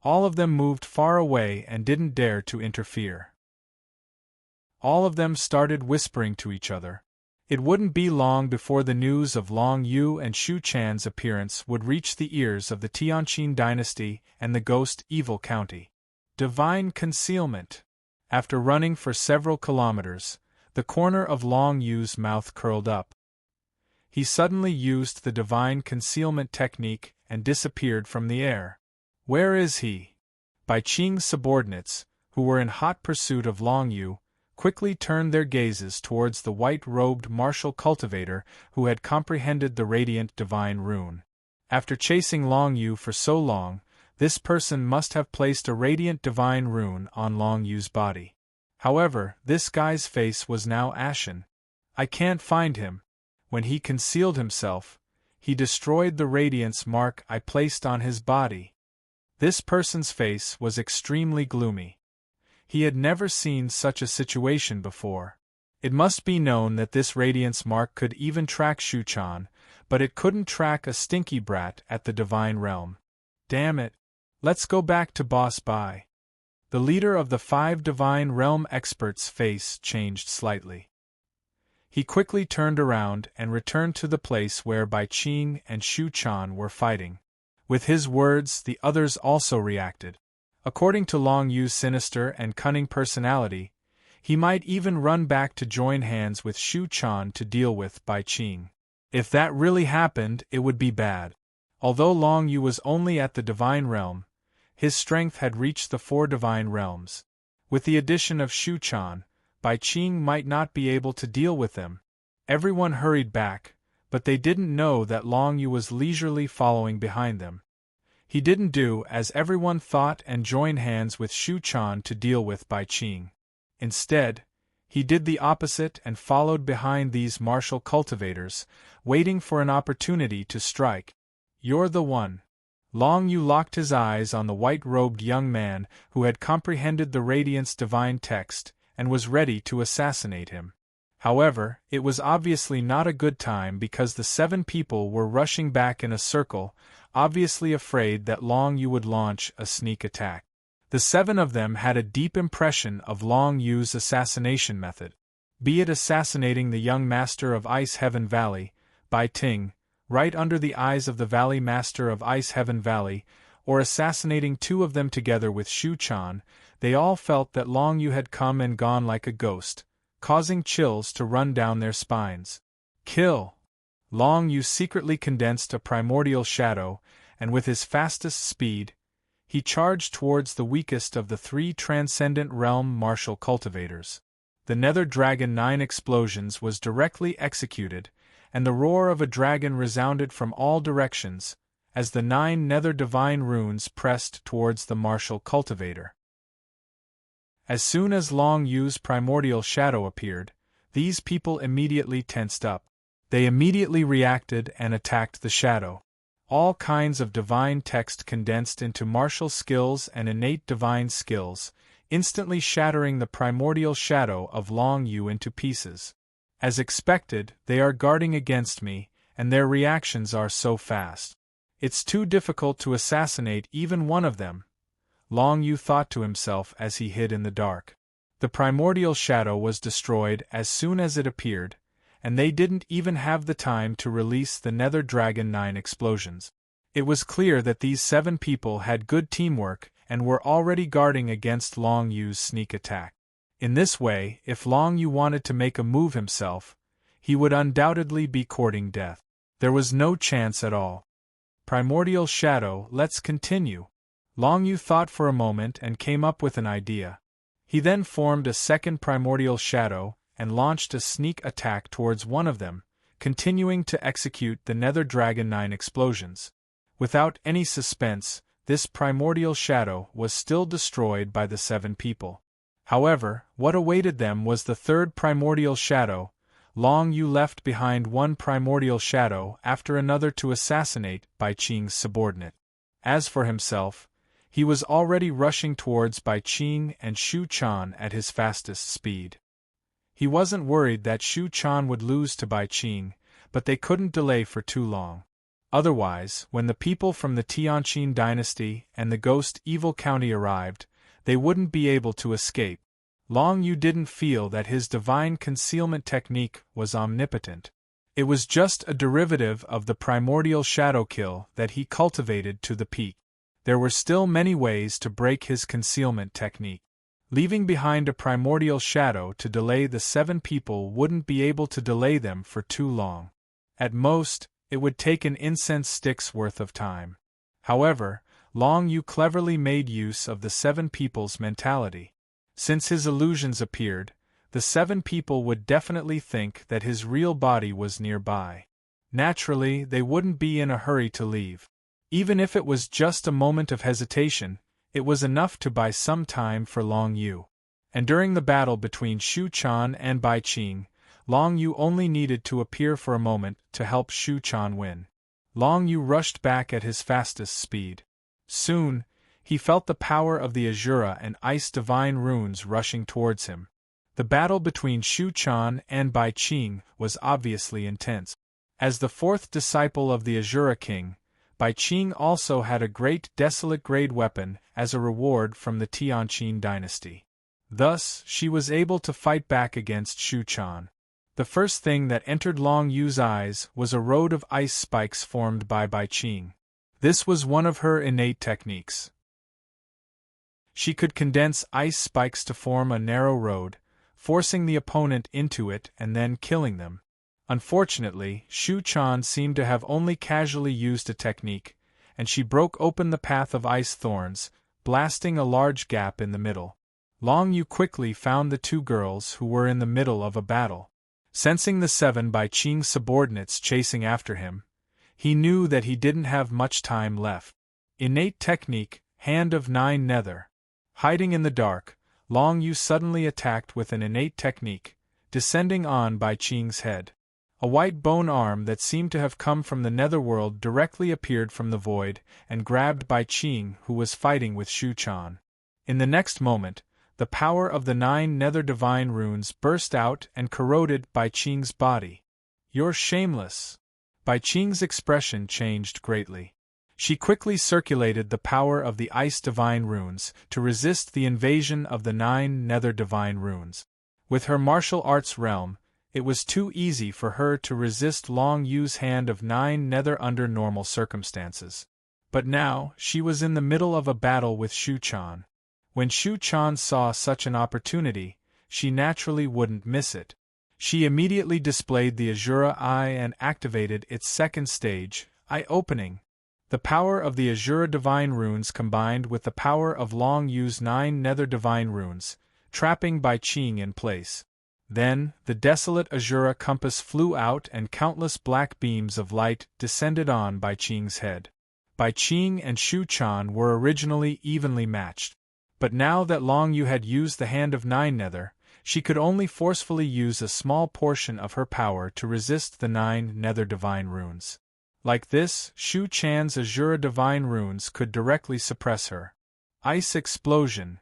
All of them moved far away and didn't dare to interfere. All of them started whispering to each other. It wouldn't be long before the news of Long Yu and Shu Chan's appearance would reach the ears of the Tianqin dynasty and the Ghost Evil County. Divine concealment. After running for several kilometers, the corner of Long Yu's mouth curled up. He suddenly used the divine concealment technique and disappeared from the air. Where is he? Bai Qing's subordinates, who were in hot pursuit of Long Yu, quickly turned their gazes towards the white-robed martial cultivator who had comprehended the radiant divine rune. After chasing Long Yu for so long, this person must have placed a radiant divine rune on Long Yu's body. However, this guy's face was now ashen. I can't find him. When he concealed himself, he destroyed the radiance mark I placed on his body. This person's face was extremely gloomy. He had never seen such a situation before. It must be known that this radiance mark could even track Shu Chan, but it couldn't track a stinky brat at the divine realm. Damn it. Let's go back to Boss Bai. The leader of the 5 divine realm experts' face changed slightly. He quickly turned around and returned to the place where Bai Qing and Shu Chan were fighting. With his words, the others also reacted. According to Long Yu's sinister and cunning personality, he might even run back to join hands with Shu Chan to deal with Bai Qing. If that really happened, it would be bad. Although Long Yu was only at the divine realm, his strength had reached the 4 divine realms. With the addition of Shu Chan, Bai Qing might not be able to deal with them. Everyone hurried back, but they didn't know that Long Yu was leisurely following behind them. He didn't do as everyone thought and join hands with Shu Chan to deal with Bai Qing. Instead, he did the opposite and followed behind these martial cultivators, waiting for an opportunity to strike. "You're the one." Long Yu locked his eyes on the white-robed young man who had comprehended the Radiant's divine text and was ready to assassinate him. However, it was obviously not a good time because the 7 people were rushing back in a circle, obviously afraid that Long Yu would launch a sneak attack. The 7 of them had a deep impression of Long Yu's assassination method. Be it assassinating the young master of Ice Heaven Valley, Bai Ting, right under the eyes of the Valley Master of Ice Heaven Valley, or assassinating 2 of them together with Shu Chan, they all felt that Long Yu had come and gone like a ghost, causing chills to run down their spines. Kill! Long Yu secretly condensed a primordial shadow, and with his fastest speed, he charged towards the weakest of the 3 Transcendent Realm martial cultivators. The Nether Dragon 9 explosions was directly executed, and the roar of a dragon resounded from all directions, as the 9 Nether Divine Runes pressed towards the martial cultivator. As soon as Long Yu's primordial shadow appeared, these people immediately tensed up. They immediately reacted and attacked the shadow. All kinds of divine text condensed into martial skills and innate divine skills, instantly shattering the primordial shadow of Long Yu into pieces. As expected, they are guarding against me, and their reactions are so fast. It's too difficult to assassinate even one of them, Long Yu thought to himself as he hid in the dark. The primordial shadow was destroyed as soon as it appeared, and they didn't even have the time to release the Nether Dragon 9 explosions. It was clear that these 7 people had good teamwork and were already guarding against Long Yu's sneak attack. In this way, if Long Yu wanted to make a move himself, he would undoubtedly be courting death. There was no chance at all. Primordial shadow, let's continue. Long Yu thought for a moment and came up with an idea. He then formed a second primordial shadow and launched a sneak attack towards one of them, continuing to execute the Nether Dragon 9 explosions. Without any suspense, this primordial shadow was still destroyed by the 7 people. However, what awaited them was the third primordial shadow. Long Yu left behind one primordial shadow after another to assassinate Bai Qing's subordinate. As for himself, he was already rushing towards Bai Qing and Shu Chan at his fastest speed. He wasn't worried that Shu Chan would lose to Bai Qing, but they couldn't delay for too long. Otherwise, when the people from the Tianqin dynasty and the Ghost Evil County arrived, they wouldn't be able to escape. Long Yu didn't feel that his divine concealment technique was omnipotent. It was just a derivative of the primordial shadow kill that he cultivated to the peak. There were still many ways to break his concealment technique. Leaving behind a primordial shadow to delay the 7 people wouldn't be able to delay them for too long. At most, it would take an incense stick's worth of time. However, Long Yu cleverly made use of the 7 people's mentality. Since his illusions appeared, the 7 people would definitely think that his real body was nearby. Naturally, they wouldn't be in a hurry to leave. Even if it was just a moment of hesitation, it was enough to buy some time for Long Yu. And during the battle between Shu Chan and Bai Qing, Long Yu only needed to appear for a moment to help Shu Chan win. Long Yu rushed back at his fastest speed. Soon, he felt the power of the Azura and Ice Divine Runes rushing towards him. The battle between Shu Chan and Bai Qing was obviously intense. As the 4th disciple of the Azura King, Bai Qing also had a great desolate grade weapon as a reward from the Tianqin dynasty. Thus, she was able to fight back against Shu Chan. The first thing that entered Long Yu's eyes was a road of ice spikes formed by Bai Qing. This was one of her innate techniques. She could condense ice spikes to form a narrow road, forcing the opponent into it and then killing them. Unfortunately, Shu Chan seemed to have only casually used a technique, and she broke open the path of ice thorns, blasting a large gap in the middle. Long Yu quickly found the 2 girls who were in the middle of a battle. Sensing the 7 Bai Qing subordinates chasing after him, he knew that he didn't have much time left. Innate technique, Hand of Nine Nether. Hiding in the dark, Long Yu suddenly attacked with an innate technique, descending on Bai Qing's head. A white bone arm that seemed to have come from the netherworld directly appeared from the void and grabbed Bai Qing, who was fighting with Shu Quan. In the next moment, the power of the 9 nether divine runes burst out and corroded Bai Qing's body. "You're shameless." Bai Qing's expression changed greatly. She quickly circulated the power of the ice divine runes to resist the invasion of the 9 nether divine runes. With her martial arts realm, it was too easy for her to resist Long Yu's hand of 9 nether under normal circumstances. But now, she was in the middle of a battle with Shu Quan. When Shu Quan saw such an opportunity, she naturally wouldn't miss it. She immediately displayed the Azura Eye and activated its second stage, Eye Opening. The power of the Azura Divine Runes combined with the power of Long Yu's 9 nether Divine Runes, trapping Bai Qing in place. Then, the desolate Azura compass flew out and countless black beams of light descended on Bai Qing's head. Bai Qing and Shu Quan were originally evenly matched. But now that Long Yu had used the Hand of 9 Nether, she could only forcefully use a small portion of her power to resist the 9 nether divine runes. Like this, Shu Quan's Azura divine runes could directly suppress her. Ice Explosion.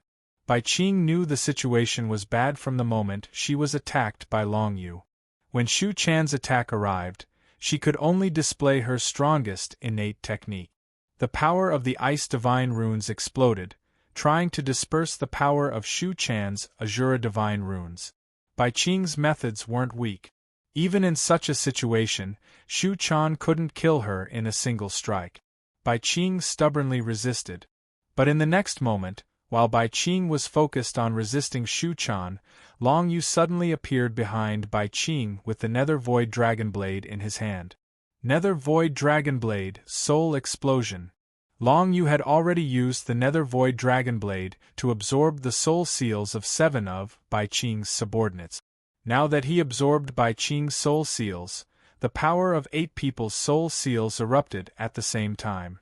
Bai Qing knew the situation was bad from the moment she was attacked by Long Yu. When Shu Quan's attack arrived, she could only display her strongest innate technique. The power of the ice divine runes exploded, trying to disperse the power of Shu Quan's Azura divine runes. Bai Qing's methods weren't weak. Even in such a situation, Shu Quan couldn't kill her in a single strike. Bai Qing stubbornly resisted. But in the next moment, while Bai Qing was focused on resisting Shu Quan, Long Yu suddenly appeared behind Bai Qing with the Nether Void Dragon Blade in his hand. Nether Void Dragon Blade, Soul Explosion. Long Yu had already used the Nether Void Dragon Blade to absorb the soul seals of 7 of Bai Qing's subordinates. Now that he absorbed Bai Qing's soul seals, the power of 8 people's soul seals erupted at the same time.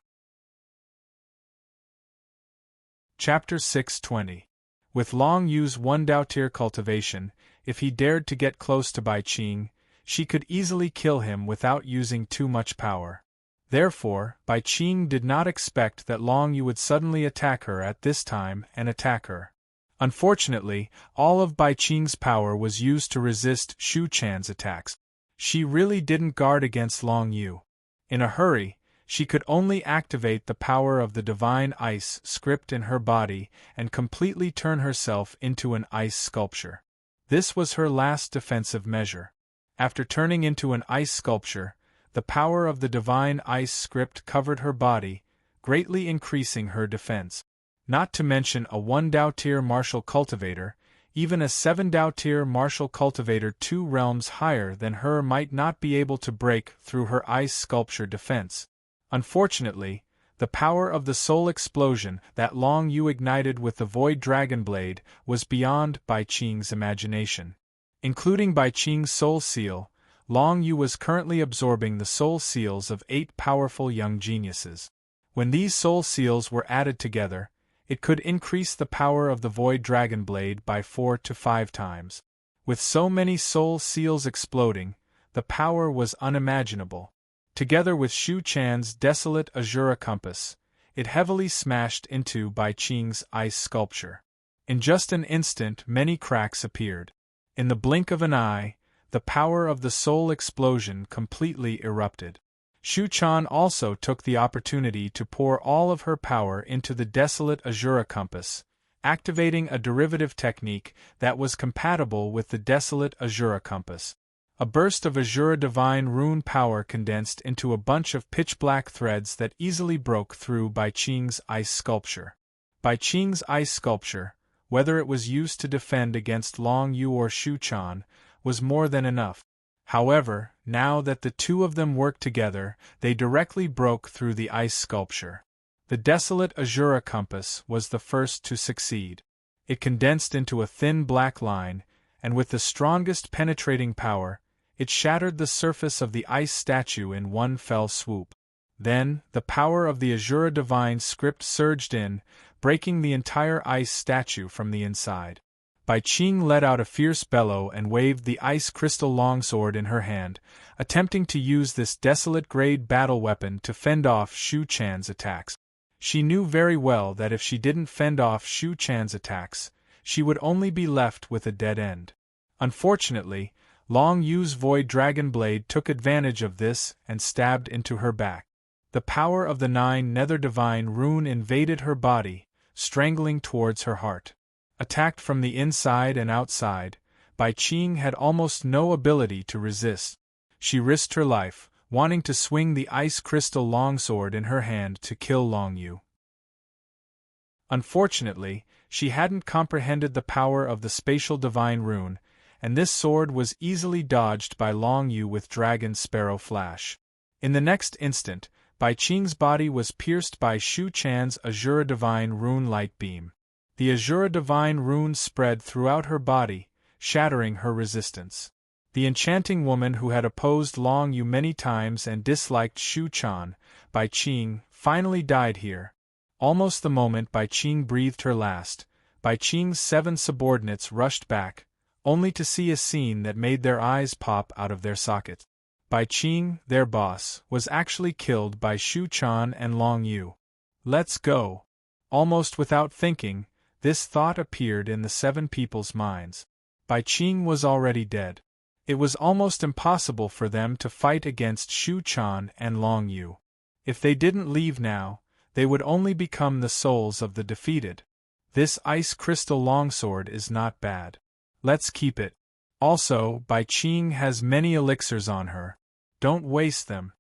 Chapter 620. With Long Yu's 1 Dao-tier cultivation, if he dared to get close to Bai Qing, she could easily kill him without using too much power. Therefore, Bai Qing did not expect that Long Yu would suddenly attack her at this time and attack her. Unfortunately, all of Bai Qing's power was used to resist Shu Quan's attacks. She really didn't guard against Long Yu. In a hurry, she could only activate the power of the divine ice script in her body and completely turn herself into an ice sculpture. This was her last defensive measure. After turning into an ice sculpture, the power of the divine ice script covered her body, greatly increasing her defense. Not to mention a 1 Dao-tier martial cultivator, even a 7 Dao-tier martial cultivator 2 realms higher than her might not be able to break through her ice sculpture defense. Unfortunately, the power of the soul explosion that Long Yu ignited with the Void Dragon Blade was beyond Bai Qing's imagination. Including Bai Qing's soul seal, Long Yu was currently absorbing the soul seals of 8 powerful young geniuses. When these soul seals were added together, it could increase the power of the Void Dragon Blade by 4 to 5 times. With so many soul seals exploding, the power was unimaginable. Together with Shu Quan's desolate Azura compass, it heavily smashed into Bai Qing's ice sculpture. In just an instant many cracks appeared. In the blink of an eye, the power of the soul explosion completely erupted. Shu Quan also took the opportunity to pour all of her power into the desolate Azura compass, activating a derivative technique that was compatible with the desolate Azura compass. A burst of Azura divine rune power condensed into a bunch of pitch-black threads that easily broke through Bai Qing's ice sculpture. Bai Qing's ice sculpture, whether it was used to defend against Long Yu or Shu Quan, was more than enough. However, now that the two of them worked together, they directly broke through the ice sculpture. The desolate Azura compass was the first to succeed. It condensed into a thin black line, and with the strongest penetrating power, it shattered the surface of the ice statue in one fell swoop. Then, the power of the Azura Divine script surged in, breaking the entire ice statue from the inside. Bai Qing let out a fierce bellow and waved the ice crystal longsword in her hand, attempting to use this desolate-grade battle weapon to fend off Shu Chan's attacks. She knew very well that if she didn't fend off Shu Chan's attacks, she would only be left with a dead end. Unfortunately, Long Yu's Void Dragon Blade took advantage of this and stabbed into her back. The power of the 9 Nether Divine Rune invaded her body, strangling towards her heart. Attacked from the inside and outside, Bai Qing had almost no ability to resist. She risked her life, wanting to swing the ice crystal longsword in her hand to kill Long Yu. Unfortunately, she hadn't comprehended the power of the spatial divine rune, and this sword was easily dodged by Long Yu with Dragon Sparrow Flash. In the next instant, Bai Qing's body was pierced by Shu Chan's Azura Divine Rune light beam. The Azura Divine Rune spread throughout her body, shattering her resistance. The enchanting woman who had opposed Long Yu many times and disliked Shu Chan, Bai Qing, finally died here. Almost the moment Bai Qing breathed her last, Bai Qing's 7 subordinates rushed back, only to see a scene that made their eyes pop out of their sockets. Bai Qing, their boss, was actually killed by Shu Chan and Long Yu. Let's go. Almost without thinking, this thought appeared in the 7 people's minds. Bai Qing was already dead. It was almost impossible for them to fight against Shu Chan and Long Yu. If they didn't leave now, they would only become the souls of the defeated. This ice crystal longsword is not bad. Let's keep it. Also, Bai Qing has many elixirs on her. Don't waste them.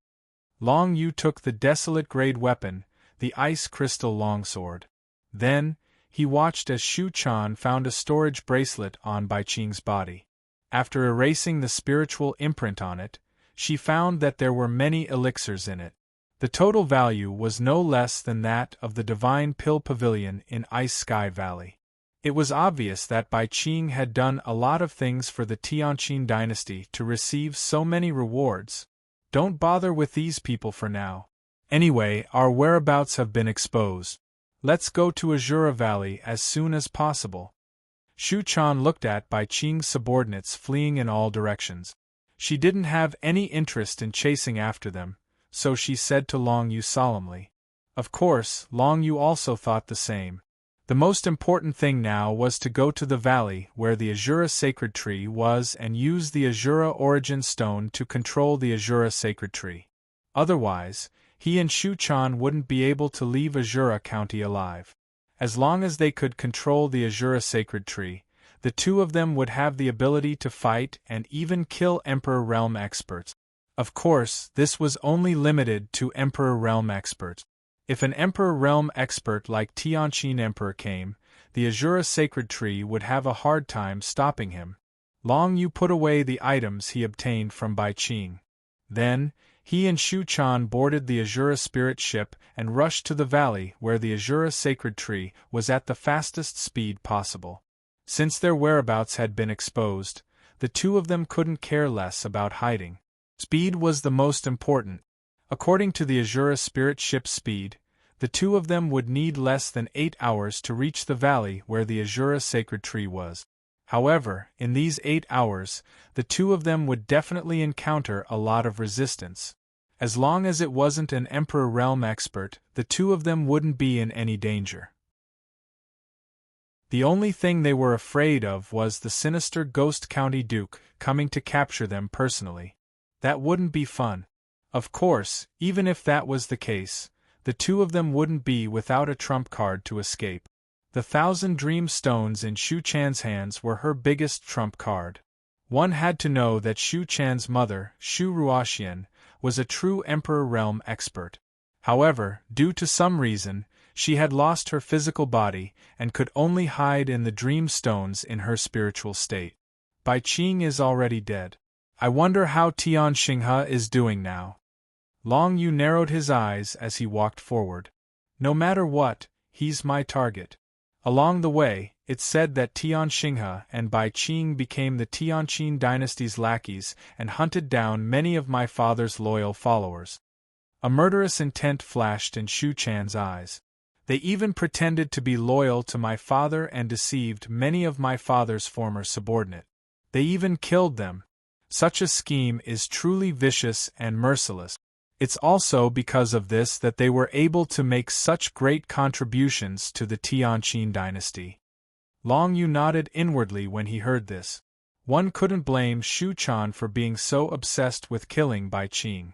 Long Yu took the desolate-grade weapon, the ice crystal longsword. Then, he watched as Shu Chan found a storage bracelet on Bai Qing's body. After erasing the spiritual imprint on it, she found that there were many elixirs in it. The total value was no less than that of the Divine Pill Pavilion in Ice Sky Valley. It was obvious that Bai Qing had done a lot of things for the Tianqin dynasty to receive so many rewards. Don't bother with these people for now. Anyway, our whereabouts have been exposed. Let's go to Azura Valley as soon as possible. Shu Chan looked at Bai Qing's subordinates fleeing in all directions. She didn't have any interest in chasing after them, so she said to Long Yu solemnly. Of course, Long Yu also thought the same. The most important thing now was to go to the valley where the Azura Sacred Tree was and use the Azura Origin Stone to control the Azura Sacred Tree. Otherwise, he and Shu Chan wouldn't be able to leave Azura County alive. As long as they could control the Azura Sacred Tree, the two of them would have the ability to fight and even kill Emperor Realm experts. Of course, this was only limited to Emperor Realm experts. If an Emperor Realm expert like Tianqin Emperor came, the Azura Sacred Tree would have a hard time stopping him. Long Yu put away the items he obtained from Bai Qing. Then, he and Shu Chan boarded the Azura Spirit ship and rushed to the valley where the Azura Sacred Tree was at the fastest speed possible. Since their whereabouts had been exposed, the two of them couldn't care less about hiding. Speed was the most important. According to the Azura Spirit ship's speed, the two of them would need less than 8 hours to reach the valley where the Azura Sacred Tree was. However, in these 8 hours, the two of them would definitely encounter a lot of resistance. As long as it wasn't an Emperor Realm expert, the two of them wouldn't be in any danger. The only thing they were afraid of was the sinister Ghost County Duke coming to capture them personally. That wouldn't be fun. Of course, even if that was the case, the two of them wouldn't be without a trump card to escape. The 1,000 Dream Stones in Shu Chan's hands were her biggest trump card. One had to know that Shu Chan's mother, Shu Ruoxian, was a true Emperor Realm expert. However, due to some reason, she had lost her physical body and could only hide in the Dream Stones in her spiritual state. Bai Qing is already dead. I wonder how Tian Xinghe is doing now. Long Yu narrowed his eyes as he walked forward. No matter what, he's my target. Along the way, it's said that Tian Xinghe and Bai Qing became the Tianqin dynasty's lackeys and hunted down many of my father's loyal followers. A murderous intent flashed in Shu Chan's eyes. They even pretended to be loyal to my father and deceived many of my father's former subordinates. They even killed them. Such a scheme is truly vicious and merciless. It's also because of this that they were able to make such great contributions to the Tianqin dynasty. Long Yu nodded inwardly when he heard this. One couldn't blame Shu Chan for being so obsessed with killing Bai Qing.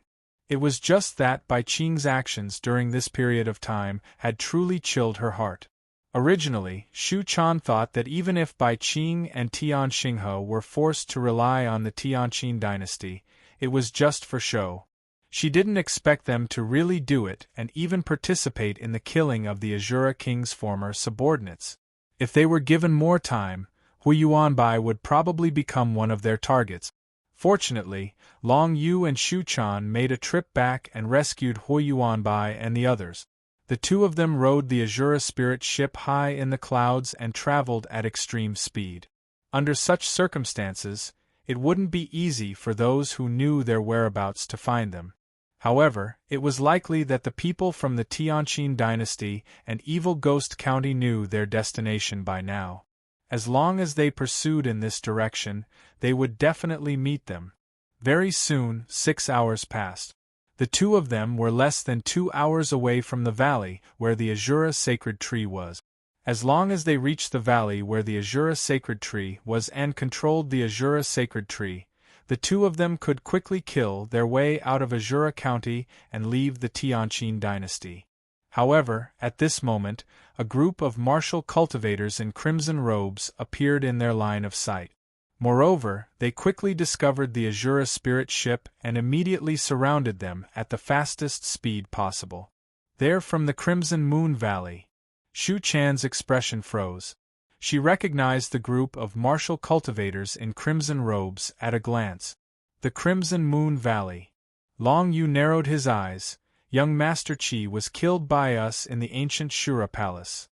It was just that Bai Qing's actions during this period of time had truly chilled her heart. Originally, Shu Chan thought that even if Bai Qing and Tian Xinghe were forced to rely on the Tianqin dynasty, it was just for show. She didn't expect them to really do it and even participate in the killing of the Azura king's former subordinates. If they were given more time, Hui Yuanbai would probably become one of their targets. Fortunately, Long Yu and Shu Chan made a trip back and rescued Hui Yuanbai and the others. The two of them rode the Azura spirit ship high in the clouds and traveled at extreme speed. Under such circumstances, it wouldn't be easy for those who knew their whereabouts to find them. However, it was likely that the people from the Tianqin dynasty and Evil Ghost County knew their destination by now. As long as they pursued in this direction, they would definitely meet them. Very soon, 6 hours passed. The two of them were less than 2 hours away from the valley where the Azura sacred tree was. As long as they reached the valley where the Azura sacred tree was and controlled the Azura sacred tree, the two of them could quickly kill their way out of Azura County and leave the Tianqin dynasty. However, at this moment, a group of martial cultivators in crimson robes appeared in their line of sight. Moreover, they quickly discovered the Azura spirit ship and immediately surrounded them at the fastest speed possible. They're from the Crimson Moon Valley. Shu Chan's expression froze. She recognized the group of martial cultivators in crimson robes at a glance. The Crimson Moon Valley. Long Yu narrowed his eyes. Young Master Qi was killed by us in the ancient Shura Palace.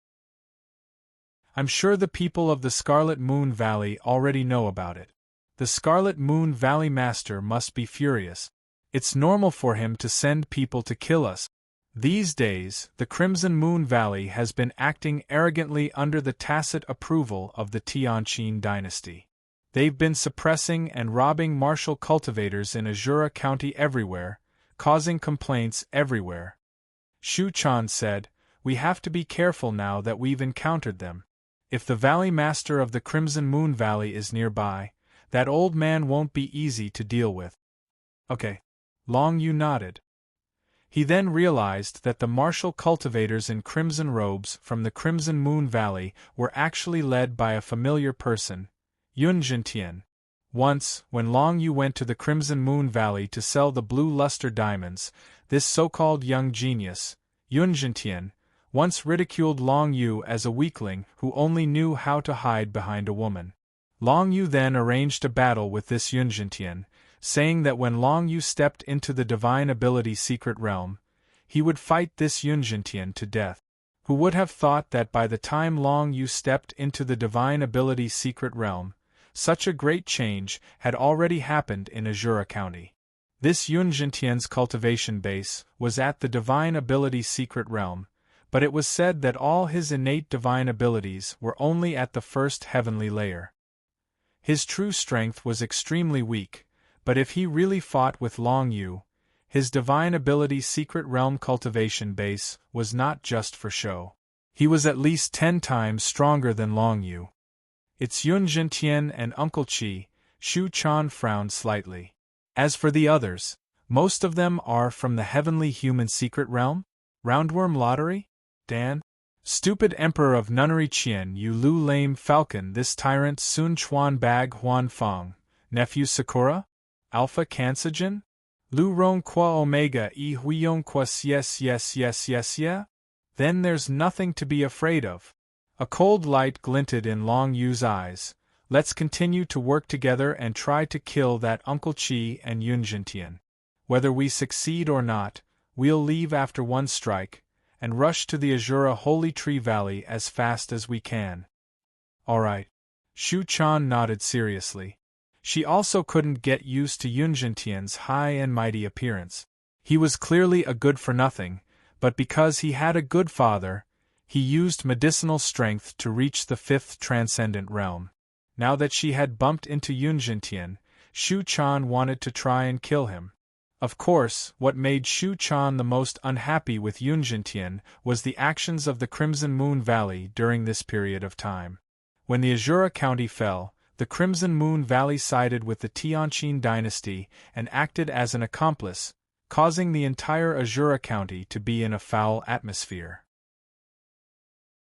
I'm sure the people of the Scarlet Moon Valley already know about it. The Scarlet Moon Valley Master must be furious. It's normal for him to send people to kill us. These days, the Crimson Moon Valley has been acting arrogantly under the tacit approval of the Tianqin dynasty. They've been suppressing and robbing martial cultivators in Azura County everywhere, causing complaints everywhere. Shu Chan said, "We have to be careful now that we've encountered them. If the Valley Master of the Crimson Moon Valley is nearby, that old man won't be easy to deal with." Okay. Long Yu nodded. He then realized that the martial cultivators in crimson robes from the Crimson Moon Valley were actually led by a familiar person, Yun Jintian. Once, when Long Yu went to the Crimson Moon Valley to sell the blue luster diamonds, this so-called young genius, Yun Jintian, once ridiculed Long Yu as a weakling who only knew how to hide behind a woman. Long Yu then arranged a battle with this Yun Jintian, saying that when Long Yu stepped into the Divine Ability Secret Realm, he would fight this Yun Jintian to death. Who would have thought that by the time Long Yu stepped into the Divine Ability Secret Realm, such a great change had already happened in Azura County. This Yun Jintian's cultivation base was at the Divine Ability Secret Realm, but it was said that all his innate divine abilities were only at the first heavenly layer. His true strength was extremely weak, but if he really fought with Long Yu, his divine ability secret realm cultivation base was not just for show. He was at least 10 times stronger than Long Yu. It's Yun Jintian and Uncle Qi. Shu Chan frowned slightly. As for the others, most of them are from the heavenly human secret realm? Roundworm lottery? Dan? Stupid Emperor of Nunnery Qian Yu Lu Lame Falcon this tyrant Sun Chuan Bag Huan Feng, Nephew Sakura? Alpha Kansagen? Lu Rong Qua Omega E Huiyon Qua yes. Then there's nothing to be afraid of. A cold light glinted in Long Yu's eyes. Let's continue to work together and try to kill that Uncle Qi and Yun Jintian. Whether we succeed or not, we'll leave after one strike, and rush to the Azura Holy Tree Valley as fast as we can. All right. Shu Chan nodded seriously. She also couldn't get used to Yun Jintian's high and mighty appearance. He was clearly a good-for-nothing, but because he had a good father, he used medicinal strength to reach the fifth transcendent realm. Now that she had bumped into Yunjintian, Shu Chan wanted to try and kill him. Of course, what made Shu Chan the most unhappy with Yunjintian was the actions of the Crimson Moon Valley during this period of time. When the Azura County fell, the Crimson Moon Valley sided with the Tianqin dynasty and acted as an accomplice, causing the entire Azura County to be in a foul atmosphere.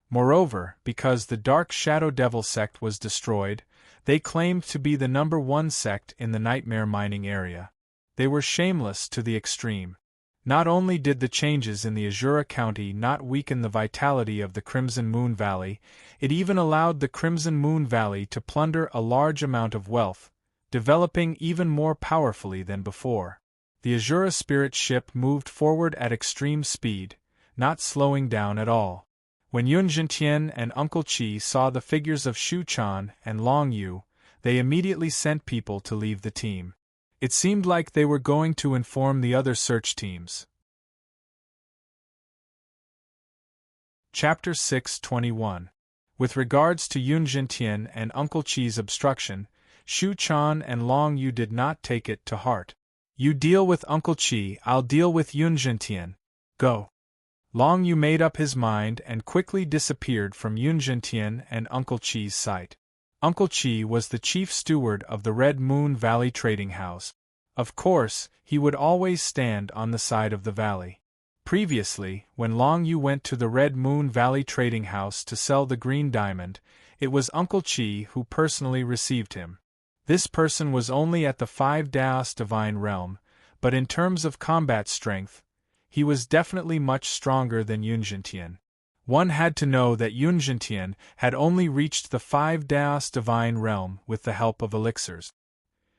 Moreover, because the Dark Shadow Devil sect was destroyed, they claimed to be the #1 sect in the nightmare mining area. They were shameless to the extreme. Not only did the changes in the Azura County not weaken the vitality of the Crimson Moon Valley, it even allowed the Crimson Moon Valley to plunder a large amount of wealth, developing even more powerfully than before. The Azura spirit ship moved forward at extreme speed, not slowing down at all. When Yun Jintian and Uncle Qi saw the figures of Shu Chan and Long Yu, they immediately sent people to leave the team. It seemed like they were going to inform the other search teams. Chapter 6:21. With regards to Yun Jintian and Uncle Qi's obstruction, Shu Chan and Long Yu did not take it to heart. You deal with Uncle Qi, I'll deal with Yun Jintian. Go. Long Yu made up his mind and quickly disappeared from Yun Jintian and Uncle Qi's sight. Uncle Qi was the chief steward of the Red Moon Valley Trading House. Of course, he would always stand on the side of the valley. Previously, when Long Yu went to the Red Moon Valley Trading House to sell the green diamond, it was Uncle Qi who personally received him. This person was only at the 5 Daos Divine Realm, but in terms of combat strength, he was definitely much stronger than Yun Jintian. One had to know that Yun Jintian had only reached the 5 Daos Divine Realm with the help of elixirs.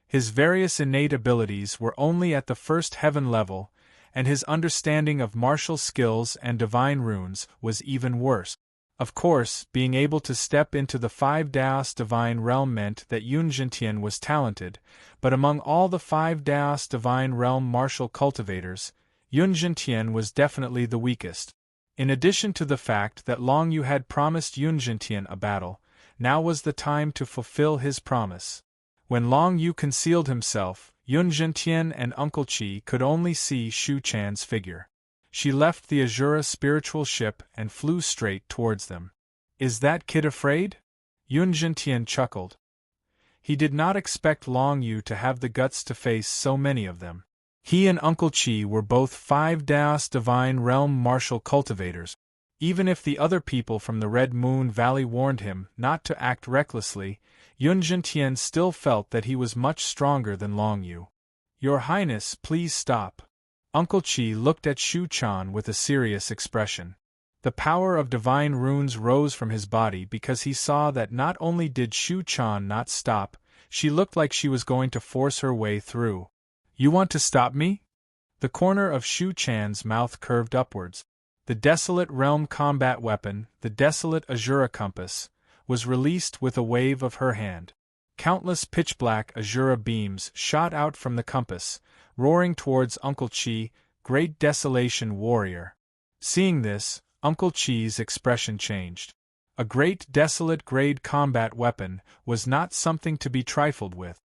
His various innate abilities were only at the first heaven level, and his understanding of martial skills and divine runes was even worse. Of course, being able to step into the 5 Daos Divine Realm meant that Yun Jintian was talented, but among all the 5 Daos Divine Realm martial cultivators, Yun Jintian was definitely the weakest. In addition to the fact that Long Yu had promised Yun Jintian a battle, now was the time to fulfill his promise. When Long Yu concealed himself, Yun Jintian and Uncle Qi could only see Shu Chan's figure. She left the Azura spiritual ship and flew straight towards them. Is that kid afraid? Yun Jintian chuckled. He did not expect Long Yu to have the guts to face so many of them. He and Uncle Qi were both 5 Daos Divine Realm martial cultivators. Even if the other people from the Red Moon Valley warned him not to act recklessly, Yun Jintian still felt that he was much stronger than Long Yu. Your Highness, please stop. Uncle Qi looked at Shu Chan with a serious expression. The power of divine runes rose from his body because he saw that not only did Shu Chan not stop, she looked like she was going to force her way through. You want to stop me? The corner of Shu Chan's mouth curved upwards. The desolate realm combat weapon, the desolate Azura compass, was released with a wave of her hand. Countless pitch-black Azura beams shot out from the compass, roaring towards Uncle Qi, great desolation warrior. Seeing this, Uncle Qi's expression changed. A great desolate grade combat weapon was not something to be trifled with.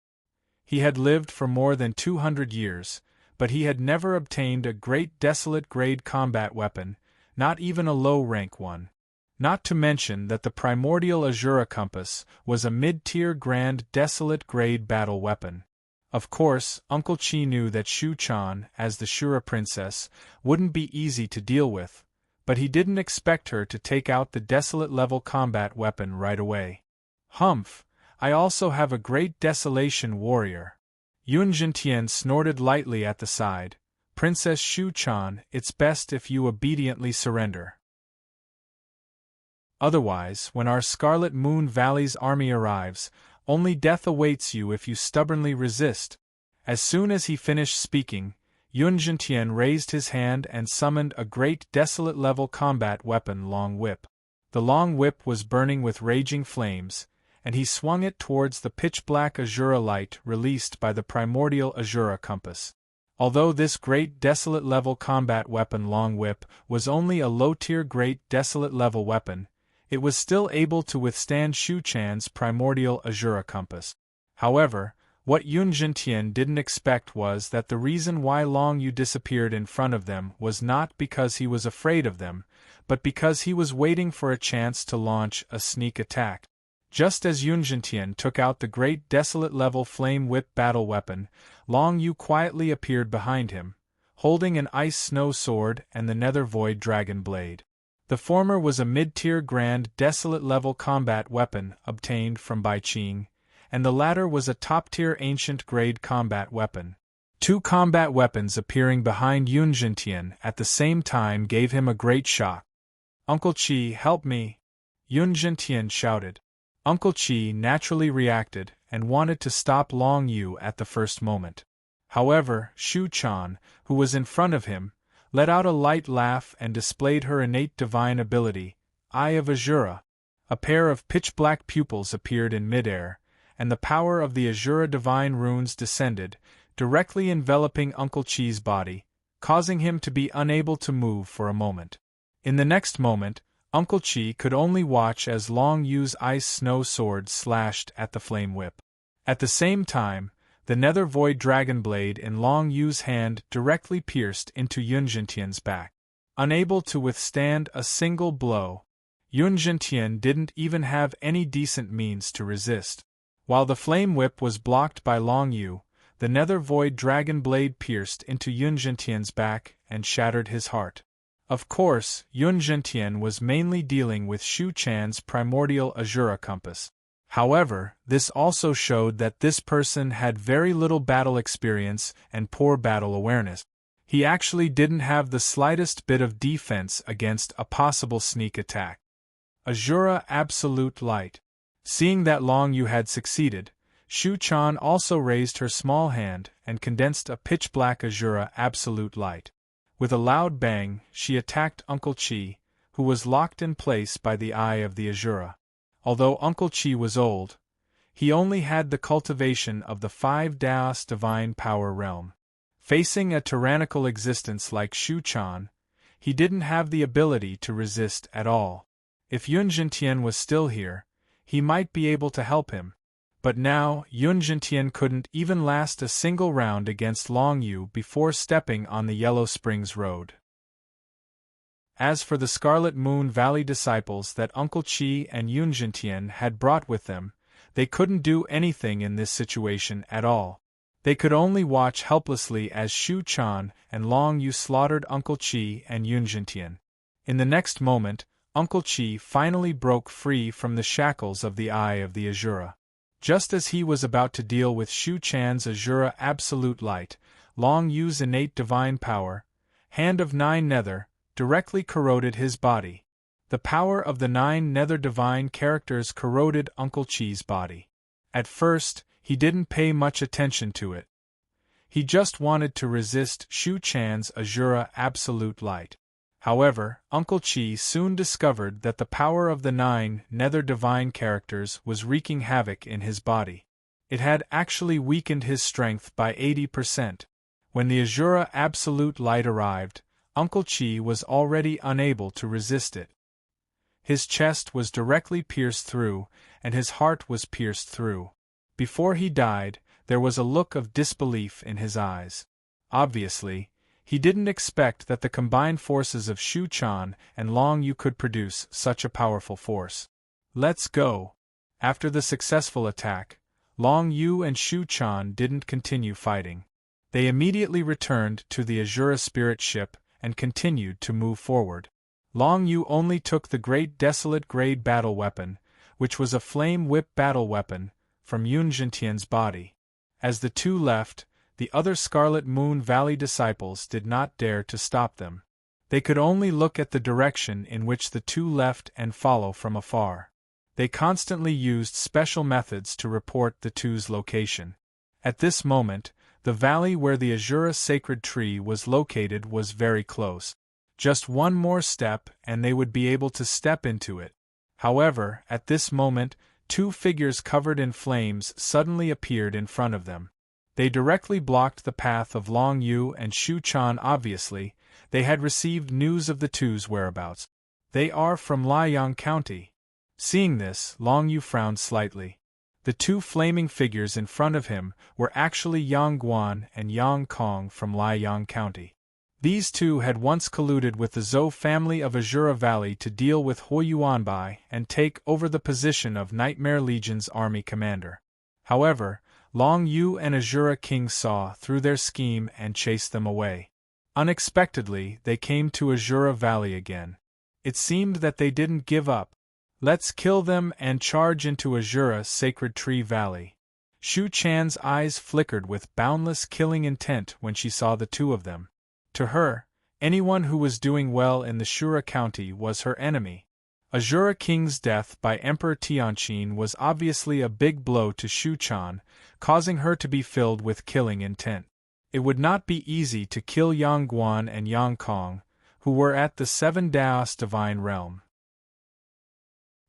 He had lived for more than 200 years, but he had never obtained a great desolate grade combat weapon, not even a low-rank one. Not to mention that the primordial Azura compass was a mid-tier grand desolate grade battle weapon. Of course, Uncle Qi knew that Shu Chan, as the Shura princess, wouldn't be easy to deal with, but he didn't expect her to take out the desolate level combat weapon right away. Humph! I also have a great desolation warrior. Yun Jintian snorted lightly at the side. Princess Shu Chan, it's best if you obediently surrender. Otherwise, when our Scarlet Moon Valley's army arrives, only death awaits you if you stubbornly resist. As soon as he finished speaking, Yun Jintian raised his hand and summoned a great desolate level combat weapon long whip. The long whip was burning with raging flames, and he swung it towards the pitch-black Azura light released by the primordial Azura compass. Although this great desolate level combat weapon Long Whip was only a low-tier great desolate level weapon, it was still able to withstand Shu Chan's primordial Azura compass. However, what Yun Jintian didn't expect was that the reason why Long Yu disappeared in front of them was not because he was afraid of them, but because he was waiting for a chance to launch a sneak attack. Just as Yun Jintian took out the great desolate level flame whip battle weapon, Long Yu quietly appeared behind him, holding an ice snow sword and the nether void dragon blade. The former was a mid-tier grand desolate level combat weapon obtained from Bai Qing, and the latter was a top-tier ancient grade combat weapon. Two combat weapons appearing behind Yun Jintian at the same time gave him a great shock. "Uncle Qi, help me!" Yun Jintian shouted. Uncle Qi naturally reacted and wanted to stop Long Yu at the first moment. However, Shu Chan, who was in front of him, let out a light laugh and displayed her innate divine ability, Eye of Azura. A pair of pitch-black pupils appeared in midair, and the power of the Azura divine runes descended, directly enveloping Uncle Qi's body, causing him to be unable to move for a moment. In the next moment, Uncle Qi could only watch as Long Yu's ice snow sword slashed at the flame whip. At the same time, the nether void dragon blade in Long Yu's hand directly pierced into Yun Jintian's back. Unable to withstand a single blow, Yun Jintian didn't even have any decent means to resist. While the flame whip was blocked by Long Yu, the nether void dragon blade pierced into Yun Jintian's back and shattered his heart. Of course, Yun Jintian was mainly dealing with Shu Chan's primordial Azura compass. However, this also showed that this person had very little battle experience and poor battle awareness. He actually didn't have the slightest bit of defense against a possible sneak attack. Azura Absolute Light. Seeing that Long Yu had succeeded, Shu Chan also raised her small hand and condensed a pitch-black Azura Absolute Light. With a loud bang, she attacked Uncle Qi, who was locked in place by the Eye of the Azura. Although Uncle Qi was old, he only had the cultivation of the 5 Daos divine power realm. Facing a tyrannical existence like Shu Chan, he didn't have the ability to resist at all. If Yun Jintian was still here, he might be able to help him. But now, Yun Jintian couldn't even last a single round against Long Yu before stepping on the Yellow Springs Road. As for the Scarlet Moon Valley disciples that Uncle Qi and Yun Jintian had brought with them, they couldn't do anything in this situation at all. They could only watch helplessly as Shu Chan and Long Yu slaughtered Uncle Qi and Yun Jintian. In the next moment, Uncle Qi finally broke free from the shackles of the Eye of the Azura. Just as he was about to deal with Shu Chan's Azura Absolute Light, Long Yu's innate divine power, Hand of 9 Nether, directly corroded his body. The power of the 9 nether divine characters corroded Uncle Qi's body. At first, he didn't pay much attention to it. He just wanted to resist Shu Chan's Azura Absolute Light. However, Uncle Qi soon discovered that the power of the 9 nether divine characters was wreaking havoc in his body. It had actually weakened his strength by 80%. When the Azura Absolute Light arrived, Uncle Qi was already unable to resist it. His chest was directly pierced through, and his heart was pierced through. Before he died, there was a look of disbelief in his eyes. Obviously, he didn't expect that the combined forces of Shu Chan and Long Yu could produce such a powerful force. Let's go. After the successful attack, Long Yu and Shu Chan didn't continue fighting. They immediately returned to the Azura spirit ship and continued to move forward. Long Yu only took the great desolate grade battle weapon, which was a flame whip battle weapon, from Yun Jintian's body. As the two left, the other Scarlet Moon Valley disciples did not dare to stop them. They could only look at the direction in which the two left and follow from afar. They constantly used special methods to report the two's location. At this moment, the valley where the Azura sacred tree was located was very close. Just one more step and they would be able to step into it. However, at this moment, two figures covered in flames suddenly appeared in front of them. They directly blocked the path of Long Yu and Shu Chan. Obviously, they had received news of the two's whereabouts. They are from Liang County. Seeing this, Long Yu frowned slightly. The two flaming figures in front of him were actually Yang Guan and Yang Kong from Liang County. These two had once colluded with the Zhou family of Azura Valley to deal with Hui Yuanbai and take over the position of Nightmare Legion's army commander. However, Long Yu and Azura King saw through their scheme and chased them away. Unexpectedly, they came to Azura Valley again. It seemed that they didn't give up. Let's kill them and charge into Azura Sacred Tree Valley. Shu Chan's eyes flickered with boundless killing intent when she saw the two of them. To her, anyone who was doing well in the Shura County was her enemy. Azura King's death by Emperor Tianqin was obviously a big blow to Shu Chan, causing her to be filled with killing intent. It would not be easy to kill Yang Guan and Yang Kong, who were at the Seven Daos Divine Realm.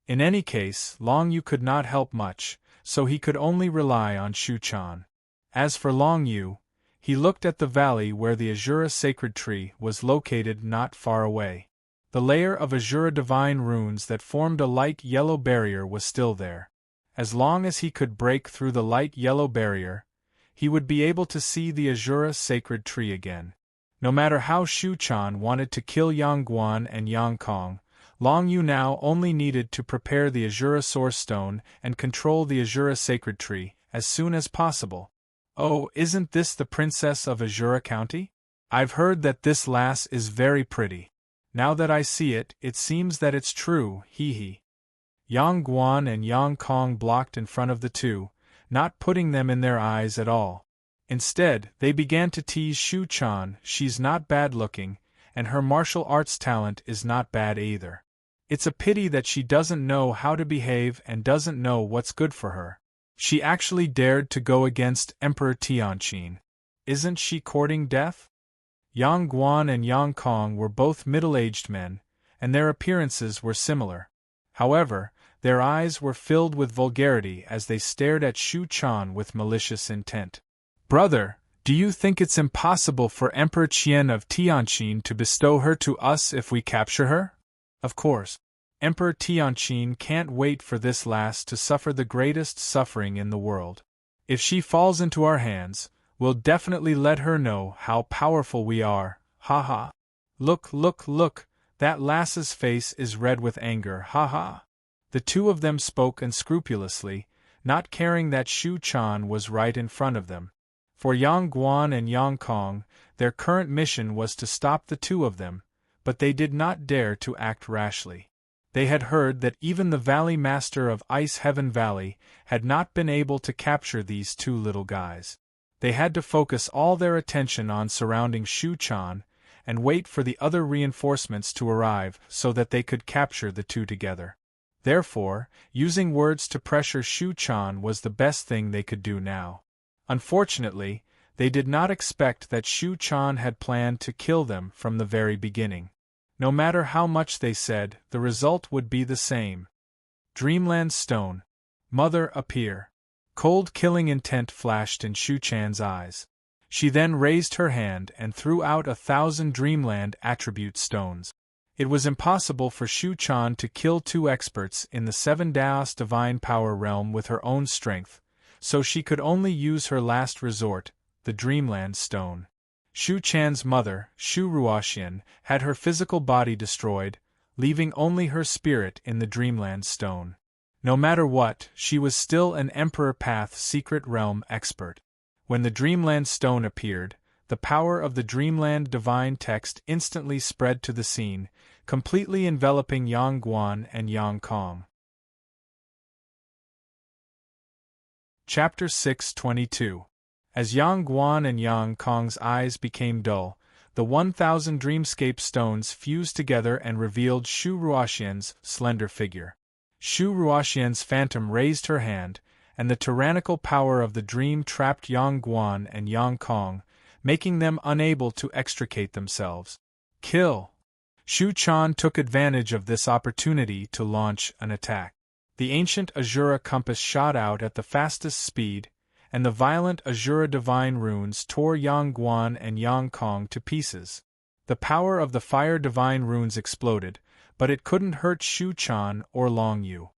In any case, Long Yu could not help much, so he could only rely on Shu Chan. As for Long Yu, he looked at the valley where the Azura Sacred Tree was located not far away. The layer of Azura divine runes that formed a light yellow barrier was still there. As long as he could break through the light yellow barrier, he would be able to see the Azura Sacred Tree again. No matter how Shu Chan wanted to kill Yang Guan and Yang Kong, Long Yu now only needed to prepare the Azura Source Stone and control the Azura Sacred Tree as soon as possible. Oh, isn't this the princess of Azura County? I've heard that this lass is very pretty. Now that I see it, it seems that it's true, hee. Yang Guan and Yang Kong blocked in front of the two, not putting them in their eyes at all. Instead, they began to tease Shu Chan. She's not bad looking, and her martial arts talent is not bad either. It's a pity that she doesn't know how to behave and doesn't know what's good for her. She actually dared to go against Emperor Tianqin. Isn't she courting death? Yang Guan and Yang Kong were both middle-aged men, and their appearances were similar. However, their eyes were filled with vulgarity as they stared at Shu Chan with malicious intent. Brother, do you think it's impossible for Emperor Qian of Tianqin to bestow her to us if we capture her? Of course. Emperor Tianqin can't wait for this lass to suffer the greatest suffering in the world. If she falls into our hands, we'll definitely let her know how powerful we are, ha. Look, that lass's face is red with anger, ha. The two of them spoke unscrupulously, not caring that Shu Chan was right in front of them. For Yang Guan and Yang Kong, their current mission was to stop the two of them, but they did not dare to act rashly. They had heard that even the Valley Master of Ice Heaven Valley had not been able to capture these two little guys. They had to focus all their attention on surrounding Shu Chan and wait for the other reinforcements to arrive so that they could capture the two together. Therefore, using words to pressure Shu Chan was the best thing they could do now. Unfortunately, they did not expect that Shu Chan had planned to kill them from the very beginning. No matter how much they said, the result would be the same. Dreamland Stone. Mother, appear. Cold killing intent flashed in Shu Chan's eyes. She then raised her hand and threw out 1,000 Dreamland attribute stones. It was impossible for Shu Chan to kill two experts in the Seven Daos Divine Power Realm with her own strength, so she could only use her last resort, the Dreamland Stone. Shu Chan's mother, Shu Ruoxian, had her physical body destroyed, leaving only her spirit in the Dreamland Stone. No matter what, she was still an Emperor Path Secret Realm expert. When the Dreamland Stone appeared, the power of the Dreamland Divine Text instantly spread to the scene, completely enveloping Yang Guan and Yang Kong. Chapter 622. As Yang Guan and Yang Kong's eyes became dull, the 1,000 dreamscape stones fused together and revealed Shu Ruoxian's slender figure. Shu Ruoxian's phantom raised her hand, and the tyrannical power of the dream trapped Yang Guan and Yang Kong, making them unable to extricate themselves. Kill! Shu Chan took advantage of this opportunity to launch an attack. The ancient Azura compass shot out at the fastest speed, and the violent Azura Divine Runes tore Yang Guan and Yang Kong to pieces. The power of the Fire Divine Runes exploded, but it couldn't hurt Shu Chan or Long Yu.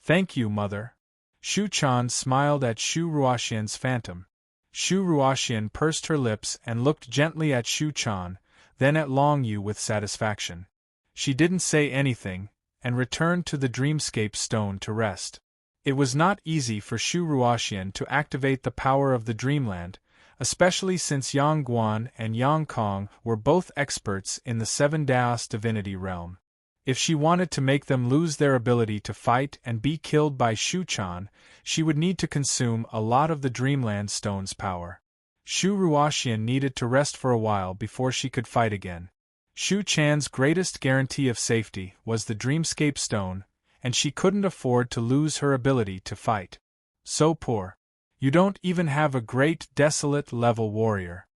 "Thank you, Mother." Shu Chan smiled at Shu Ruoxian's phantom. Shu Ruoxian pursed her lips and looked gently at Shu Chan, then at Long Yu with satisfaction. She didn't say anything, and returned to the Dreamscape Stone to rest. It was not easy for Shu Ruoxian to activate the power of the Dreamland, especially since Yang Guan and Yang Kong were both experts in the Seven Daos divinity realm. If she wanted to make them lose their ability to fight and be killed by Shu Chan, she would need to consume a lot of the Dreamland Stone's power. Shu Ruoxian needed to rest for a while before she could fight again. Shu Chan's greatest guarantee of safety was the Dreamscape Stone, and she couldn't afford to lose her ability to fight. "So poor. You don't even have a great desolate level warrior."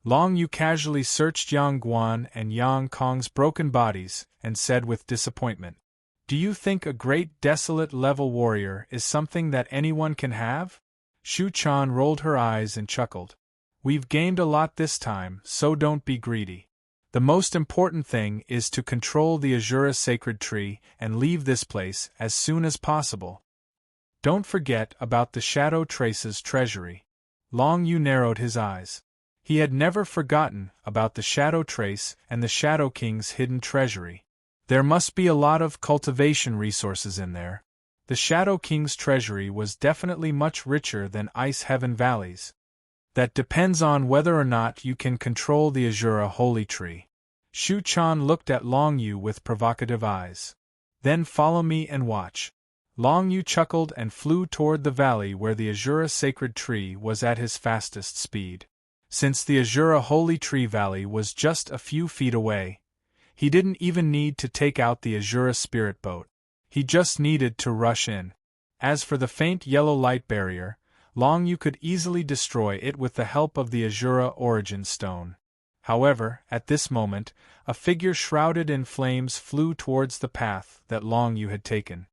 Long Yu casually searched Yang Guan and Yang Kong's broken bodies and said with disappointment, "Do you think a great desolate level warrior is something that anyone can have?" Shu Chan rolled her eyes and chuckled. "We've gained a lot this time, so don't be greedy. The most important thing is to control the Azura sacred tree and leave this place as soon as possible. Don't forget about the Shadow Trace's treasury." Long Yu narrowed his eyes. He had never forgotten about the Shadow Trace and the Shadow King's hidden treasury. There must be a lot of cultivation resources in there. The Shadow King's treasury was definitely much richer than Ice Heaven Valley's. "That depends on whether or not you can control the Azura Holy Tree." Shu Chan looked at Long Yu with provocative eyes. "Then follow me and watch." Long Yu chuckled and flew toward the valley where the Azura Sacred Tree was at his fastest speed. Since the Azura Holy Tree Valley was just a few feet away, he didn't even need to take out the Azura Spirit Boat. He just needed to rush in. As for the faint yellow light barrier, Long Yu could easily destroy it with the help of the Azura Origin Stone. However, at this moment, a figure shrouded in flames flew towards the path that Long Yu had taken.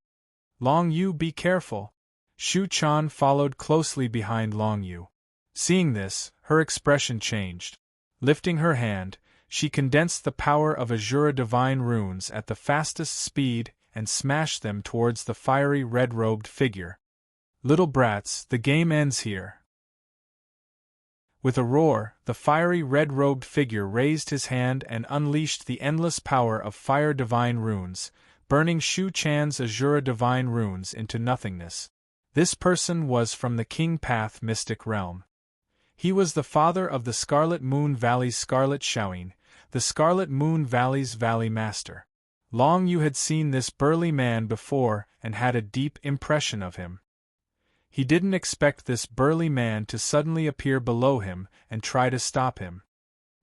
"Long Yu, be careful!" Shu Chan followed closely behind Long Yu. Seeing this, her expression changed. Lifting her hand, she condensed the power of Azura Divine Runes at the fastest speed and smashed them towards the fiery red-robed figure. "Little brats, the game ends here." With a roar, the fiery red-robed figure raised his hand and unleashed the endless power of Fire Divine Runes, burning Shu Chan's Azura Divine Runes into nothingness. This person was from the King Path mystic realm. He was the father of the Scarlet Moon Valley's Scarlet Shaoyin, the Scarlet Moon Valley's Valley Master. Long Yu had seen this burly man before and had a deep impression of him. He didn't expect this burly man to suddenly appear below him and try to stop him.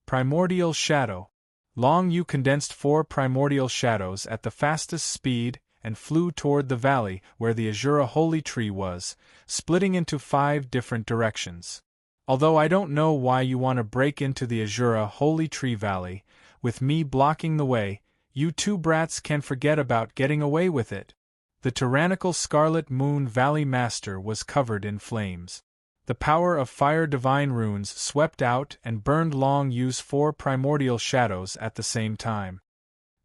Primordial Shadow. Long Yu condensed 4 primordial shadows at the fastest speed and flew toward the valley where the Azura Holy Tree was, splitting into 5 different directions. "Although I don't know why you want to break into the Azura Holy Tree Valley, with me blocking the way, you 2 brats can forget about getting away with it." The tyrannical Scarlet Moon Valley Master was covered in flames. The power of Fire Divine Runes swept out and burned Long Yu's 4 primordial shadows at the same time.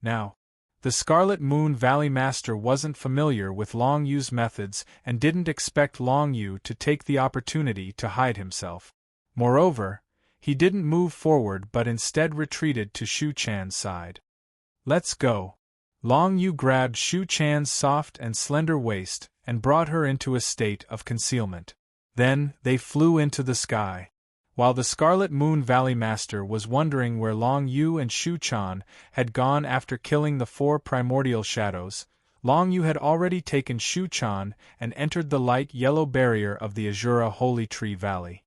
Now, the Scarlet Moon Valley Master wasn't familiar with Long Yu's methods and didn't expect Long Yu to take the opportunity to hide himself. Moreover, he didn't move forward but instead retreated to Shu Chan's side. "Let's go." Long Yu grabbed Shu Chan's soft and slender waist and brought her into a state of concealment. Then, they flew into the sky. While the Scarlet Moon Valley Master was wondering where Long Yu and Shu Chan had gone after killing the 4 primordial shadows, Long Yu had already taken Shu Chan and entered the light yellow barrier of the Azura Holy Tree Valley.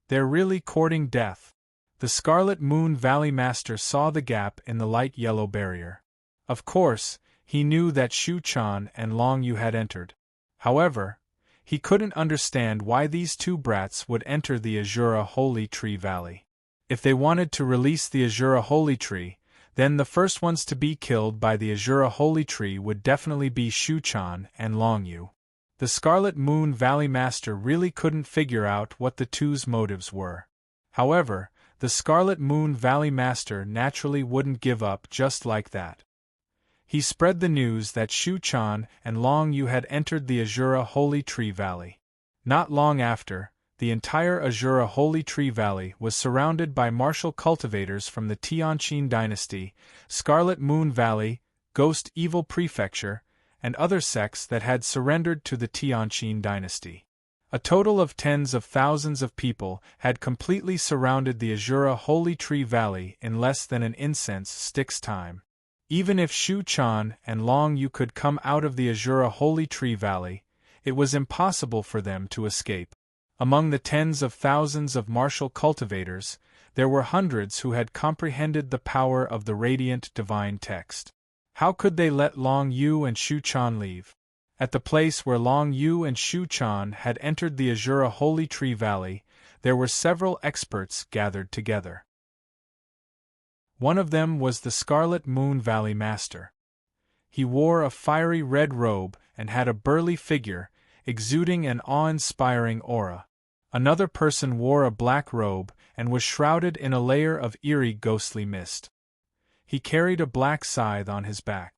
"They're really courting death." The Scarlet Moon Valley Master saw the gap in the light yellow barrier. Of course, he knew that Shu Chan and Long Yu had entered. However, he couldn't understand why these 2 brats would enter the Azura Holy Tree Valley. If they wanted to release the Azura Holy Tree, then the first ones to be killed by the Azura Holy Tree would definitely be Shu Chan and Long Yu. The Scarlet Moon Valley Master really couldn't figure out what the two's motives were. However, the Scarlet Moon Valley Master naturally wouldn't give up just like that. He spread the news that Shu Chan and Long Yu had entered the Azura Holy Tree Valley. Not long after, the entire Azura Holy Tree Valley was surrounded by martial cultivators from the Tianqin dynasty, Scarlet Moon Valley, Ghost Evil Prefecture, and other sects that had surrendered to the Tianqin dynasty. A total of tens of thousands of people had completely surrounded the Azura Holy Tree Valley in less than an incense stick's time. Even if Shu Chan and Long Yu could come out of the Azura Holy Tree Valley, it was impossible for them to escape. Among the tens of thousands of martial cultivators, there were hundreds who had comprehended the power of the radiant divine text. How could they let Long Yu and Shu Chan leave? At the place where Long Yu and Shu Chan had entered the Azura Holy Tree Valley, there were several experts gathered together. One of them was the Scarlet Moon Valley Master. He wore a fiery red robe and had a burly figure, exuding an awe-inspiring aura. Another person wore a black robe and was shrouded in a layer of eerie ghostly mist. He carried a black scythe on his back.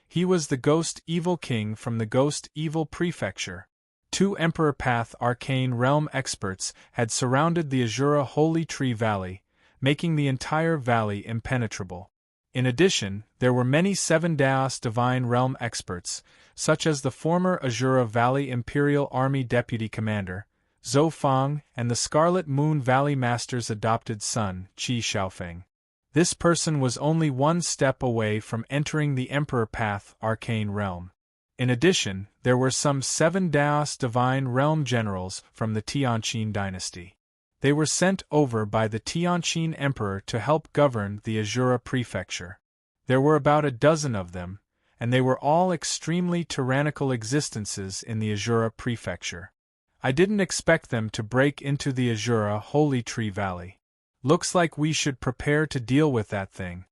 He was the Ghost Evil King from the Ghost Evil Prefecture. 2 Emperor Path Arcane Realm experts had surrounded the Azura Holy Tree Valley, making the entire valley impenetrable. In addition, there were many 7 Daos Divine Realm experts, such as the former Azura Valley Imperial Army Deputy Commander, Zhou Fang, and the Scarlet Moon Valley Master's adopted son, Qi Xiaofeng. This person was only 1 step away from entering the Emperor Path Arcane Realm. In addition, there were some 7 Daos Divine Realm generals from the Tianqin dynasty. They were sent over by the Tianqin Emperor to help govern the Azura Prefecture. There were about a dozen of them, and they were all extremely tyrannical existences in the Azura Prefecture. I didn't expect them to break into the Azura Holy Tree Valley. Looks like we should prepare to deal with that thing,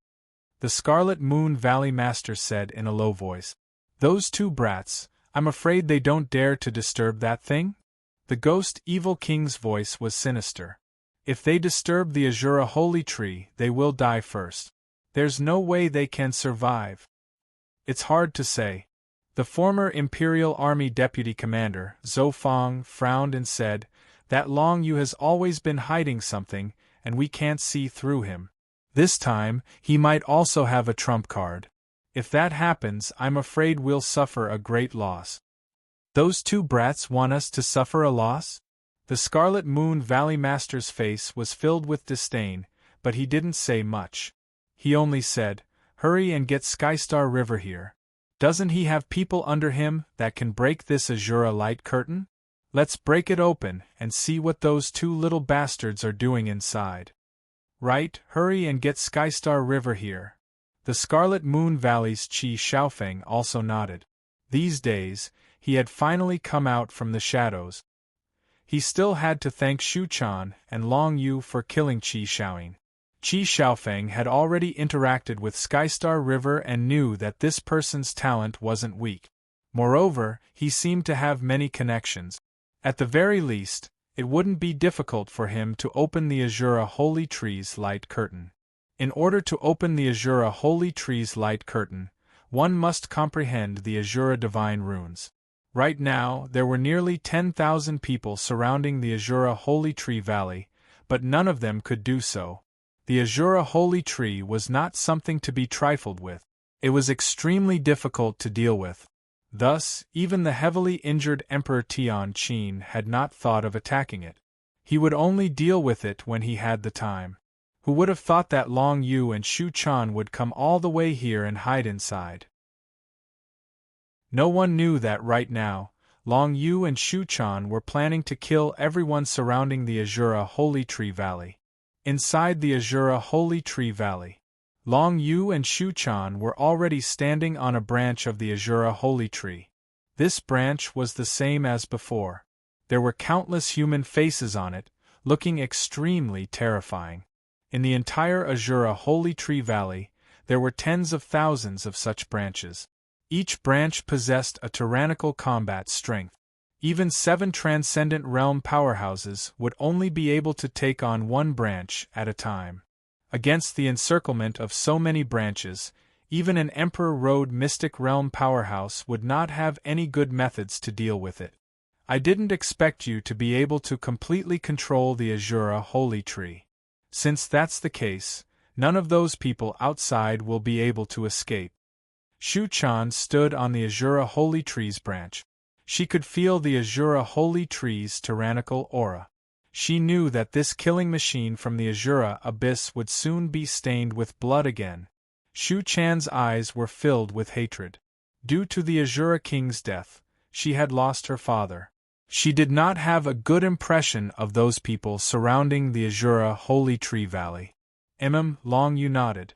the Scarlet Moon Valley Master said in a low voice. Those 2 brats, I'm afraid they don't dare to disturb that thing? The Ghost Evil King's voice was sinister. If they disturb the Azura Holy Tree, they will die first. There's no way they can survive. It's hard to say. The former Imperial Army Deputy Commander, Zhou Fang, frowned and said, that Long Yu has always been hiding something, and we can't see through him. This time, he might also have a trump card. If that happens, I'm afraid we'll suffer a great loss. Those 2 brats want us to suffer a loss? The Scarlet Moon Valley Master's face was filled with disdain, but he didn't say much. He only said, hurry and get Skystar River here. Doesn't he have people under him that can break this Azura light curtain? Let's break it open and see what those 2 little bastards are doing inside. Right, hurry and get Skystar River here. The Scarlet Moon Valley's Qi Xiaofeng also nodded. These days, he had finally come out from the shadows. He still had to thank Shu Chan and Long Yu for killing Qi Xiaoying. Qi Xiaofeng had already interacted with Skystar River and knew that this person's talent wasn't weak. Moreover, he seemed to have many connections. At the very least, it wouldn't be difficult for him to open the Azura Holy Tree's light curtain. In order to open the Azura Holy Tree's light curtain, one must comprehend the Azura Divine Runes. Right now, there were nearly 10,000 people surrounding the Azura Holy Tree Valley, but none of them could do so. The Azura Holy Tree was not something to be trifled with. It was extremely difficult to deal with. Thus, even the heavily injured Emperor Tianqin had not thought of attacking it. He would only deal with it when he had the time. Who would have thought that Long Yu and Shu Chan would come all the way here and hide inside? No one knew that right now, Long Yu and Shu Chan were planning to kill everyone surrounding the Azura Holy Tree Valley. Inside the Azura Holy Tree Valley, Long Yu and Shu Chan were already standing on a branch of the Azura Holy Tree. This branch was the same as before. There were countless human faces on it, looking extremely terrifying. In the entire Azura Holy Tree Valley, there were tens of thousands of such branches. Each branch possessed a tyrannical combat strength. Even 7 Transcendent Realm powerhouses would only be able to take on one branch at a time. Against the encirclement of so many branches, even an Emperor Road Mystic Realm powerhouse would not have any good methods to deal with it. I didn't expect you to be able to completely control the Azura Holy Tree. Since that's the case, none of those people outside will be able to escape. Shu-chan stood on the Azura Holy Tree's branch. She could feel the Azura Holy Tree's tyrannical aura. She knew that this killing machine from the Azura abyss would soon be stained with blood again. Shu-chan's eyes were filled with hatred. Due to the Azura King's death, she had lost her father. She did not have a good impression of those people surrounding the Azura Holy Tree Valley. Long Yu nodded.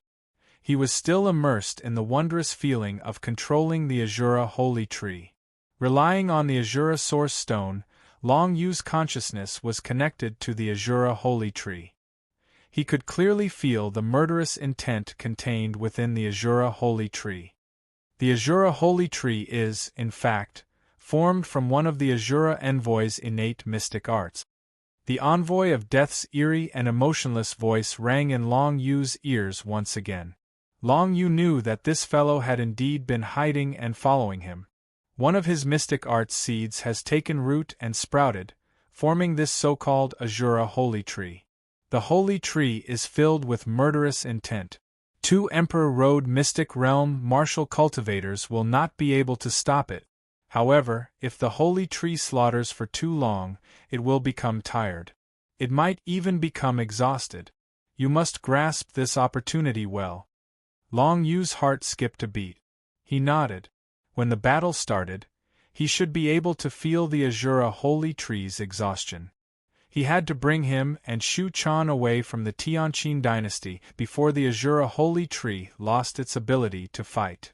He was still immersed in the wondrous feeling of controlling the Azura Holy Tree. Relying on the Azura Source Stone, Long Yu's consciousness was connected to the Azura Holy Tree. He could clearly feel the murderous intent contained within the Azura Holy Tree. The Azura Holy Tree is, in fact, formed from one of the Azura Envoy's innate mystic arts. The Envoy of Death's eerie and emotionless voice rang in Long Yu's ears once again. Long Yu knew that this fellow had indeed been hiding and following him. One of his mystic arts seeds has taken root and sprouted, forming this so-called Azura Holy Tree. The Holy Tree is filled with murderous intent. 2 Emperor Road Mystic Realm martial cultivators will not be able to stop it. However, if the Holy Tree slaughters for too long, it will become tired. It might even become exhausted. You must grasp this opportunity well. Long Yu's heart skipped a beat. He nodded. When the battle started, he should be able to feel the Azura Holy Tree's exhaustion. He had to bring him and Shu-chan away from the Tianqin dynasty before the Azura Holy Tree lost its ability to fight.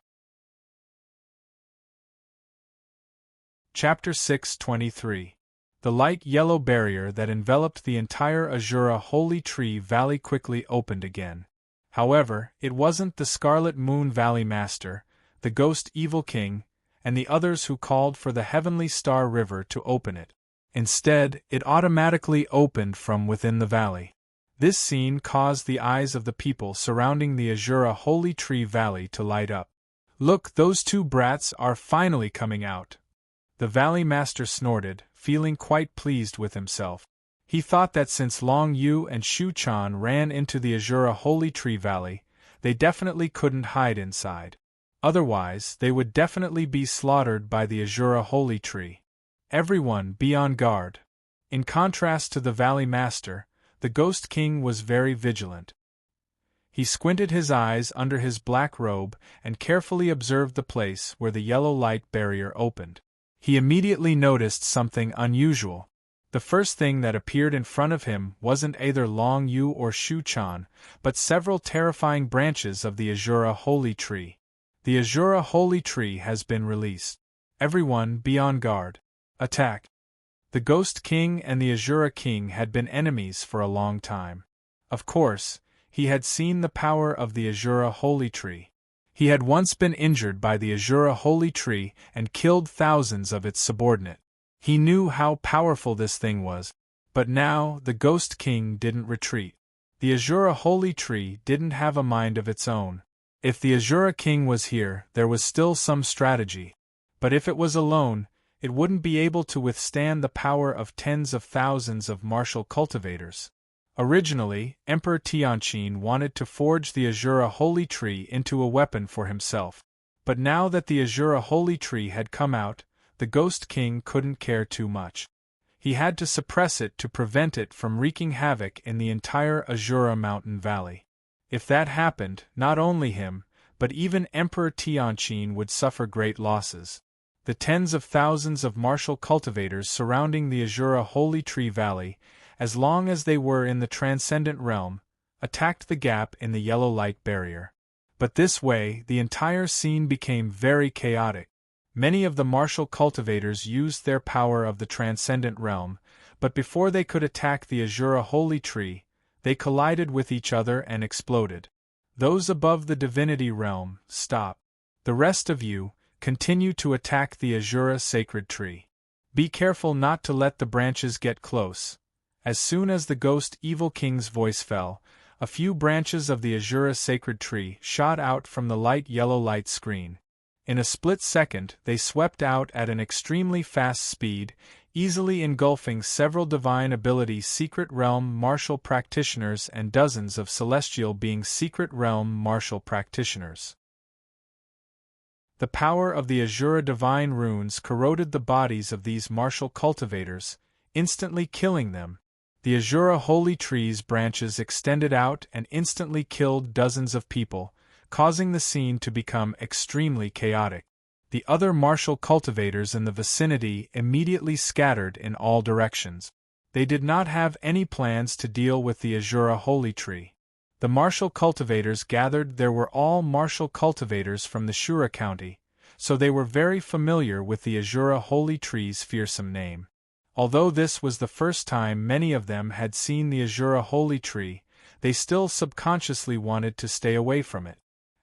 Chapter 623. The light yellow barrier that enveloped the entire Azura Holy Tree Valley quickly opened again. However, it wasn't the Scarlet Moon Valley Master, the Ghost Evil King, and the others who called for the Heavenly Star River to open it. Instead, it automatically opened from within the valley. This scene caused the eyes of the people surrounding the Azura Holy Tree Valley to light up. Look, those 2 brats are finally coming out. The Valley Master snorted, feeling quite pleased with himself. He thought that since Long Yu and Shu-chan ran into the Azura Holy Tree Valley, they definitely couldn't hide inside. Otherwise, they would definitely be slaughtered by the Azura Holy Tree. Everyone be on guard. In contrast to the Valley Master, the Ghost King was very vigilant. He squinted his eyes under his black robe and carefully observed the place where the yellow light barrier opened. He immediately noticed something unusual. The first thing that appeared in front of him wasn't either Long Yu or Shu-chan, but several terrifying branches of the Azura Holy Tree. The Azura Holy Tree has been released. Everyone be on guard. Attack. The Ghost King and the Azura King had been enemies for a long time. Of course, he had seen the power of the Azura Holy Tree. He had once been injured by the Azura Holy Tree and killed thousands of its subordinates. He knew how powerful this thing was, but now the Ghost King didn't retreat. The Azura Holy Tree didn't have a mind of its own. If the Azura King was here, there was still some strategy. But if it was alone, it wouldn't be able to withstand the power of tens of thousands of martial cultivators. Originally, Emperor Tianqin wanted to forge the Azura Holy Tree into a weapon for himself. But now that the Azura Holy Tree had come out, the Ghost King couldn't care too much. He had to suppress it to prevent it from wreaking havoc in the entire Azura Mountain Valley. If that happened, not only him, but even Emperor Tianqin would suffer great losses. The tens of thousands of martial cultivators surrounding the Azura Holy Tree Valley, as long as they were in the Transcendent Realm, attacked the gap in the yellow light barrier. But this way, the entire scene became very chaotic. Many of the martial cultivators used their power of the Transcendent Realm, but before they could attack the Azura Holy Tree, they collided with each other and exploded. Those above the Divinity Realm, stop. The rest of you, continue to attack the Azura Sacred Tree. Be careful not to let the branches get close. As soon as the ghost evil king's voice fell, a few branches of the Azura sacred tree shot out from the light yellow light screen. In a split second, they swept out at an extremely fast speed, easily engulfing several divine ability secret realm martial practitioners and dozens of celestial beings secret realm martial practitioners. The power of the Azura divine runes corroded the bodies of these martial cultivators, instantly killing them. The Azura holy tree's branches extended out and instantly killed dozens of people, causing the scene to become extremely chaotic. The other martial cultivators in the vicinity immediately scattered in all directions. They did not have any plans to deal with the Azura holy tree. The martial cultivators gathered there were all martial cultivators from the Shura county, so they were very familiar with the Azura holy tree's fearsome name. Although this was the first time many of them had seen the Azura holy tree, they still subconsciously wanted to stay away from it.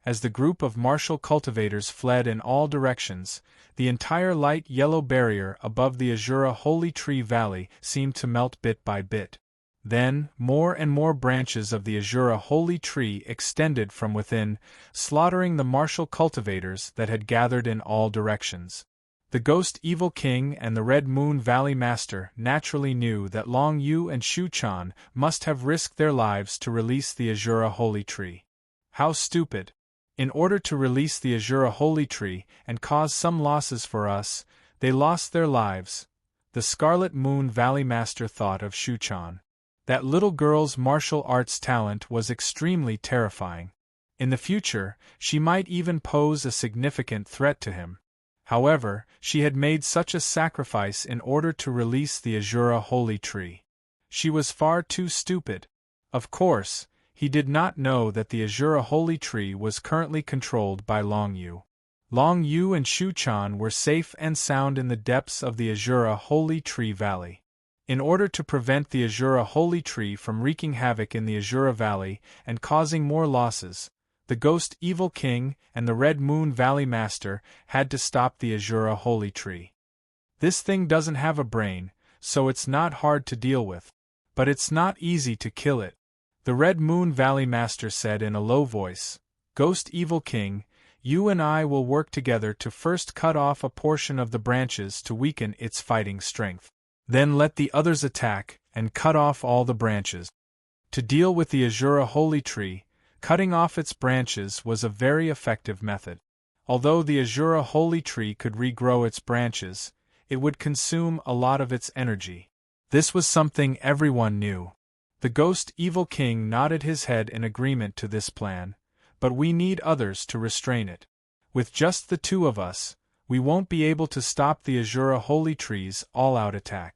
As the group of martial cultivators fled in all directions, the entire light yellow barrier above the Azura holy tree valley seemed to melt bit by bit. Then, more and more branches of the Azura holy tree extended from within, slaughtering the martial cultivators that had gathered in all directions. The Ghost Evil King and the Red Moon Valley Master naturally knew that Long Yu and Shu Chan must have risked their lives to release the Azura holy tree. How stupid! In order to release the Azura holy tree and cause some losses for us, they lost their lives. The Scarlet Moon Valley Master thought of Shu Chan. That little girl's martial arts talent was extremely terrifying. In the future, she might even pose a significant threat to him. However, she had made such a sacrifice in order to release the Azura holy tree. She was far too stupid. Of course, he did not know that the Azura holy tree was currently controlled by Long Yu. Long Yu and Shu Chan were safe and sound in the depths of the Azura holy tree valley. In order to prevent the Azura holy tree from wreaking havoc in the Azura valley and causing more losses, the Ghost Evil King and the Red Moon Valley Master had to stop the Azura holy tree. This thing doesn't have a brain, so it's not hard to deal with. But it's not easy to kill it. The Red Moon Valley Master said in a low voice, "Ghost Evil King, you and I will work together to first cut off a portion of the branches to weaken its fighting strength. Then let the others attack and cut off all the branches." To deal with the Azura holy tree, cutting off its branches was a very effective method. Although the Azura holy tree could regrow its branches, it would consume a lot of its energy. This was something everyone knew. The Ghost Evil King nodded his head in agreement to this plan, but we need others to restrain it. With just the two of us, we won't be able to stop the Azura holy tree's all-out attack.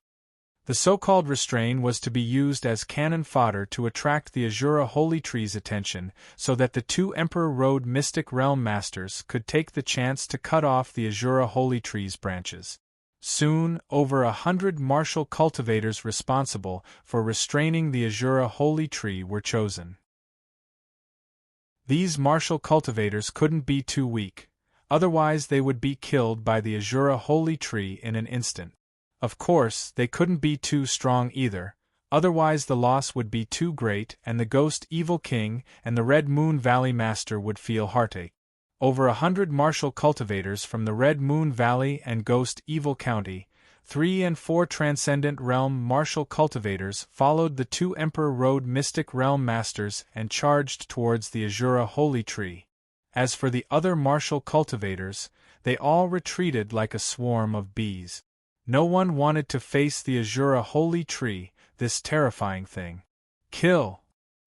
The so-called restrain was to be used as cannon fodder to attract the Azura holy tree's attention so that the two Emperor Road Mystic Realm Masters could take the chance to cut off the Azura holy tree's branches. Soon, over 100 martial cultivators responsible for restraining the Azura holy tree were chosen. These martial cultivators couldn't be too weak, otherwise they would be killed by the Azura holy tree in an instant. Of course, they couldn't be too strong either, otherwise the loss would be too great and the Ghost Evil King and the Red Moon Valley Master would feel heartache. Over 100 martial cultivators from the Red Moon Valley and Ghost Evil County, 3 and 4 Transcendent Realm martial cultivators followed the 2 Emperor Road Mystic Realm Masters and charged towards the Azura holy tree. As for the other martial cultivators, they all retreated like a swarm of bees. No one wanted to face the Azura holy tree, this terrifying thing. Kill!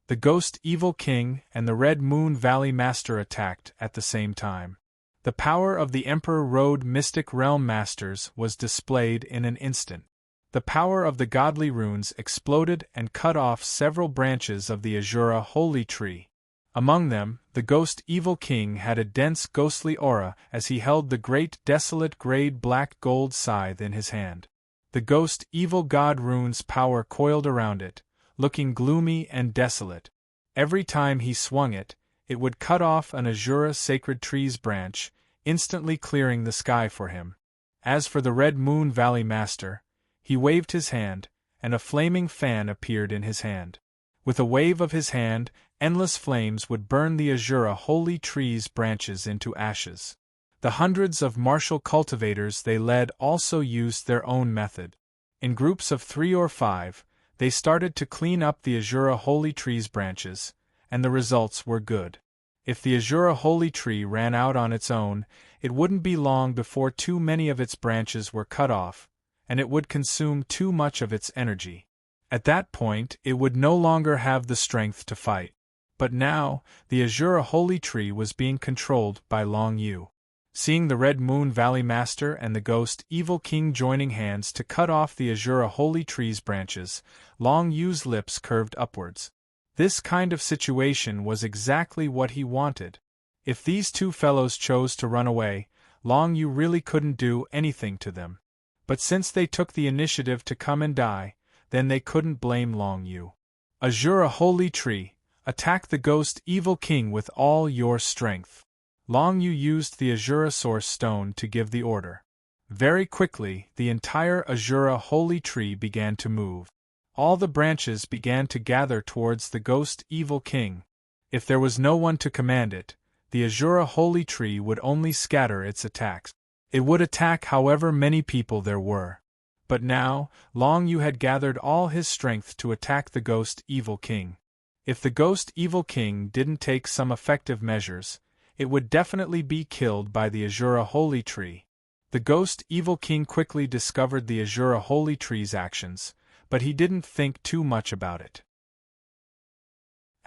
The Ghost Evil King and the Red Moon Valley Master attacked at the same time. The power of the Emperor Road Mystic Realm Masters was displayed in an instant. The power of the godly runes exploded and cut off several branches of the Azura holy tree. Among them, the Ghost Evil King had a dense ghostly aura as he held the great desolate grayed black gold scythe in his hand. The Ghost Evil God rune's power coiled around it, looking gloomy and desolate. Every time he swung it, it would cut off an Azura sacred tree's branch, instantly clearing the sky for him. As for the Red Moon Valley Master, he waved his hand, and a flaming fan appeared in his hand. With a wave of his hand, endless flames would burn the Azura holy tree's branches into ashes. The hundreds of martial cultivators they led also used their own method. In groups of 3 or 5, they started to clean up the Azura holy tree's branches, and the results were good. If the Azura holy tree ran out on its own, it wouldn't be long before too many of its branches were cut off, and it would consume too much of its energy. At that point, it would no longer have the strength to fight. But now, the Azura holy tree was being controlled by Long Yu. Seeing the Red Moon Valley Master and the Ghost Evil King joining hands to cut off the Azura holy tree's branches, Long Yu's lips curved upwards. This kind of situation was exactly what he wanted. If these two fellows chose to run away, Long Yu really couldn't do anything to them. But since they took the initiative to come and die, then they couldn't blame Long Yu. Azura holy tree, attack the Ghost Evil King with all your strength. Long Yu used the Azura Source Stone to give the order. Very quickly, the entire Azura holy tree began to move. All the branches began to gather towards the Ghost Evil King. If there was no one to command it, the Azura holy tree would only scatter its attacks. It would attack however many people there were. But now, Long Yu had gathered all his strength to attack the Ghost Evil King. If the Ghost Evil King didn't take some effective measures, it would definitely be killed by the Azura holy tree. The Ghost Evil King quickly discovered the Azura holy tree's actions, but he didn't think too much about it.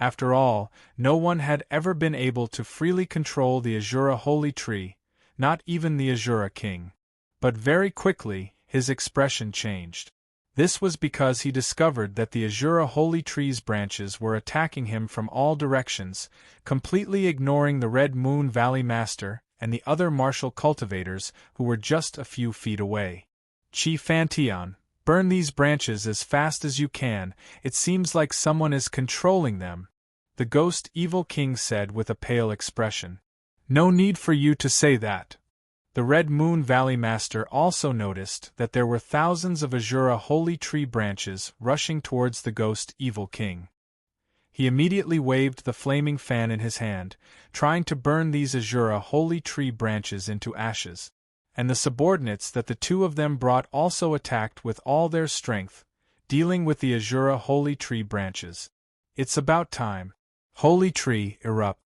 After all, no one had ever been able to freely control the Azura holy tree, not even the Azura King. But very quickly, his expression changed. This was because he discovered that the Azura holy tree's branches were attacking him from all directions, completely ignoring the Red Moon Valley Master and the other martial cultivators who were just a few feet away. Chi Fantian, burn these branches as fast as you can, it seems like someone is controlling them, the Ghost Evil King said with a pale expression. No need for you to say that. The Red Moon Valley Master also noticed that there were thousands of Azura holy tree branches rushing towards the Ghost Evil King. He immediately waved the flaming fan in his hand, trying to burn these Azura holy tree branches into ashes. And the subordinates that the two of them brought also attacked with all their strength, dealing with the Azura holy tree branches. It's about time. Holy tree, erupt.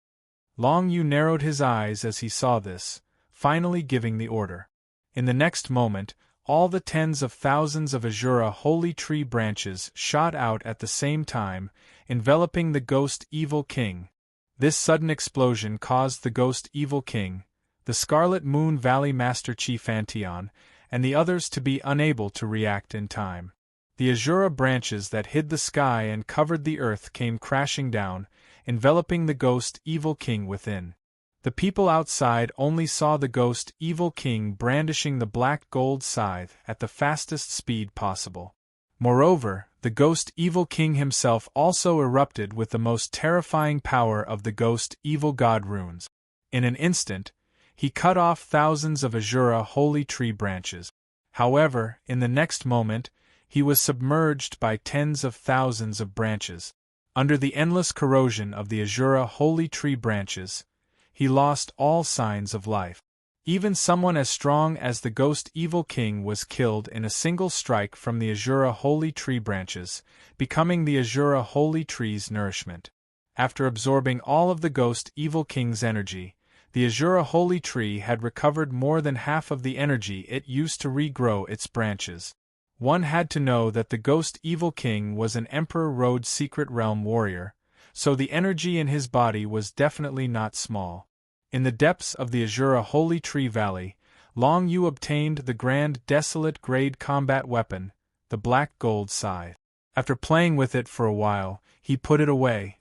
Long Yu narrowed his eyes as he saw this, finally giving the order. In the next moment, all the tens of thousands of Azura holy tree branches shot out at the same time, enveloping the Ghost Evil King. This sudden explosion caused the Ghost Evil King, the Scarlet Moon Valley Master Chi Fantian, and the others to be unable to react in time. The Azura branches that hid the sky and covered the earth came crashing down, enveloping the Ghost Evil King within. The people outside only saw the Ghost Evil King brandishing the black gold scythe at the fastest speed possible. Moreover, the Ghost Evil King himself also erupted with the most terrifying power of the Ghost Evil God runes. In an instant, he cut off thousands of Azura holy tree branches. However, in the next moment, he was submerged by tens of thousands of branches. Under the endless corrosion of the Azura holy tree branches, he lost all signs of life. Even someone as strong as the Ghost Evil King was killed in a single strike from the Azura holy tree branches, becoming the Azura holy tree's nourishment. After absorbing all of the Ghost Evil King's energy, the Azura holy tree had recovered more than half of the energy it used to regrow its branches. One had to know that the Ghost Evil King was an Emperor Road Secret Realm warrior, so the energy in his body was definitely not small. In the depths of the Azura Holy Tree Valley, Long Yu obtained the grand desolate grade combat weapon, the Black Gold Scythe. After playing with it for a while, he put it away.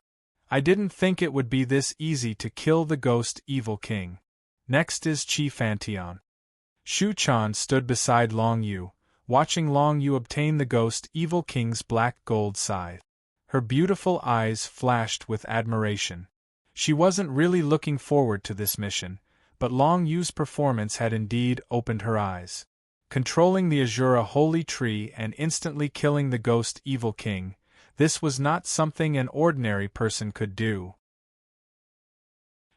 I didn't think it would be this easy to kill the Ghost Evil King. Next is Chi Fantian. Shu Chan stood beside Long Yu, watching Long Yu obtain the Ghost Evil King's Black Gold Scythe. Her beautiful eyes flashed with admiration. She wasn't really looking forward to this mission, but Long Yu's performance had indeed opened her eyes. controlling the Azura holy tree and instantly killing the ghost evil king. This was not something an ordinary person could do.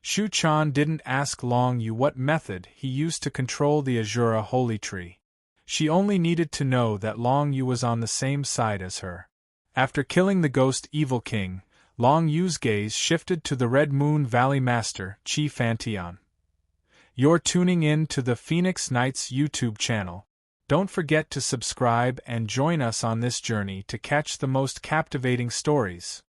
Shu Chan didn't ask Long Yu what method he used to control the Azura holy tree. She only needed to know that Long Yu was on the same side as her. After killing the ghost evil king, Long Yu's gaze shifted to the Red Moon Valley Master, Chi Fantian. You're tuning in to the Phoenix Knights YouTube channel. Don't forget to subscribe and join us on this journey to catch the most captivating stories.